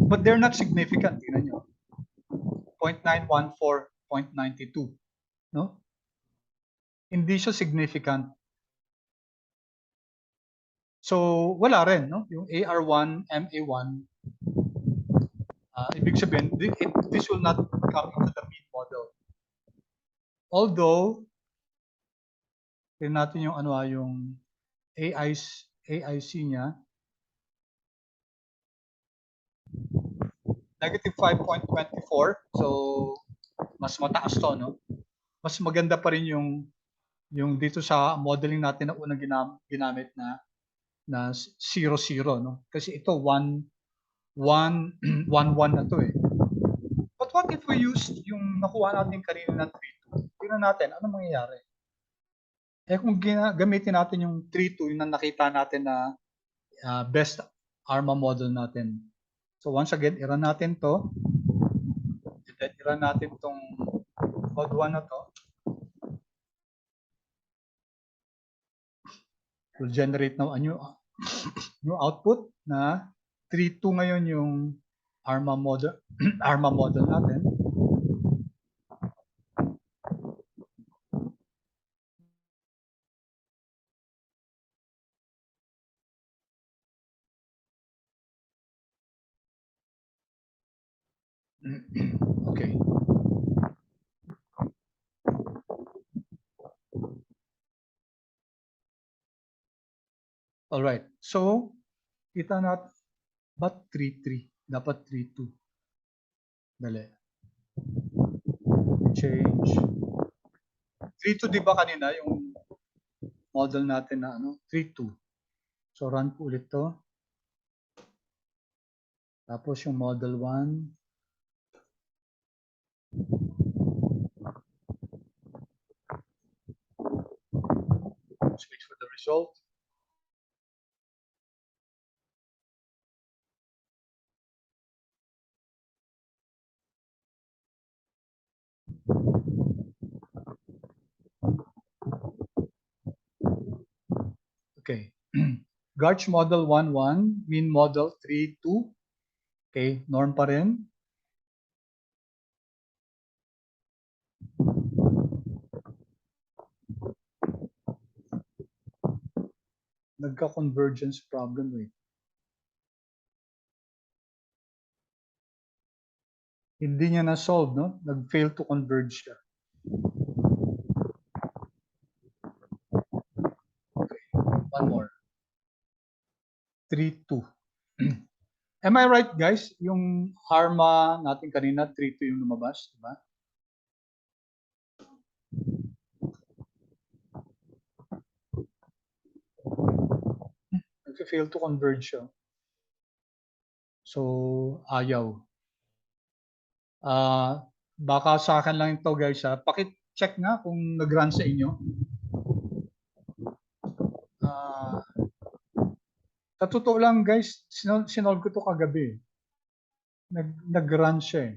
But they're not significant. Tingnan nyo. 0.914, 0.92. No? Hindi siya significant. So wala rin, no? Yung AR1, MA1, ibig sabihin, this will not come into the mean model. Although, tingnan natin yung yung AIC niya. Negative 5.24. So, mas mataas to, no? Mas maganda pa rin yung dito sa modeling natin na unang ginamit na 0, 0, no? Kasi ito 1, 1, 1, 1 na to eh. But what if we use yung nakuha natin kanina na 3, 2? Tingnan natin, ano mangyayari? Kung gamitin natin yung 3, 2, yung nakita natin na best ARMA model natin. So once again, i-run natin to. And then i-run natin tong mod 1 na to. Will generate now a new output na 3, 2 ngayon yung ARMA model ARMA model natin. Okay. All right. So, kita natin, ba't 3-3? Dapat 3-2. Dali. Change. 3-2, di ba kanina yung model natin na 3-2. So, run ko ulit to. Tapos yung model 1. Let's wait for the result. Okay. Garch Model 1.1, mean model 3.2. Okay, norm pa rin. Nagka-convergence problem eh. Hindi niya na-solve, no? Nag-fail to converge siya. Okay, one more. 3.2. Am I right, guys? Yung ARMA natin kanina, 3.2 yung lumabas, di ba? Nag-fail to converge siya. So, ayaw. Baka sa akin lang ito, guys. Paki-check nga kung nag-run sa inyo. Sa totoo lang, guys, sinolve ko to kagabi. Nag-run siya eh.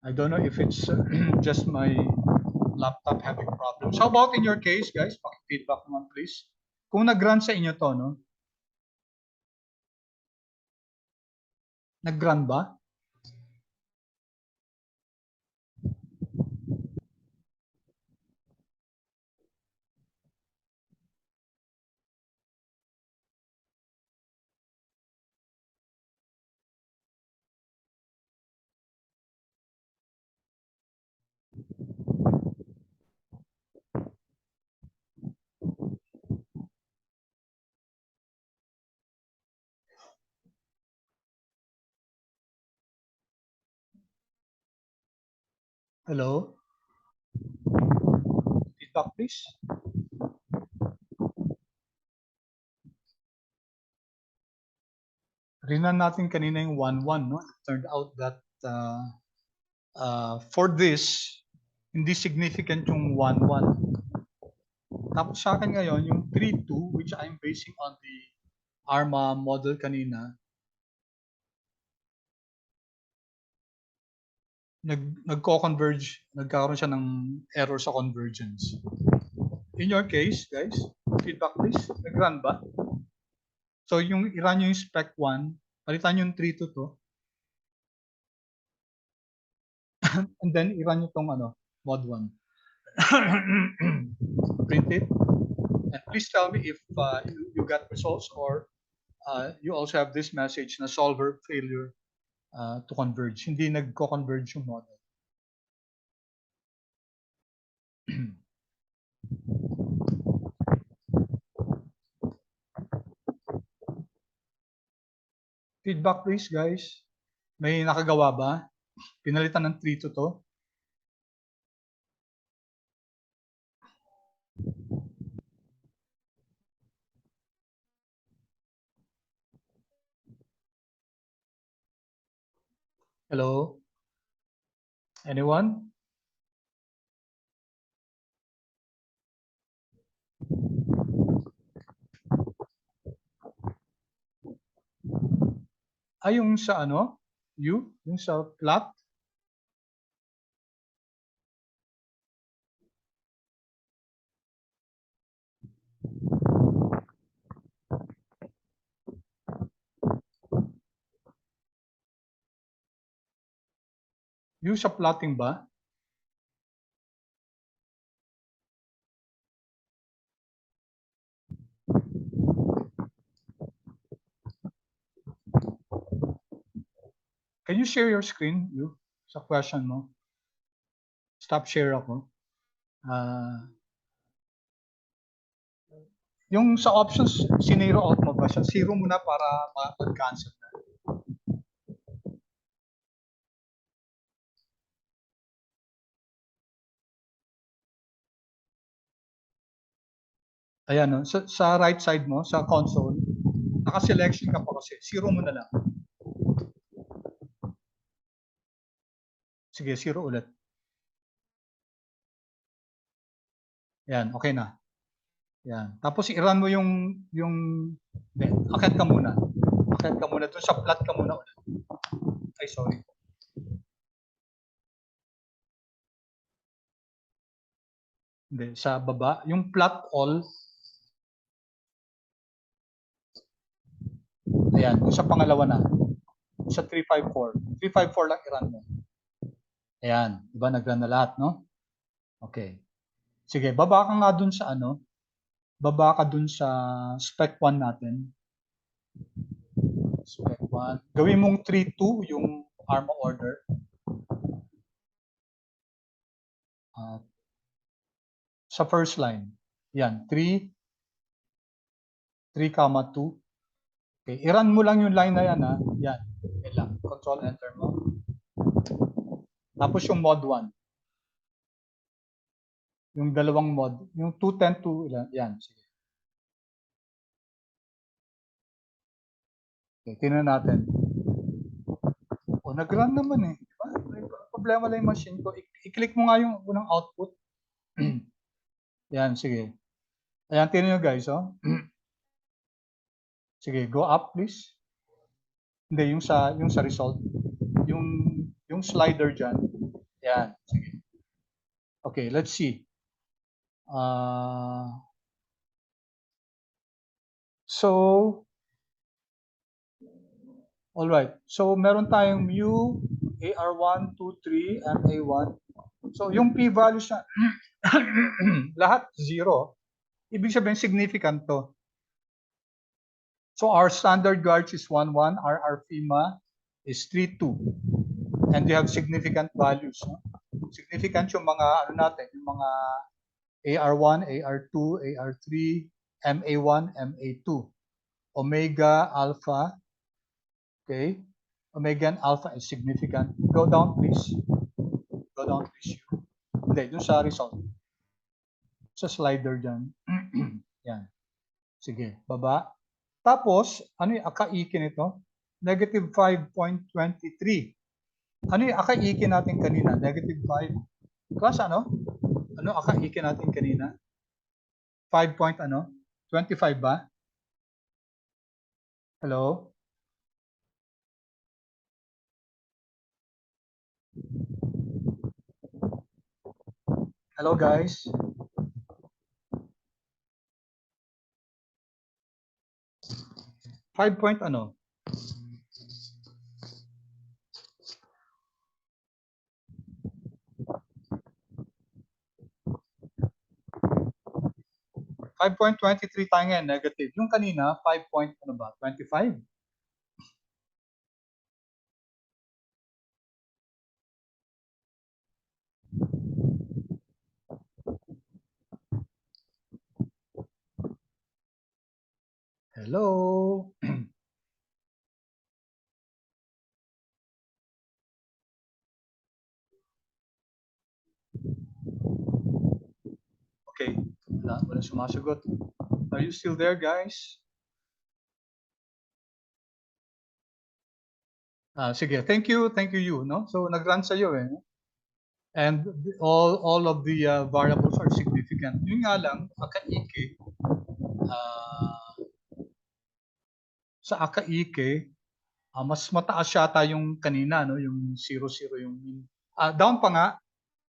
I don't know if it's just my laptop having problems. How about in your case, guys? Paki-feedback naman, please. Kung nag-run sa inyo to, no? Nag-run ba? Hello? Feedback, please. Rinan natin kanina yung 1-1, no? It turned out that for this, hindi significant yung 1-1. Tapos sa akin ngayon, yung 3-2, which I'm basing on the ARMA model kanina, nagko-converge, nagkakaroon siya ng error sa convergence. In your case, guys, feedback please, nag-run ba? So yung i-run nyo yung spec 1, palitan yung 3-2 to, and then i-run nyo tong mod 1. Print it, and please tell me if you got results or you also have this message na solver failure to converge. Hindi nagko-converge yung model. Feedback please, guys. May nakagawa ba? Pinalitan ng 3 to. Hello? Anyone? Yung sa yung sa plot? Yung sa plotting ba? Can you share your screen, sa question mo? Stop share ako. Yung sa options, sinero out mo ba siya? Zero muna para mag-cancel na. Ayan, no? Sa right side mo, sa console, naka-selection ka pa kasi. 0 mo na lang. Sige, 0 ulit. Yan, okay na. Yan. Tapos i-run mo hindi, akyat ka muna. Akyat ka muna. Doon sa plot ka muna ulit. Ay, sorry. Hindi, sa baba. Yung plot all. Ayan, yung sa pangalawa na. Sa 354. 354 lang i-run mo. Ayan, diba nag-run na lahat, no? Okay. Sige, baba ka nga dun sa baba ka dun sa spec 1 natin. Spec 1. Gawin mong 3-2 yung ARMA order. Sa first line. Yan, 3, 2. Okay, i-run mo lang yung line na yan, ha? Yan. Okay lang. Control enter mo. Tapos yung mod 1. Yung dalawang mod. Yung 210 yan. Sige. Okay, tingnan natin. O, nag-run naman eh. Diba? May problema lang yung machine ko. I-click mo nga yung unang output. Yan, sige. Ayan, tingnan nyo guys, oh. Sige, go up please. Hindi, yung sa result. Yung slider dyan. Yan, sige. Okay, let's see. So, all right. So, meron tayong mu, AR1, 2, 3, and A1. So, yung p-values na lahat 0. Ibig sabihin, significant to. So, our standard Garch is 1, 1. Our FIMA is 3, 2. And you have significant values. No? Significant yung mga, natin, yung mga AR1, AR2, AR3, MA1, MA2. Omega, alpha. Okay. Omega and alpha is significant. Go down, please. Go down, please. Hindi, dun sa result. Sa slider dyan. Yan. Sige, baba. Tapos, ano yung akaiki nito? Negative 5.23. Ano yung akaiki natin kanina? Negative 5. Class, ano? Ano akaiki natin kanina? 5 point ano? 25 ba? Hello? Hello, guys? Five point ano? .23 tayo ngayon, negative. Yung kanina, 5 point ano ba? 25? Hello? Okay. Wala sumasagot. Are you still there, guys? Sige, thank you, you. No? So, nag-run sa'yo eh. And all of the variables are significant. Yun nga lang, akaike, sa akaike, mas mataas yata yung kanina, no? Yung 0, 0 yung mean. Down pa nga.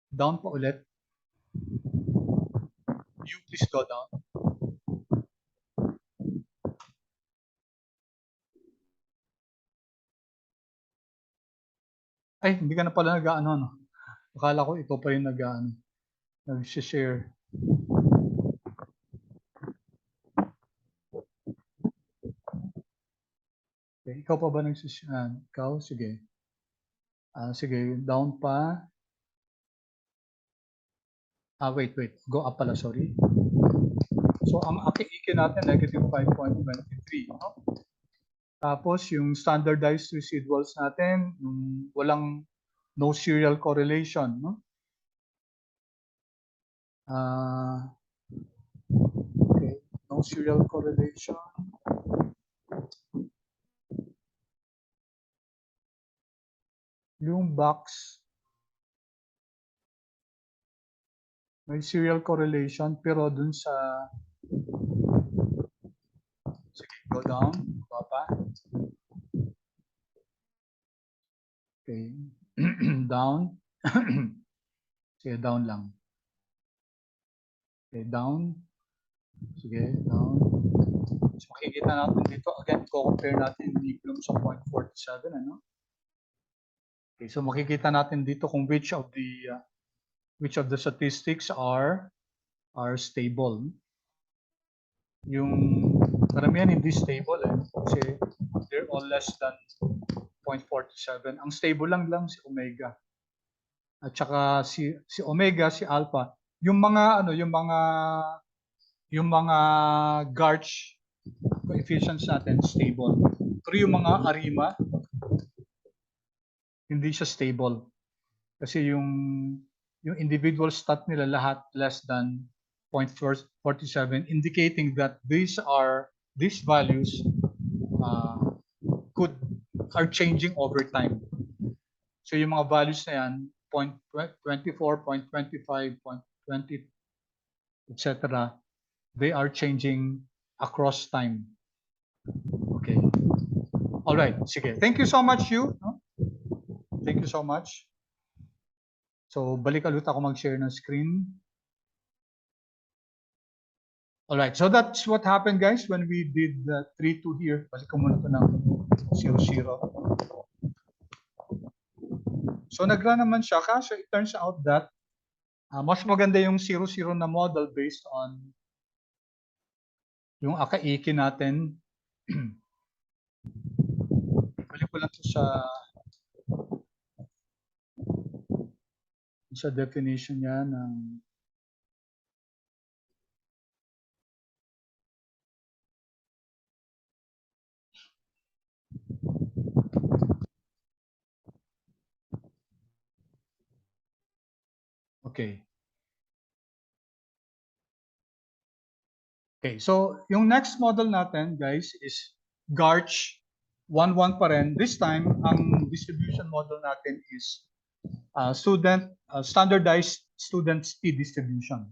Down pa ulit. You please go down. Ay, hindi ka na pala nag-ano, no? Akala ko ikaw pa yung nag-share. Okay, ikaw pa ba nag-share? Ikaw? Sige. Sige, down pa. Wait. Go up pala, sorry. So, ang aki-iki natin, negative 5.23. No? Tapos, yung standardized residuals natin, yung walang no serial correlation. No? Okay. no serial correlation. Yung box, may serial correlation, pero dun sa, sige, go down, baba. Okay, down. Sige, down lang. Okay, down. Sige, down. So makikita natin dito, again, compare natin yung equilibrium sa 0.47, ano? Okay, so makikita natin dito kung which of the statistics are stable. Yung karamihan hindi stable kasi they're all less than 0.47. Ang stable lang si omega. At saka si omega, si alpha, yung mga Garch coefficients natin stable. Pero yung mga ARIMA hindi siya stable. Kasi yung individual stat nila lahat less than 0.47, indicating that these values are changing over time. So yung mga values na yan, 0.24, 0.25, 0.20, etc., they are changing across time. Okay. All right. Sige. Thank you so much, you. Thank you so much. So, balik ulit ako mag-share ng screen. All right. So, that's what happened, guys, when we did the 3-2 here. Balik ko muna ito ng 0-0. So, nag-run naman siya. Kaso, it turns out that mas maganda yung 0-0 na model based on yung akaiki natin. Balik ko lang ito sa definition niya ng okay. Okay, so yung next model natin, guys, is Garch 11 pa rin. This time, ang distribution model natin is standardized student speed distribution.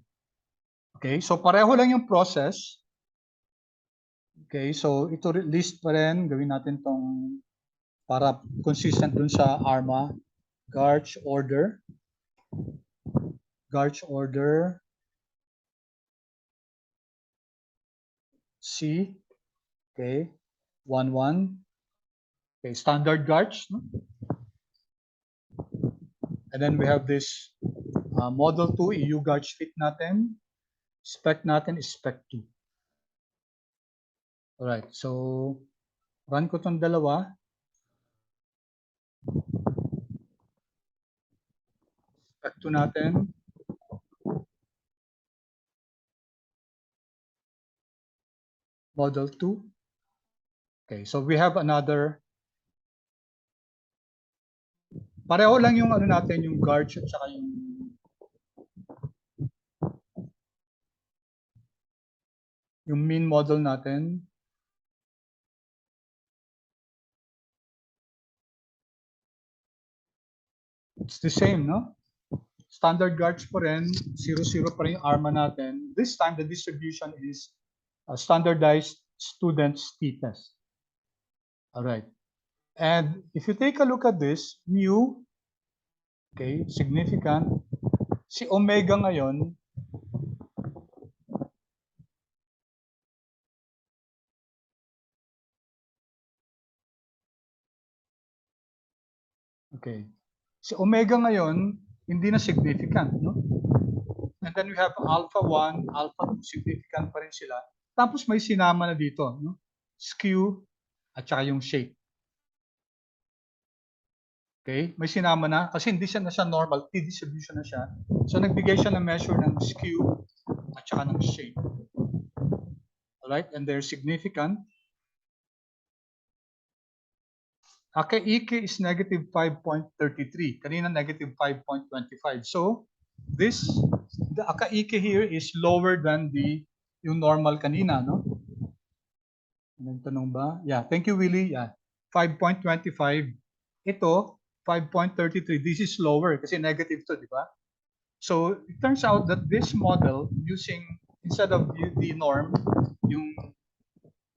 Okay, so pareho lang yung process. Okay, so ito list pa rin. Gawin natin tong para consistent dun sa ARMA. Garch order. C. Okay, 11. Okay, standard Garch. No? And then we have this model 2, EU Garch fit natin. Spec natin is spec 2. Alright, so run ko itong dalawa. Spec 2 natin. Model 2. Okay, so we have another. Pareho lang yung ano natin, yung Garch at saka yung mean model natin. It's the same, no? Standard Garch pa rin, 0-0 pa rin yung ARMA natin. This time, the distribution is a standardized student's t-test. All right. And if you take a look at this, mu, okay, significant. Si omega ngayon, okay. Si omega ngayon, hindi na significant, no? And then we have alpha 1, alpha 2, significant pa rin sila. Tapos may sinama na dito, no? Skew at saka yung shape. Okay? May sinama na kasi hindi siya na siya normal, t-distribution na siya. So nagbigay siya ng measure ng skew at saka ng shape. Alright? And they're significant. Akaike is negative 5.33. Kanina negative 5.25. So the Akaike here is lower than the yung normal kanina, no? Anong tanong ba? Yeah, thank you, Willie. Yeah, 5.25. Ito, 5.33. This is lower kasi negative to, di ba? So it turns out that this model using, instead of the norm,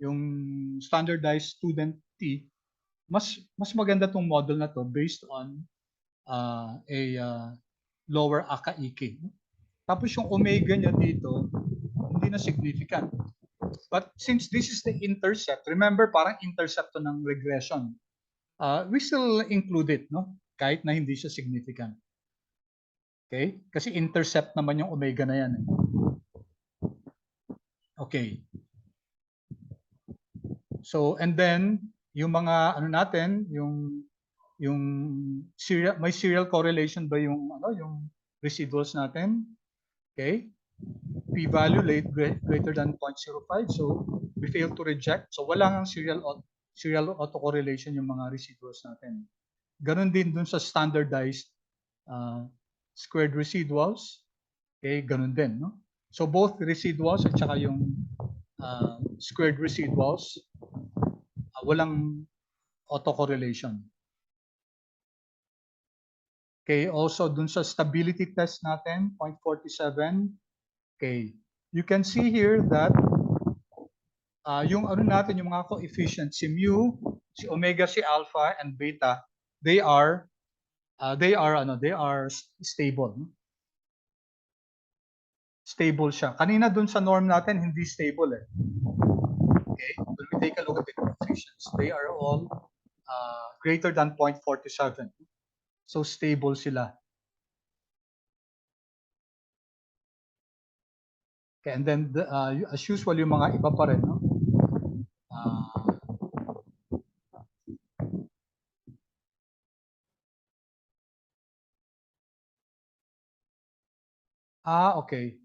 yung standardized student T, mas maganda tong model na to based on lower AKA. Tapos yung omega niya dito, hindi na significant. But since this is the intercept, remember parang intercept to ng regression, we still include it, no? Kahit na hindi siya significant. Okay? Kasi intercept naman yung omega na yan. Okay. So, and then, yung mga, ano natin, yung serial, may serial correlation ba yung, yung residuals natin? Okay? P-value greater than 0.05. So, we fail to reject. So, wala nang serial autocorrelation yung mga residuals natin. Ganon din dun sa standardized squared residuals. Okay, ganon din, no? So, both residuals at saka yung squared residuals, walang autocorrelation. Okay, also dun sa stability test natin, 0.47. Okay, you can see here that yung ano natin, yung mga coefficients, si mu, si omega, si alpha, and beta, they are stable. Stable siya. Kanina dun sa norm natin, hindi stable eh. Okay, when we take a look at the coefficients, they are all greater than 0.47. So stable sila. Okay, and then as usual, yung mga iba pa rin, no? Okay.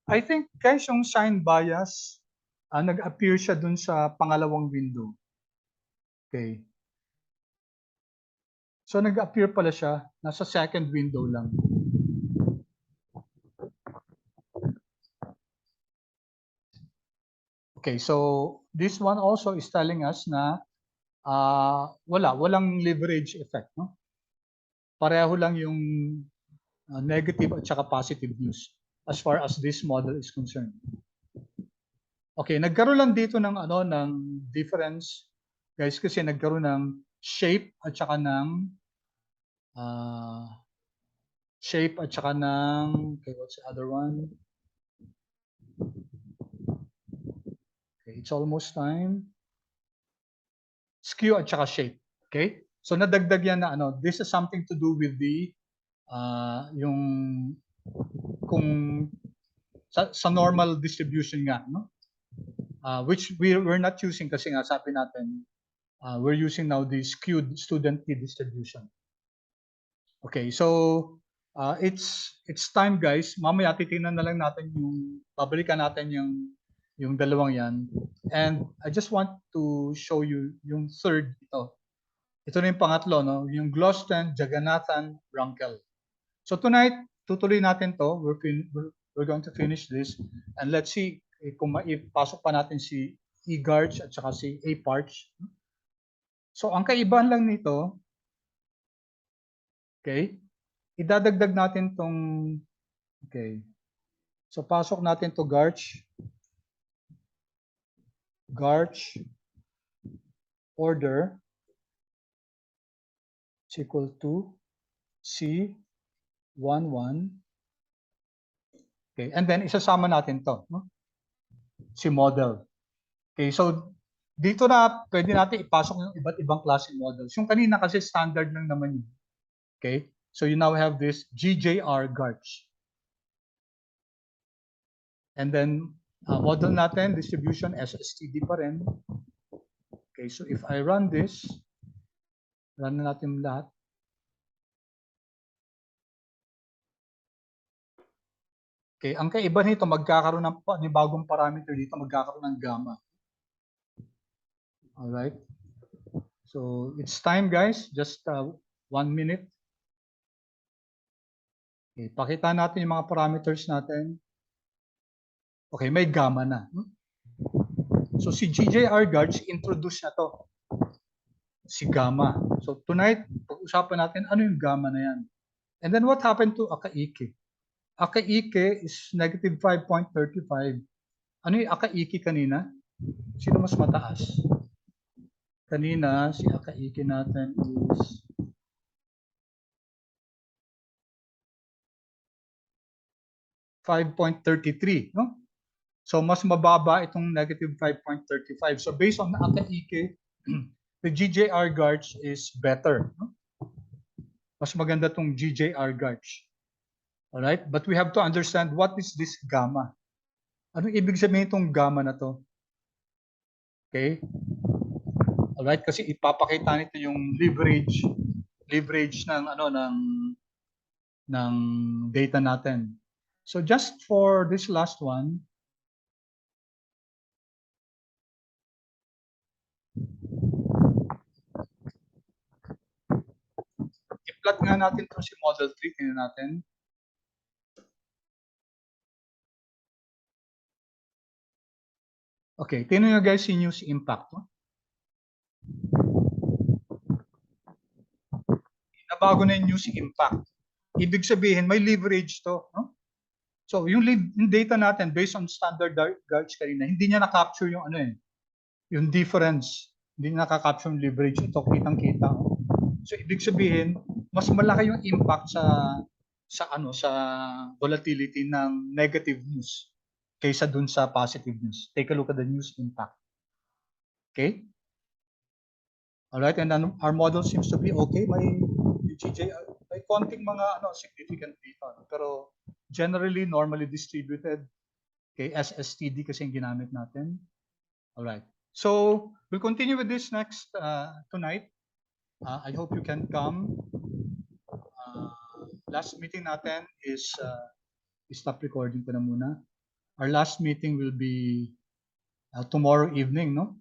I think guys, yung sign bias, nag-appear siya dun sa pangalawang window. Okay. So nag-appear pala siya, nasa second window lang. Okay, so this one also is telling us na walang leverage effect, no? Pareho lang yung negative at saka positive news as far as this model is concerned. Okay, nagkaroon lang dito ng difference, guys, kasi nagkaroon ng shape at saka ng okay, what's the other one? Okay, it's almost time. Skew at saka shape. Okay? So nadagdag yan na this is something to do with the yung kung sa normal distribution nga, no? Which we're not using kasi nga sabi natin we're using now the skewed student T distribution. Okay, so it's time, guys. Mamaya titingnan na lang natin babalikan natin yung dalawang yan. And I just want to show you yung third ito. Ito na yung pangatlo, no? Yung Gloston, Jagannathan, Runkel. So tonight, tutuloy natin to. We're going to finish this. And let's see kung maipasok pa natin si Garch at saka si Parch. So ang kaibahan lang nito, okay, idadagdag natin tong, okay, so pasok natin to Garch order is equal to C11. Okay, and then isasama natin to, no? Si model. Okay, so dito na pwede natin ipasok yung iba't ibang klaseng models. Yung kanina kasi standard lang naman yun. Okay, so you now have this GJR Garch. And then model natin, distribution SSTD pa rin. Okay, so if I run this, run na natin lahat. Okay, ang kaiba nito, magkakaroon ng bagong parameter dito, magkakaroon ng gamma. Alright. So it's time, guys. Just 1 minute. Okay, pakita natin yung mga parameters natin. Okay, may gamma na. So si GJR Garch introduce na to. Si gamma. So tonight, pag-usapan natin ano yung gamma na yan. And then what happened to Akaike? Akaike is negative 5.35. Ano yung Akaike kanina? Sino mas mataas? Kanina, si Akaike natin is $5.33, no? So mas mababa itong negative 5.35. So based on the Akaike, the GJR Garch is better. No? Mas maganda tong GJR Garch. Alright? But we have to understand what is this gamma. Anong ibig sabihin itong gamma na to? Okay? Alright? Kasi ipapakita nito yung leverage ng ng data natin. So just for this last one, i-plot nga natin itong si model 3. Tingnan natin. Okay, tingnan nyo guys yung news impact. No? Nabago na yung news impact. Ibig sabihin, may leverage to. No? So yung data natin based on standard Garch kanina, hindi niya na-capture yung yung difference. Hindi niya na-capture yung leverage. Ito, kitang-kita. No? So ibig sabihin, mas malaki yung impact sa volatility ng negative news kaysa dun sa positive news. Take a look at the news impact. Okay? All right, and then our model seems to be okay. May konting mga significant data, pero generally normally distributed. Okay, SSTD kasi yung ginamit natin. All right. So, we'll continue with this next tonight. I hope you can come. Last meeting natin is stop recording ko na muna. Our last meeting will be tomorrow evening, no?